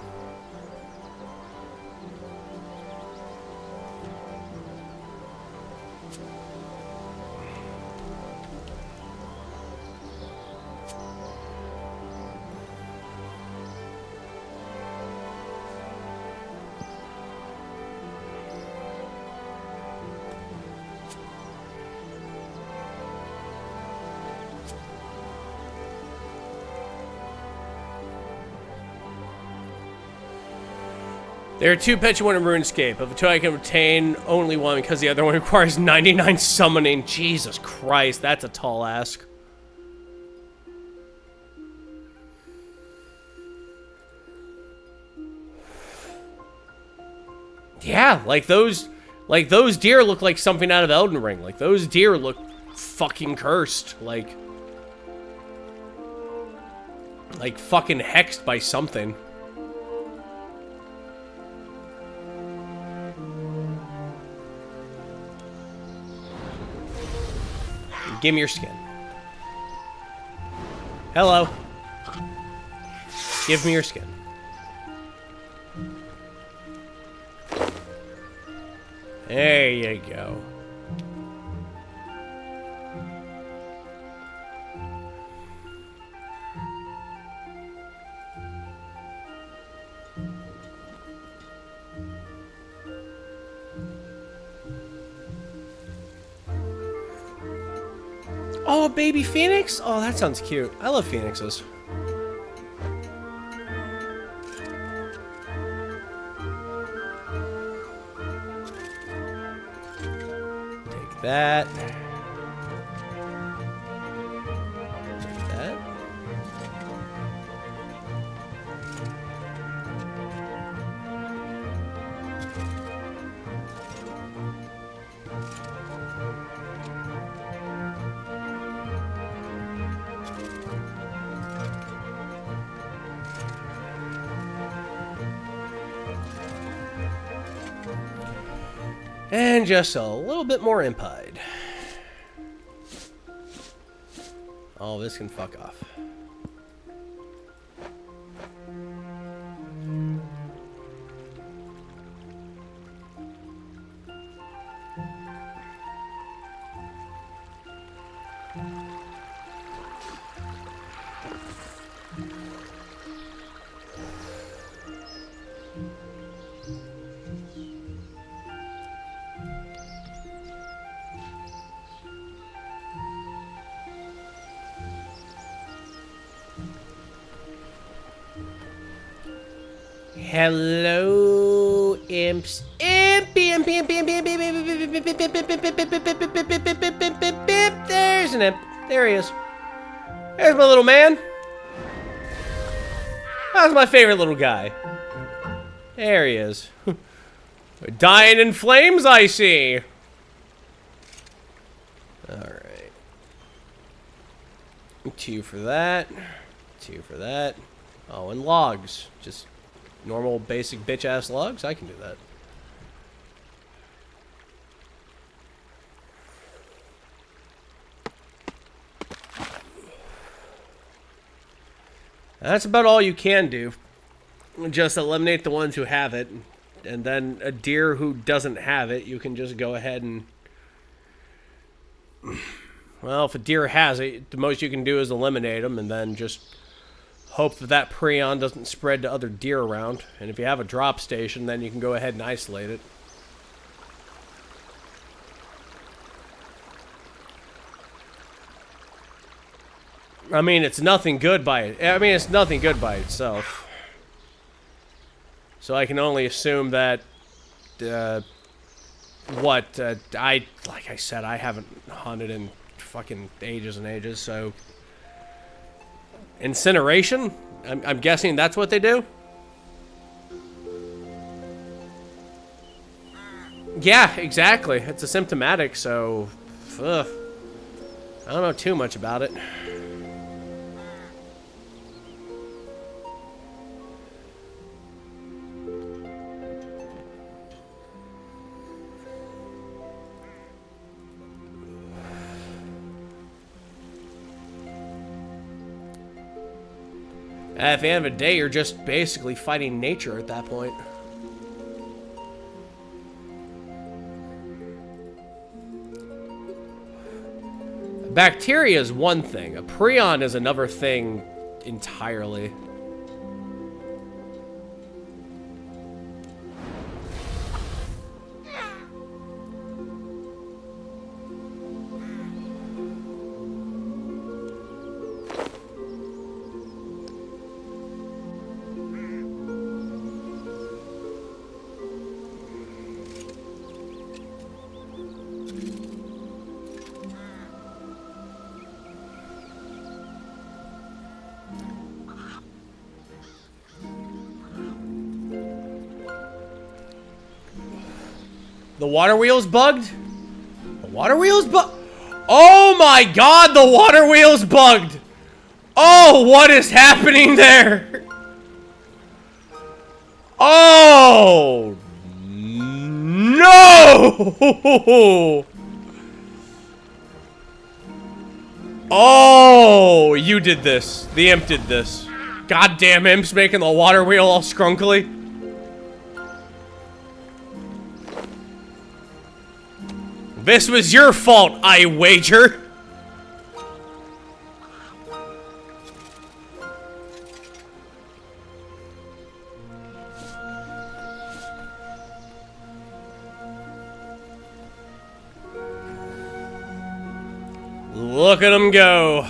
There are two pets you want in RuneScape. Of the two, I can obtain only one because the other one requires 99 summoning. Jesus Christ, that's a tall ask. Yeah, like those deer look like something out of Elden Ring. Like those deer look fucking cursed. Like fucking hexed by something. Give me your skin. Hello. Give me your skin. There you go. Oh, a baby phoenix? Oh, that sounds cute. I love phoenixes. Take that. Take that. And just a little bit more impide. Oh, this can fuck off. Hello, imps. Impy, impy, impy, impy, impy, impy. There's an imp. There he is. There's my little man. That's my favorite little guy. There he is. Dying in flames, I see. Alright. 2 for that. 2 for that. Oh, and logs. Just normal, basic, bitch-ass logs. I can do that. That's about all you can do. Just eliminate the ones who have it. And then a deer who doesn't have it, you can just go ahead and... Well, if a deer has it, the most you can do is eliminate them and then just hope that that prion doesn't spread to other deer around. And if you have a drop station, then you can go ahead and isolate it. I mean, it's nothing good by it. I mean, it's nothing good by itself. So I can only assume that, like I said, I haven't hunted in fucking ages and ages, so... Incineration? I'm guessing that's what they do? Yeah, exactly. It's asymptomatic, so... Ugh. I don't know too much about it. At the end of the day, you're just basically fighting nature at that point. Bacteria is one thing. A prion is another thing entirely. The water wheel's bugged? The water wheel's bugged? Oh my god, the water wheel's bugged! Oh, what is happening there? Oh! No! Oh, you did this. The imp did this. Goddamn imp's making the water wheel all scrunkly. This was your fault, I wager. Look at him go.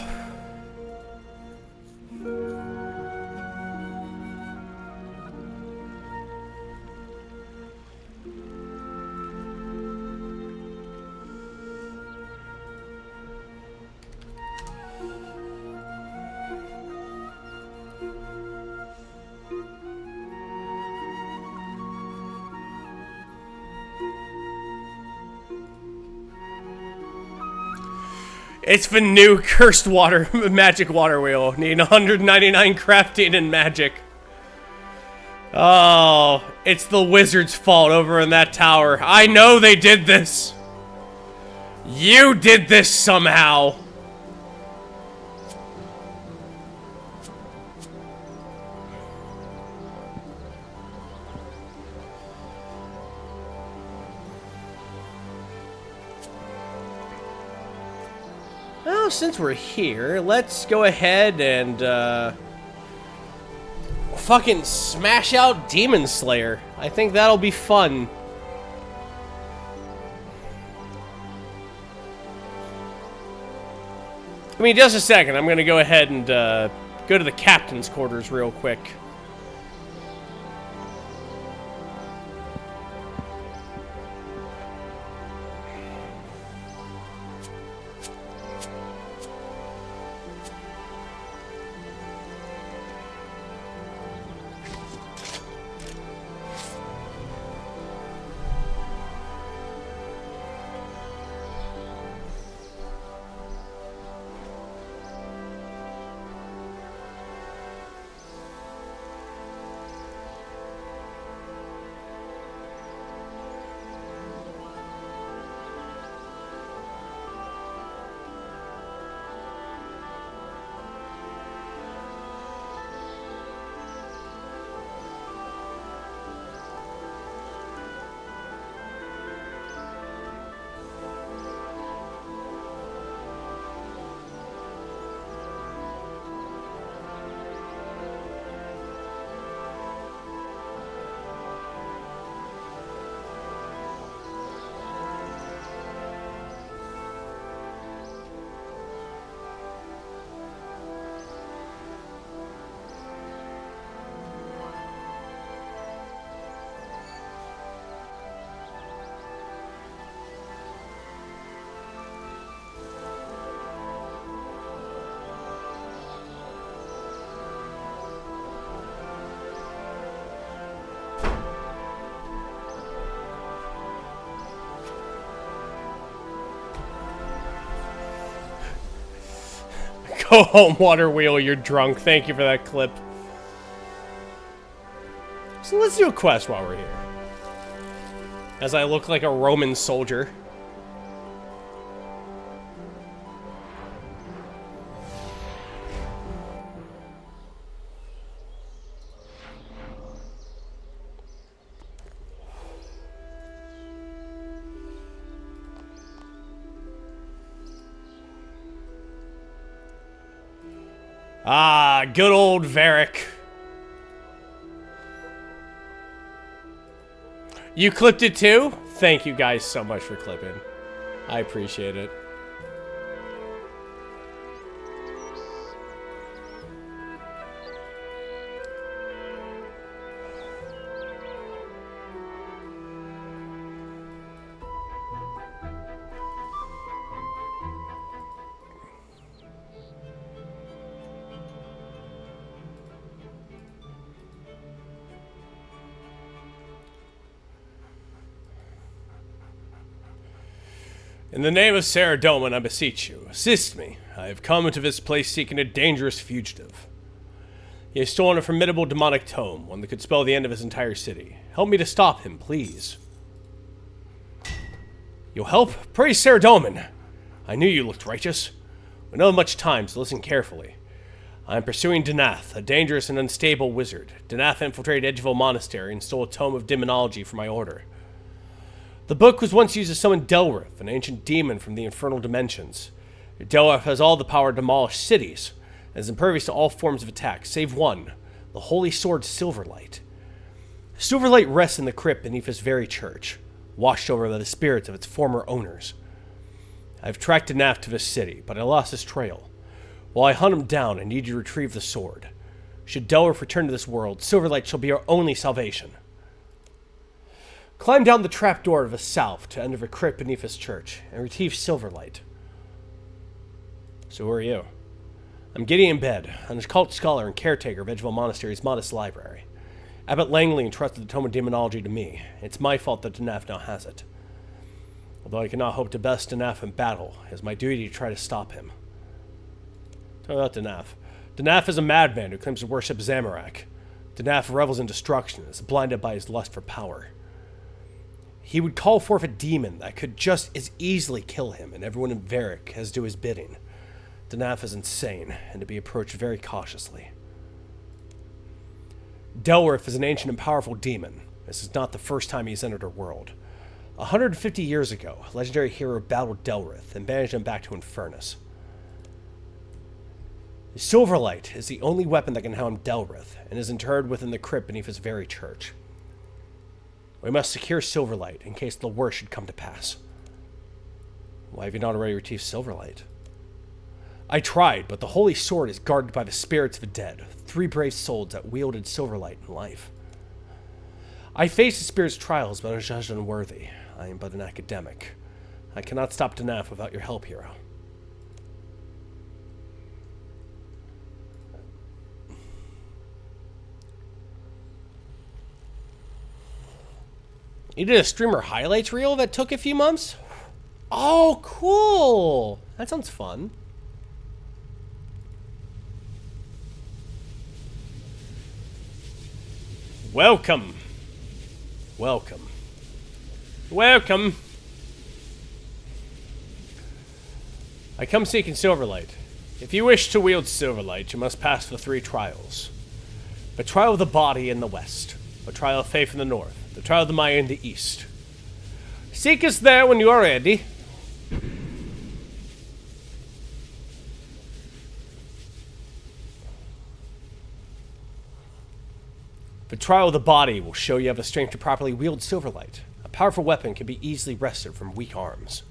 It's the new cursed water, magic water wheel. Need 199 crafting and magic. Oh, it's the wizard's fault over in that tower. I know they did this. You did this somehow. Well, since we're here, let's go ahead and, fucking smash out Demon Slayer. I think that'll be fun. I mean, just a second. I'm gonna go ahead and, go to the captain's quarters real quick. Go home, water wheel. You're drunk. Thank you for that clip. So let's do a quest while we're here. As I look like a Roman soldier. Ah, good old Varric. You clipped it too? Thank you guys so much for clipping. I appreciate it. In the name of Sarah Doman, I beseech you, assist me. I have come into this place seeking a dangerous fugitive. He has stolen a formidable demonic tome, one that could spell the end of his entire city. Help me to stop him, please. You'll help? Praise Sarah Doman. I knew you looked righteous. We don't have much time, so listen carefully. I am pursuing Danath, a dangerous and unstable wizard. Danath infiltrated Edgeville Monastery and stole a tome of demonology for my order. The book was once used to summon Delrith, an ancient demon from the infernal dimensions. Delrith has all the power to demolish cities, and is impervious to all forms of attack, save one, the holy sword Silverlight. Silverlight rests in the crypt beneath this very church, washed over by the spirits of its former owners. I have tracked Danath to this city, but I lost his trail. While I hunt him down, I need you to retrieve the sword. Should Delrith return to this world, Silverlight shall be our only salvation. Climb down the trapdoor to the south to enter the crypt beneath this church, and retrieve Silverlight. So who are you? I'm Gideon Bed, an occult scholar and caretaker of Edgeville Monastery's modest library. Abbot Langley entrusted the Tome of Demonology to me. It's my fault that Danath now has it. Although I cannot hope to best Danath in battle, it is my duty to try to stop him. Tell me about Danath. Danath is a madman who claims to worship Zamorak. Danath revels in destruction and is blinded by his lust for power. He would call forth a demon that could just as easily kill him, and everyone in Varric has to do his bidding. Danath is insane, and to be approached very cautiously. Delrith is an ancient and powerful demon. This is not the first time he's entered our world. 150 years ago, a legendary hero battled Delrith and banished him back to Infernus. Silverlight is the only weapon that can harm Delrith, and is interred within the crypt beneath his very church. We must secure Silverlight in case the worst should come to pass. Why have you not already retrieved Silverlight? I tried, but the holy sword is guarded by the spirits of the dead, 3 brave souls that wielded Silverlight in life. I faced the spirit's trials, but I was judged unworthy. I am but an academic. I cannot stop Danath without your help, hero. You did a streamer highlights reel that took a few months? Oh, cool. That sounds fun. Welcome. Welcome. Welcome. I come seeking Silverlight. If you wish to wield Silverlight, you must pass the 3 trials. The trial of the body in the west, the trial of faith in the north, the trial of the mind in the east. Seek us there when you are ready. The trial of the body will show you have the strength to properly wield Silverlight. A powerful weapon can be easily wrested from weak arms.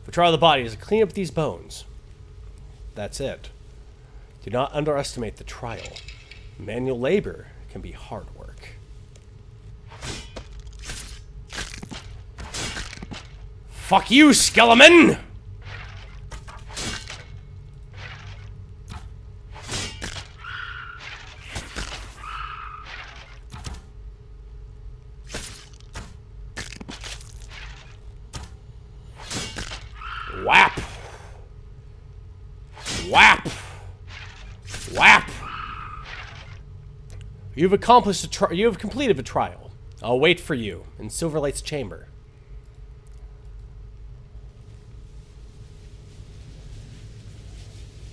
The trial of the body is to clean up these bones. That's it. Do not underestimate the trial. Manual labor can be hard work. Fuck you, Skeleman! Whap! Whap! Whap! You have completed a trial. I'll wait for you in Silverlight's chamber.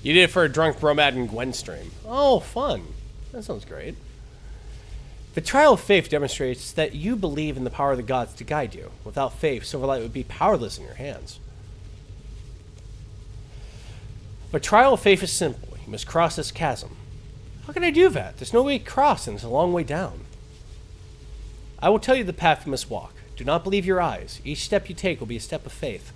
You did it for a drunk bromad and Gwen stream. Oh, fun. That sounds great. The trial of faith demonstrates that you believe in the power of the gods to guide you. Without faith, Silverlight would be powerless in your hands. But trial of faith is simple. You must cross this chasm. How can I do that? There's no way to cross, and it's a long way down. I will tell you the path you must walk. Do not believe your eyes. Each step you take will be a step of faith.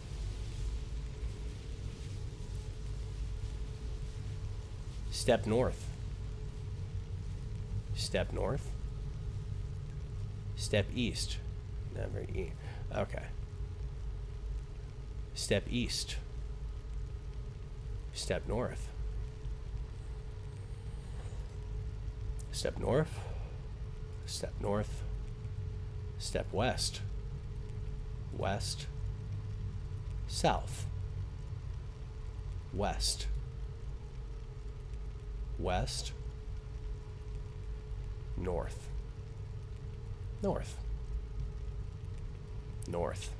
Step north. Step north. Step east. Never east. Okay. Step east. Step north. Step north. Step north. Step west. West. South. West. West. North. North. North.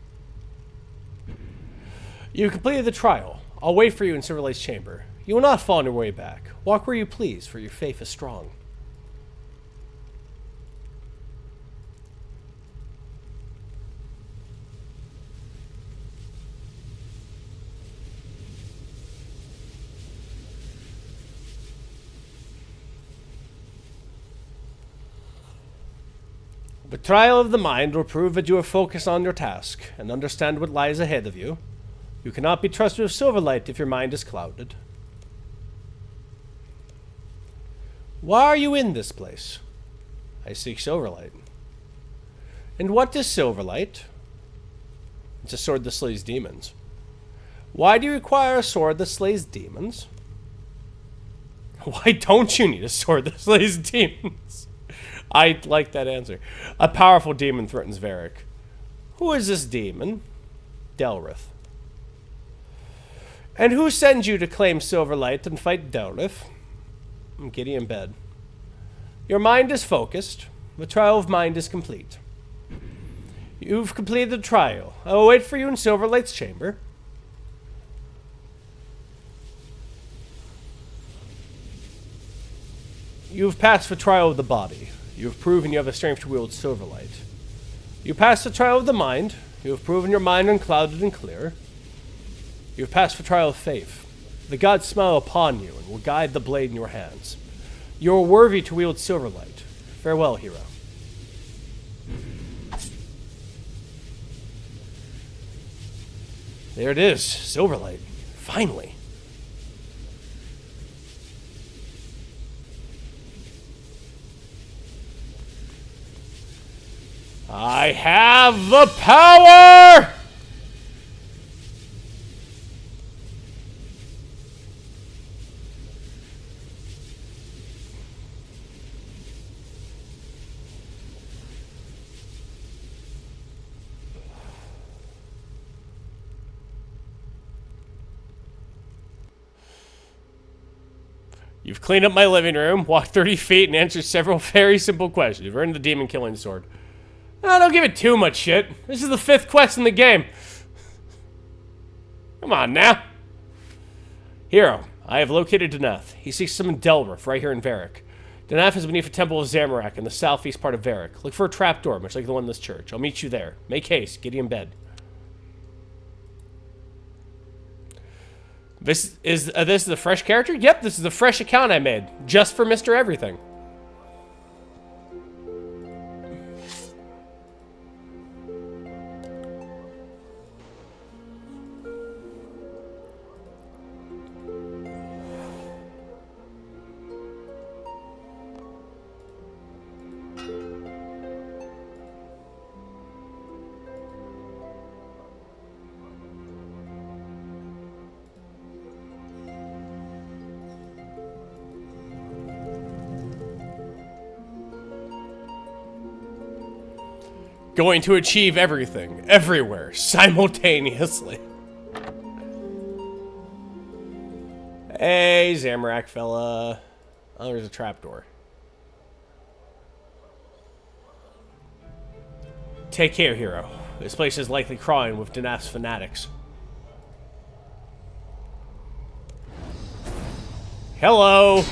You completed the trial. I'll wait for you in Silverlight's chamber. You will not fall on your way back. Walk where you please, for your faith is strong. The trial of the mind will prove that you are focused on your task and understand what lies ahead of you. You cannot be trusted with Silverlight if your mind is clouded. Why are you in this place? I seek Silverlight. And what is Silverlight? It's a sword that slays demons. Why do you require a sword that slays demons? Why don't you need a sword that slays demons? I like that answer. A powerful demon threatens Varric. Who is this demon? Delrith. And who sends you to claim Silverlight and fight Delrith? Giddy in bed. Your mind is focused. The trial of mind is complete. You've completed the trial. I will wait for you in Silverlight's chamber. You've passed the trial of the body. You have proven you have the strength to wield Silverlight. You passed the trial of the mind. You have proven your mind unclouded and clear. You have passed the trial of faith. The gods smile upon you and will guide the blade in your hands. You are worthy to wield Silverlight. Farewell, hero. There it is, Silverlight. Finally. I have the power! You've cleaned up my living room, walked 30 feet, and answered several very simple questions. You've earned the demon killing sword. No, don't give it too much shit. This is the 5th quest in the game. Come on now. Hero, I have located Deneth. He seeks some Delrith right here in Varric. Deneth is beneath the Temple of Zamorak in the southeast part of Varric. Look for a trapdoor, much like the one in this church. I'll meet you there. Make haste. Get in bed. This is the fresh character? Yep, this is the fresh account I made. Just for Mr. Everything. Going to achieve everything, everywhere, simultaneously. Hey, Zamorak fella. Oh, there's a trapdoor. Take care, hero. This place is likely crawling with Danaf's fanatics. Hello!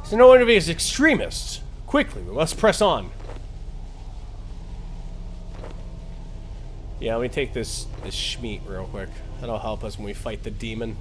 So no one of these extremists. Quickly, we must press on. Yeah, let me take this schmeat real quick. That'll help us when we fight the demon.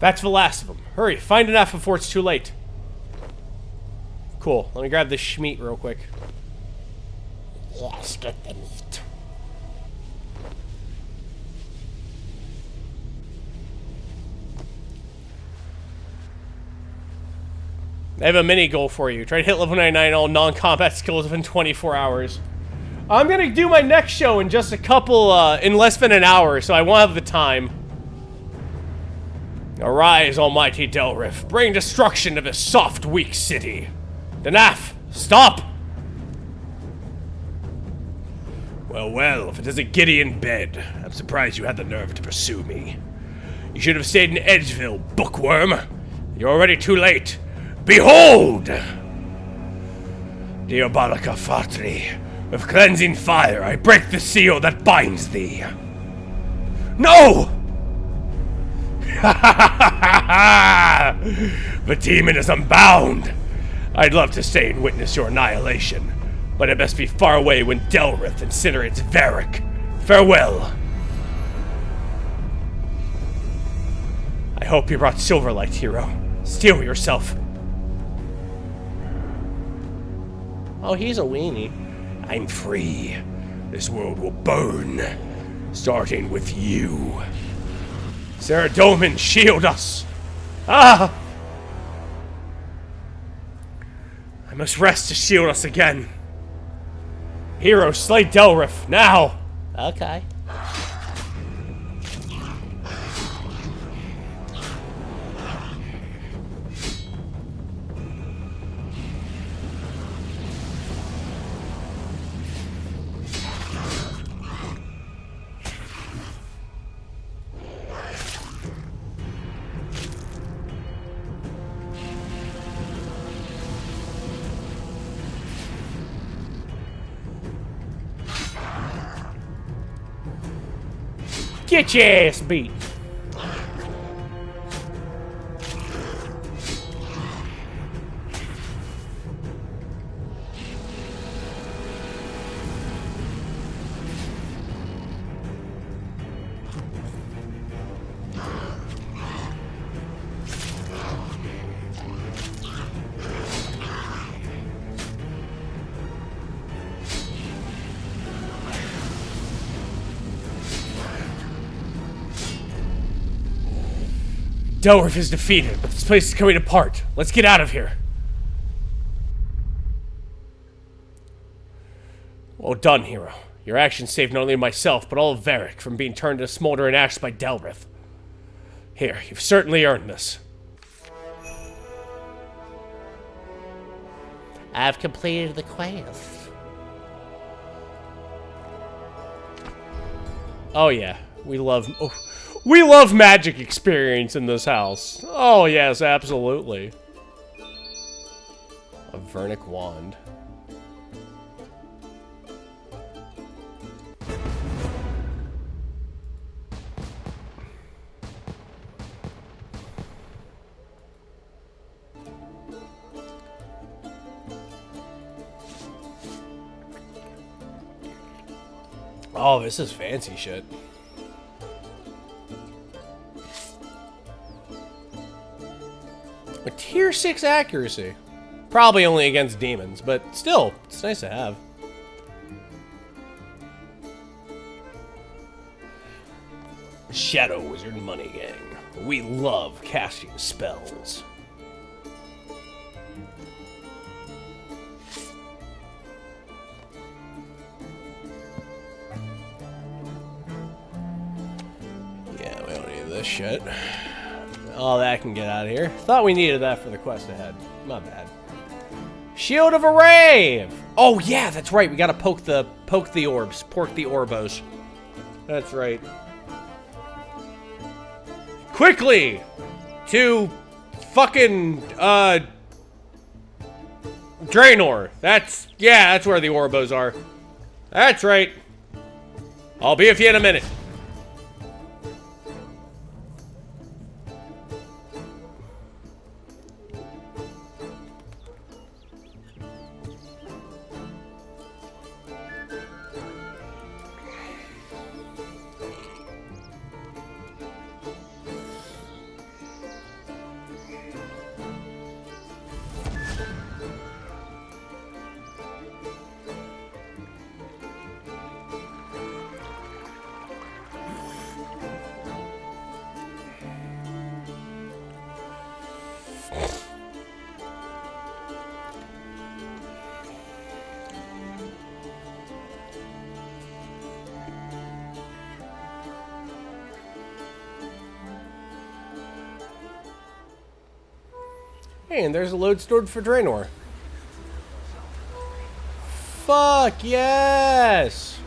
That's the last of them. Hurry, find enough before it's too late. Cool. Let me grab this schmeat real quick. Yes, get the meat. I have a mini goal for you. Try to hit level 99 all non-combat skills within 24 hours. I'm gonna do my next show in just a couple, in less than an hour, so I won't have the time. Arise, almighty Delrith. Bring destruction to this soft, weak city. Danaf, stop! Well, well, if it is a Gideon bed, I'm surprised you had the nerve to pursue me. You should have stayed in Edgeville, bookworm. You're already too late. Behold! Diabolika Fatri, with cleansing fire, I break the seal that binds thee. No! The demon is unbound. I'd love to stay and witness your annihilation, but it best be far away when Delrith incinerates Varric. Farewell. I hope you brought Silverlight, hero. Steel yourself. Oh, he's a weenie. I'm free. This world will burn, starting with you. Saradomin, shield us! Ah! I must rest to shield us again. Hero, slay Delrith, now! Okay. Get your ass beat. Delrith is defeated, but this place is coming apart. Let's get out of here. Well done, hero. Your actions saved not only myself, but all of Varric from being turned to smoldering ash by Delrith. Here, you've certainly earned this. I've completed the quest. Oh yeah, we love magic experience in this house. Oh yes, absolutely. A Vernic wand. Oh, this is fancy shit. Tier 6 accuracy. Probably only against demons, but still, it's nice to have. Shadow Wizard Money Gang. We love casting spells. Yeah, we don't need this shit. All that can get out of here. Thought we needed that for the quest ahead. My bad. Shield of Array! Oh yeah, that's right. We gotta poke the orbs. Pork the orbos. That's right. Quickly! To fucking Draenor. That's where the orbos are. That's right. I'll be with you in a minute. Hey, and there's a load stored for Draenor. Fuck yes!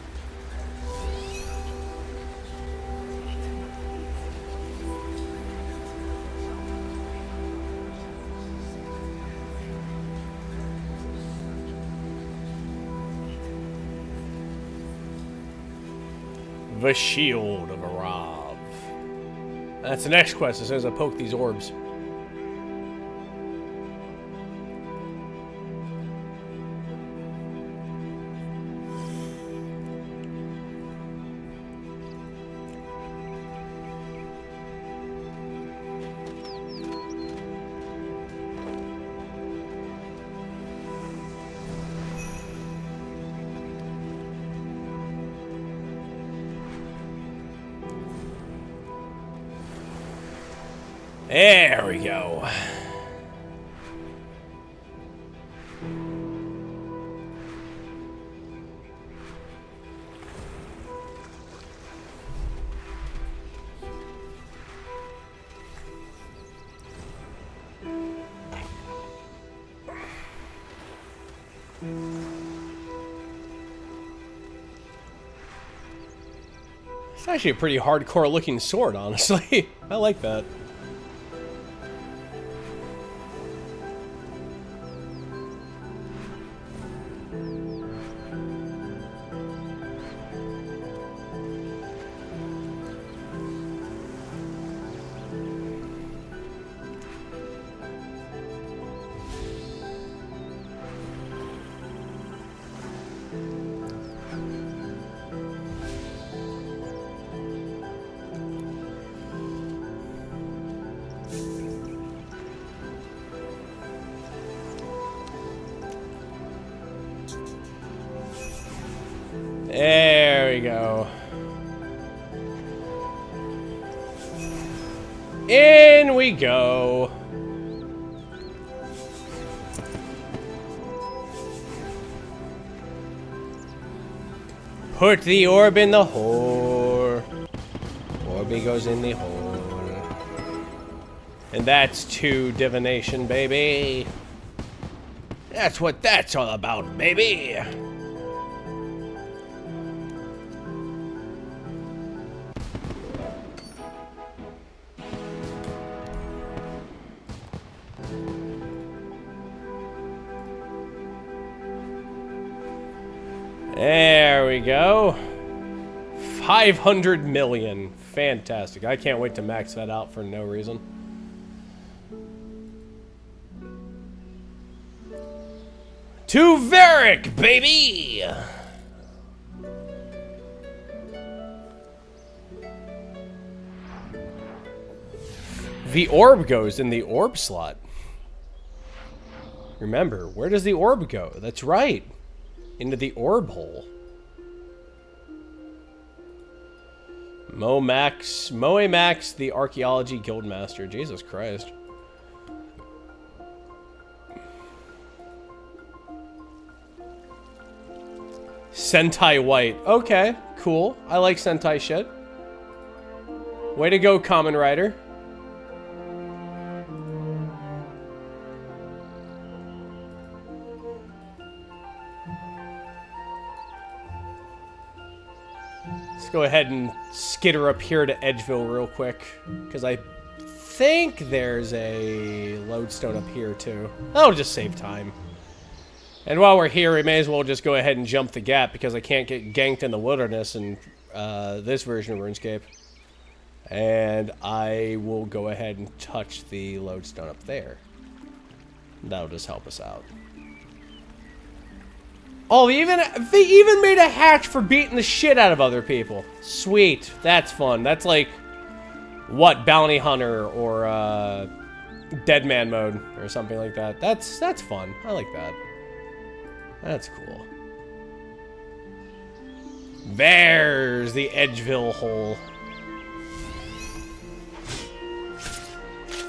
The Shield of Arav. That's the next quest as soon as I poke these orbs. There we go. It's actually a pretty hardcore looking sword, honestly. I like that. There we go. In we go. Put the orb in the hole. Orby goes in the hole. And that's 2 divination, baby. That's what that's all about, baby. There we go. 500 million. Fantastic. I can't wait to max that out for no reason. To Varric, baby! The orb goes in the orb slot. Remember, where does the orb go? That's right. Into the orb hole. Moe Max, the Archaeology Guildmaster. Jesus Christ. Sentai White. Okay, cool. I like Sentai shit. Way to go, Kamen Rider. Let's go ahead and skitter up here to Edgeville real quick, because I think there's a lodestone up here too. That'll just save time. And while we're here, we may as well just go ahead and jump the gap, because I can't get ganked in the wilderness in this version of RuneScape. And I will go ahead and touch the lodestone up there. That'll just help us out. Oh, they even made a hatch for beating the shit out of other people. Sweet. That's fun. That's like, what, Bounty Hunter or Dead Man mode or something like that. That's fun. I like that. That's cool. There's the Edgeville hole.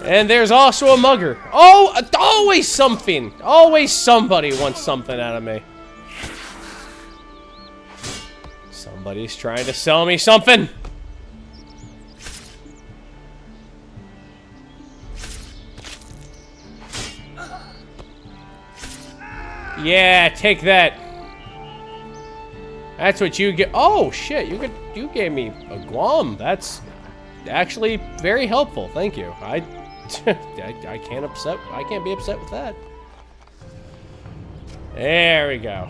And there's also a mugger. Oh, always something. Always somebody wants something out of me. Somebody's trying to sell me something. Yeah, take that. That's what you get. Oh shit, you gave me a Guam. That's actually very helpful. Thank you. I can't be upset with that. There we go.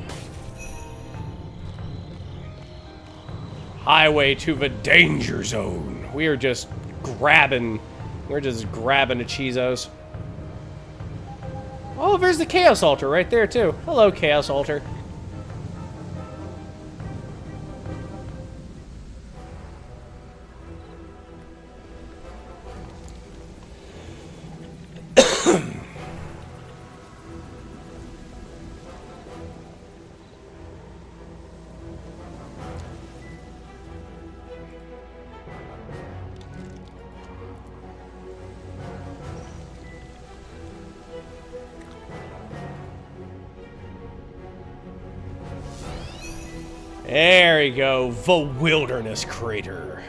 Highway to the danger zone. We're just grabbing a Cheezos. Oh, there's the Chaos Altar right there too. Hello, Chaos Altar. There we go, the Wilderness Crater.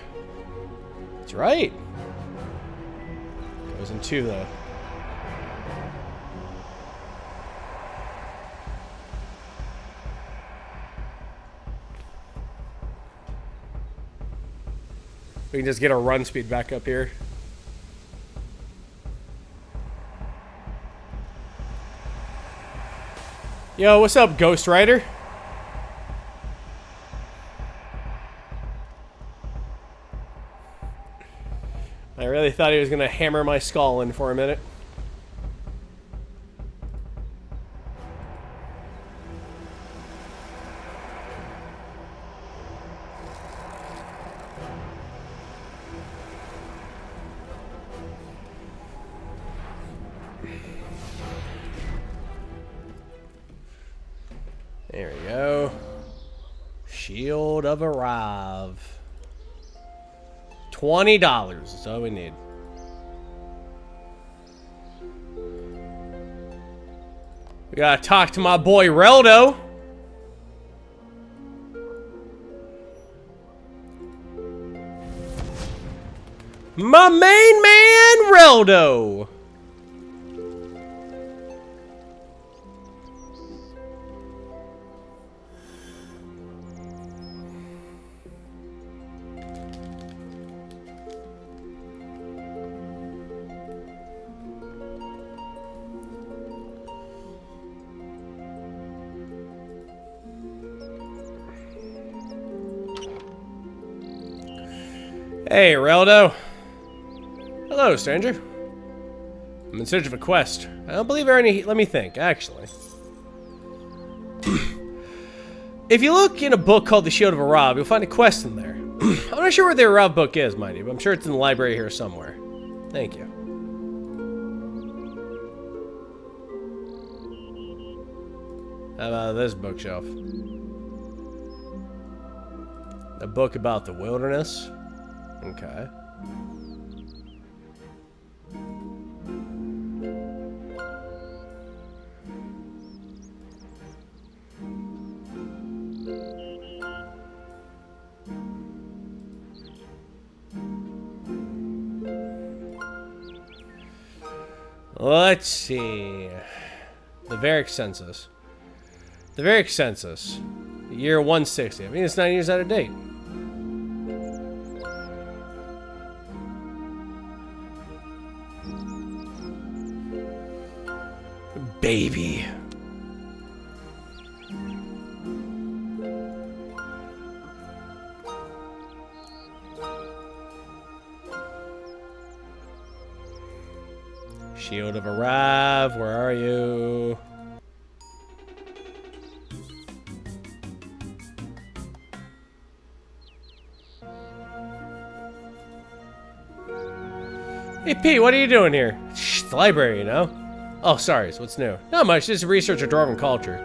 That's right. Goes into the... We can just get our run speed back up here. Yo, what's up, Ghost Rider? I really thought he was going to hammer my skull in for a minute. There we go. Shield of Arrive. $20 is all we need. We gotta talk to my boy Reldo. My main man Reldo. Hey, Reldo. Hello, stranger. I'm in search of a quest. I don't believe there are any... Let me think, actually. If you look in a book called The Shield of Arav, you'll find a quest in there. I'm not sure where the Arav book is, mind you, but I'm sure it's in the library here somewhere. Thank you. How about this bookshelf? A book about the wilderness? Okay. Let's see. The Varick Census. The Varick Census. Year 160. I mean, it's 9 years out of date. Baby. Shield of Arav, where are you? Hey Pete, what are you doing here? Shh, the library, you know? Oh, sorry, so what's new? Not much, just research of Dwarven culture.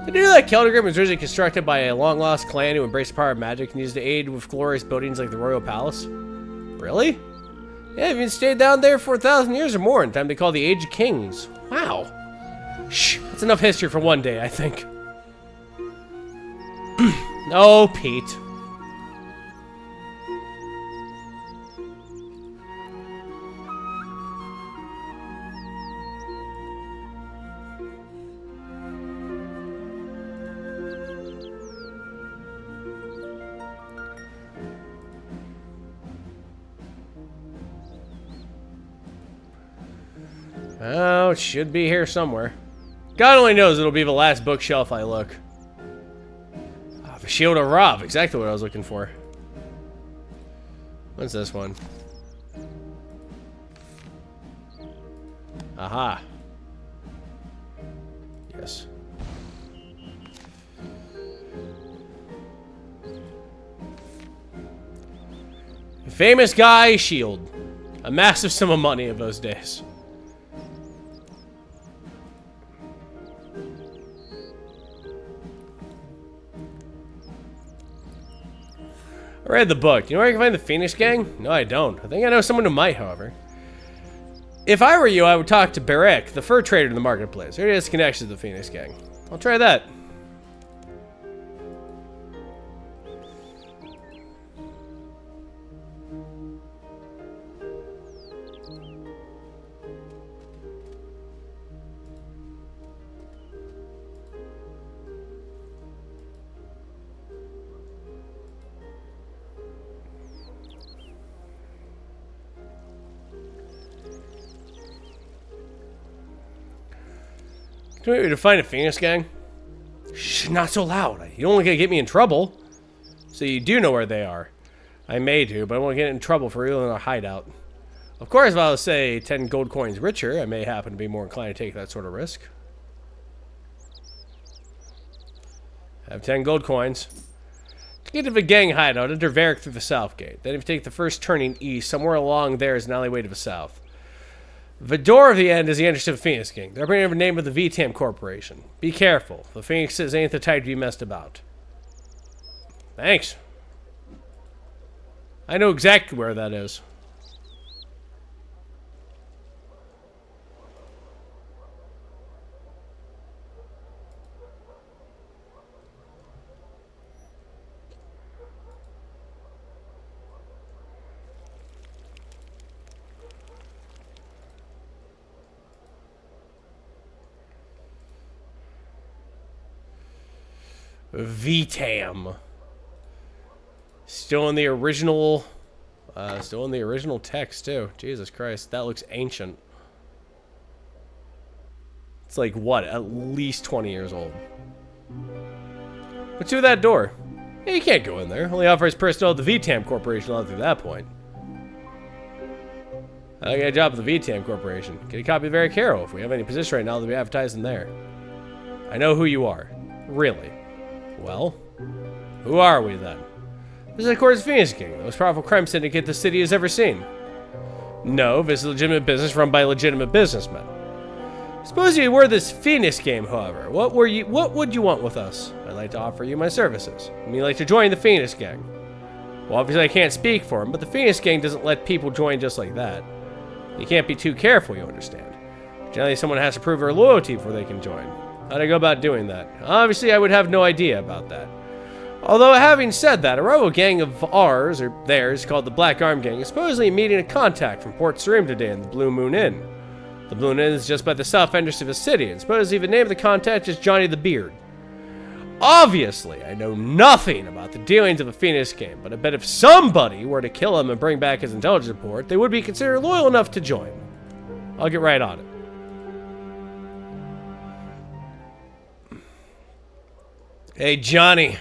Did you know that Keldgrim was originally constructed by a long-lost clan who embraced the power of magic and used to aid with glorious buildings like the Royal Palace? Really? Yeah, they've even stayed down there for 1,000 years or more in time they call the Age of Kings. Wow. Shh, that's enough history for one day, I think. Oh, Pete. Oh, it should be here somewhere. God only knows it'll be the last bookshelf I look. Oh, the Shield of Rob, exactly what I was looking for. What's this one? Aha. Yes. Famous guy shield. A massive sum of money of those days. I read the book. You know where I can find the Phoenix Gang? No, I don't. I think I know someone who might, however. If I were you, I would talk to Barek, the fur trader in the marketplace. He has connections to the Phoenix Gang. I'll try that. Do you want me to find a Phoenix Gang? Shh, not so loud. You don't want to get me in trouble. So you do know where they are. I may do, but I won't get in trouble for real in a hideout. Of course, if I was, say, 10 gold coins richer, I may happen to be more inclined to take that sort of risk. I have 10 gold coins. To get to the gang hideout, enter Varick through the south gate. Then if you take the first turning east, somewhere along there is an alleyway to the south. The door of the end is the entrance to the Phoenix Gang. They're bringing the name of the VTAM Corporation. Be careful. The Phoenixes ain't the type to be messed about. Thanks. I know exactly where that is. VTAM. Still in the original text too. Jesus Christ, that looks ancient. It's like what, at least 20 years old. What's with that door? Yeah, you can't go in there. Only authorized personnel at the VTAM Corporation allowed through that point. I got a job at the VTAM Corporation. Get a copy of Varick Harrow. If we have any position right now, they'll be advertising there. I know who you are. Really. Well, who are we then? This is, of course, Phoenix Gang, the most powerful crime syndicate the city has ever seen. No, this is a legitimate business run by legitimate businessmen. Suppose you were this Phoenix game, however. What would you want with us? I'd like to offer you my services. Would you like to join the Phoenix gang? Well, obviously I can't speak for him, but the Phoenix gang doesn't let people join just like that. You can't be too careful, you understand. Generally, someone has to prove their loyalty before they can join. How'd I go about doing that? Obviously, I would have no idea about that. Although, having said that, a rival gang of ours, or theirs, called the Black Arm Gang, is supposedly meeting a contact from Port Sarim today in the Blue Moon Inn. The Blue Moon Inn is just by the south entrance of the city, and supposedly the name of the contact is Johnny the Beard. Obviously, I know nothing about the dealings of the Phoenix game, but I bet if somebody were to kill him and bring back his intelligence report, they would be considered loyal enough to join. I'll get right on it. Hey, Johnny.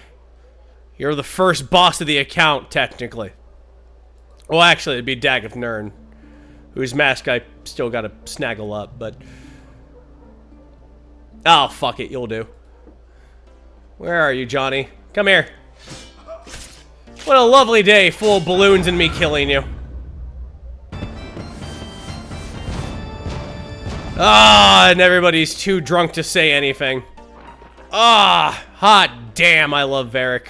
You're the first boss of the account, technically. Well, actually, it'd be Daggeth Nern, whose mask I still gotta snaggle up, but... Oh, fuck it, you'll do. Where are you, Johnny? Come here. What a lovely day, full of balloons and me killing you. Ah, and everybody's too drunk to say anything. Ah, hot damn, I love Varric.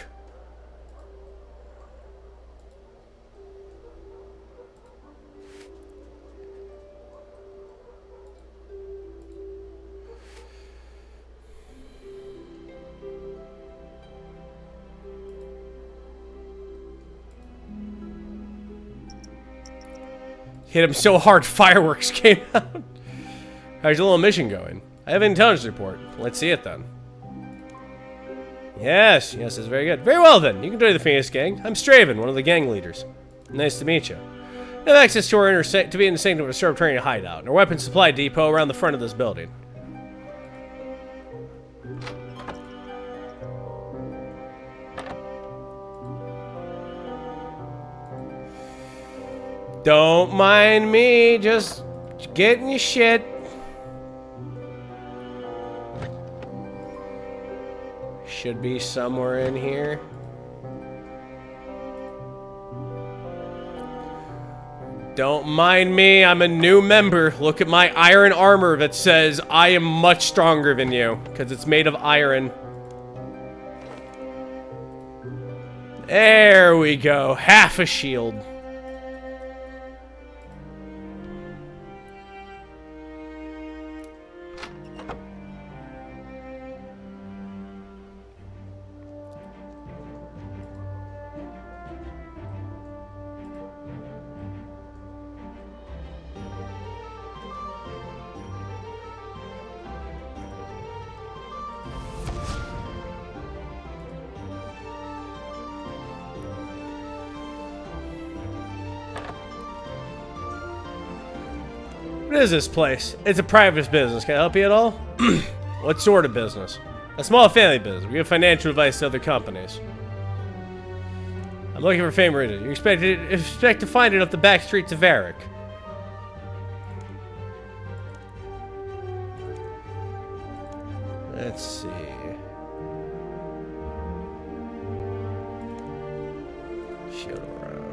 Hit him so hard, fireworks came out. How's your little mission going? I have an intelligence report. Let's see it then. Yes, it's very good. Very well then, you can join the Phoenix gang. I'm Straven, one of the gang leaders. Nice to meet you. I have access to our to be in the sanctum of a subterranean hideout, and our weapons supply depot around the front of this building. Don't mind me, just getting your shit. Should be somewhere in here. Don't mind me, I'm a new member. Look at my iron armor that says I am much stronger than you, because it's made of iron. There we go, half a shield. What is this place? It's a private business. Can I help you at all? What sort of business? A small family business. We give financial advice to other companies. I'm looking for fame reason. You expect to find it up the back streets of Varric. Let's see. Shield around.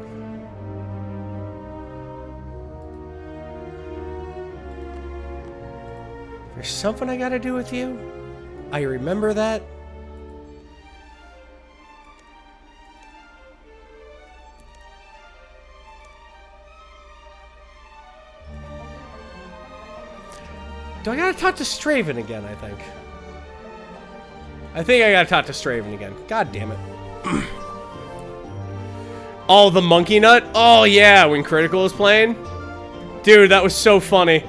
There's something I gotta do with you? I remember that? Do I gotta talk to Straven again, I think? I think I gotta talk to Straven again. God damn it. Oh, the monkey nut? Oh, yeah, when Critical was playing? Dude, that was so funny.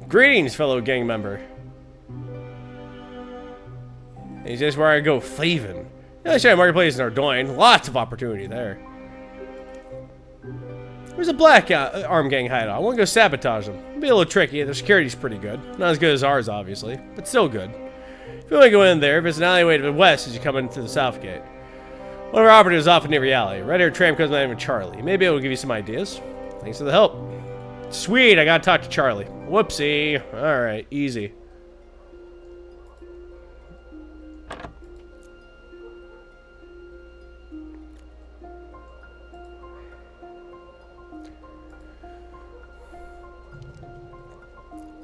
Greetings, fellow gang member. Is this where I go thieving? Yeah, sure, marketplace in Ardoyne. Lots of opportunity there. There's a black arm gang hideout. I want to go sabotage them. It'll be a little tricky. Their security's pretty good. Not as good as ours, obviously, but still good. If you want to go in there, there's an alleyway to the west as you come into the south gate. One of our operatives is often near the alley. Red-haired tramp comes by the name of Charlie. He may be able to give you some ideas. Thanks for the help. Sweet, I gotta talk to Charlie. Whoopsie. Alright, easy.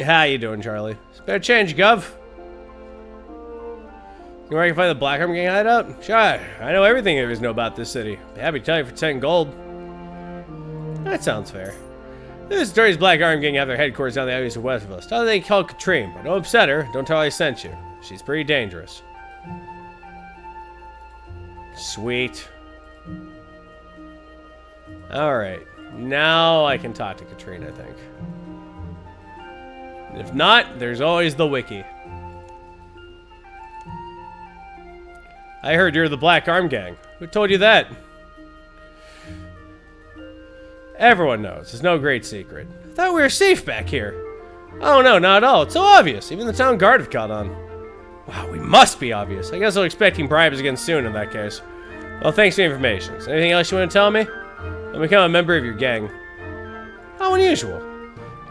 How you doing, Charlie? It's better change, Gov. You know where I can find the Black Arm Gang hideout? Sure, I know everything there is to know about this city. Be happy to tell you for 10 gold. That sounds fair. This Dirty's Black Arm Gang have their headquarters down the avenues of west of us. Tell her they call Katrine, but don't upset her. Don't tell her I sent you. She's pretty dangerous. Sweet. Alright. Now I can talk to Katrine, I think. And if not, there's always the wiki. I heard you're the Black Arm Gang. Who told you that? Everyone knows. It's no great secret. I thought we were safe back here. Oh no, not at all. It's so obvious. Even the town guard have caught on. Wow, we must be obvious. I guess I'm expecting bribes again soon in that case. Well, thanks for the information. Is there anything else you want to tell me? I'll become a member of your gang. How unusual.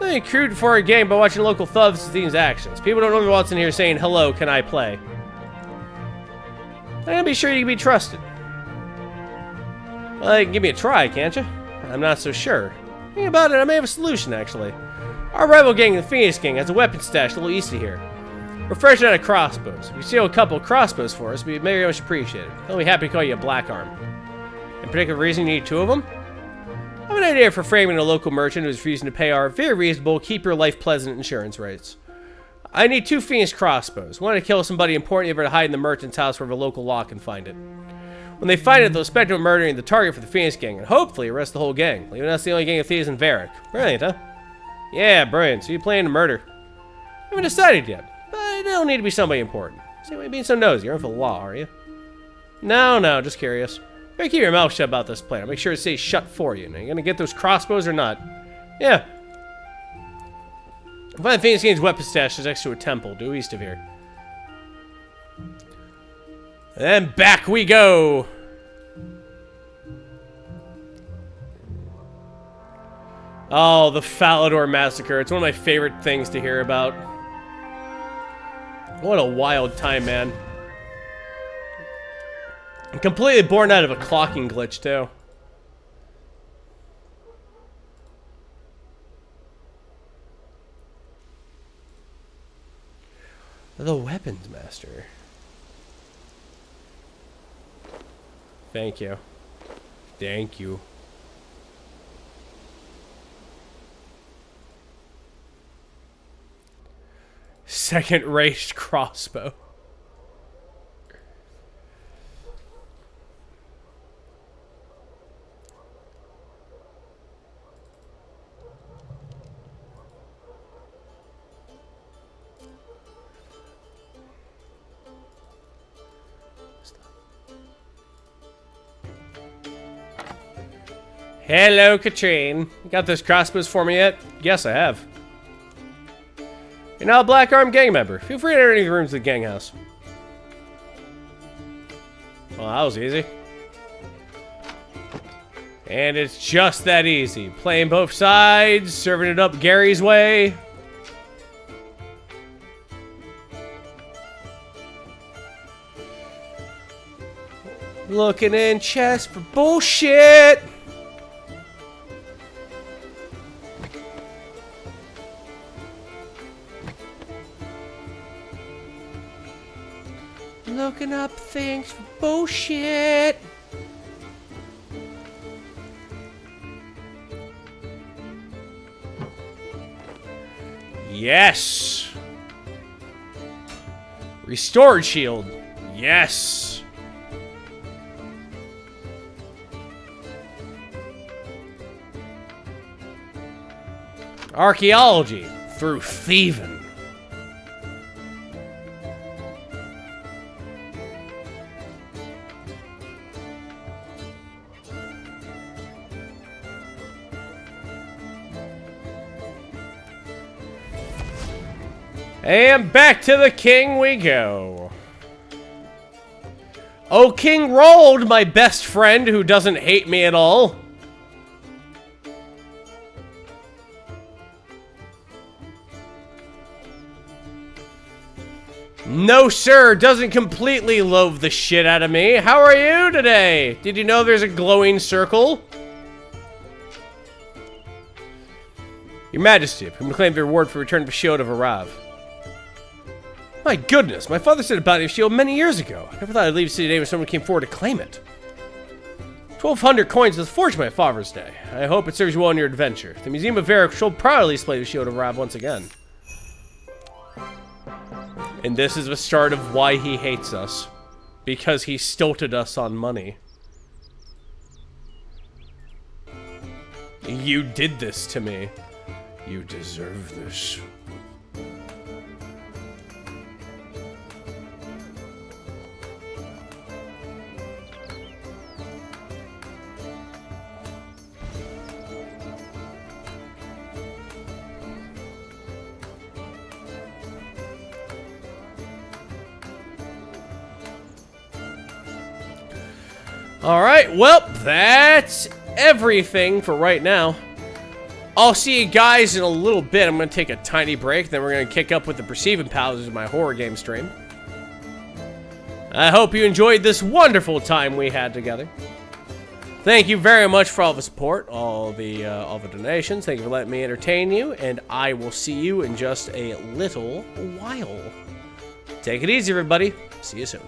Nothing accrued before our gang by watching local thugs and thieves' actions. People don't normally waltz in here saying, hello, can I play? I'm gonna be sure you can be trusted. Well, you can give me a try, can't you? I'm not so sure. Think about it, I may have a solution, actually. Our rival gang, the Phoenix Gang, has a weapon stash a little east of here. We're fresh out of crossbows. If you steal a couple of crossbows for us, we'd be very much appreciated. I'll be happy to call you a Black Arm. In particular reason you need 2 of them? I have an idea for framing a local merchant who's refusing to pay our very reasonable, keep your life pleasant insurance rates. I need 2 Phoenix crossbows. One to kill somebody important you ever to hide in the merchant's house where the local law can find it. When they find it, they'll suspect of murdering the target for the Phoenix Gang, and hopefully arrest the whole gang, leaving us the only gang of thieves in Varric. Brilliant, huh? Yeah, brilliant. So you plan to murder. I haven't decided yet, but it don't need to be somebody important. See why you're being so nosy? You're in for the law, are you? No, just curious. Better keep your mouth shut about this plan. I'll make sure it stays shut for you. Now, you gonna get those crossbows or not? Yeah. Find the Phoenix Gang's weapon stash is next to a temple due east of here. And back we go. Oh, the Falador Massacre. It's one of my favorite things to hear about. What a wild time, man. I'm completely born out of a clocking glitch, too. The Weapons Master. Thank you. Thank you. Second-rate crossbow. Hello, Katrine. You got those crossbows for me yet? Yes, I have. You're now a Black Arm Gang member. Feel free to enter any of the rooms of the gang house. Well, that was easy. And it's just that easy. Playing both sides, serving it up Gary's way. Looking in chests for bullshit. Looking up things for bullshit. Yes. Restored shield. Yes. Archaeology through thieving. And back to the king we go. Oh, King Rold, my best friend who doesn't hate me at all. No, sir, doesn't completely loathe the shit out of me. How are you today? Did you know there's a glowing circle? Your Majesty, we claim the reward for return of a shield of Arav. My goodness, my father said about a shield many years ago. I never thought I'd leave the city today when someone came forward to claim it. 1,200 coins was forged my father's day. I hope it serves you well in your adventure. The Museum of Varric shall proudly display the shield of Arav once again. And this is the start of why he hates us. Because he stilted us on money. You did this to me. You deserve this. Alright, well, that's everything for right now. I'll see you guys in a little bit. I'm going to take a tiny break, then we're going to kick up with the Perceiving Powers of my horror game stream. I hope you enjoyed this wonderful time we had together. Thank you very much for all the support, all the donations. Thank you for letting me entertain you, and I will see you in just a little while. Take it easy, everybody. See you soon.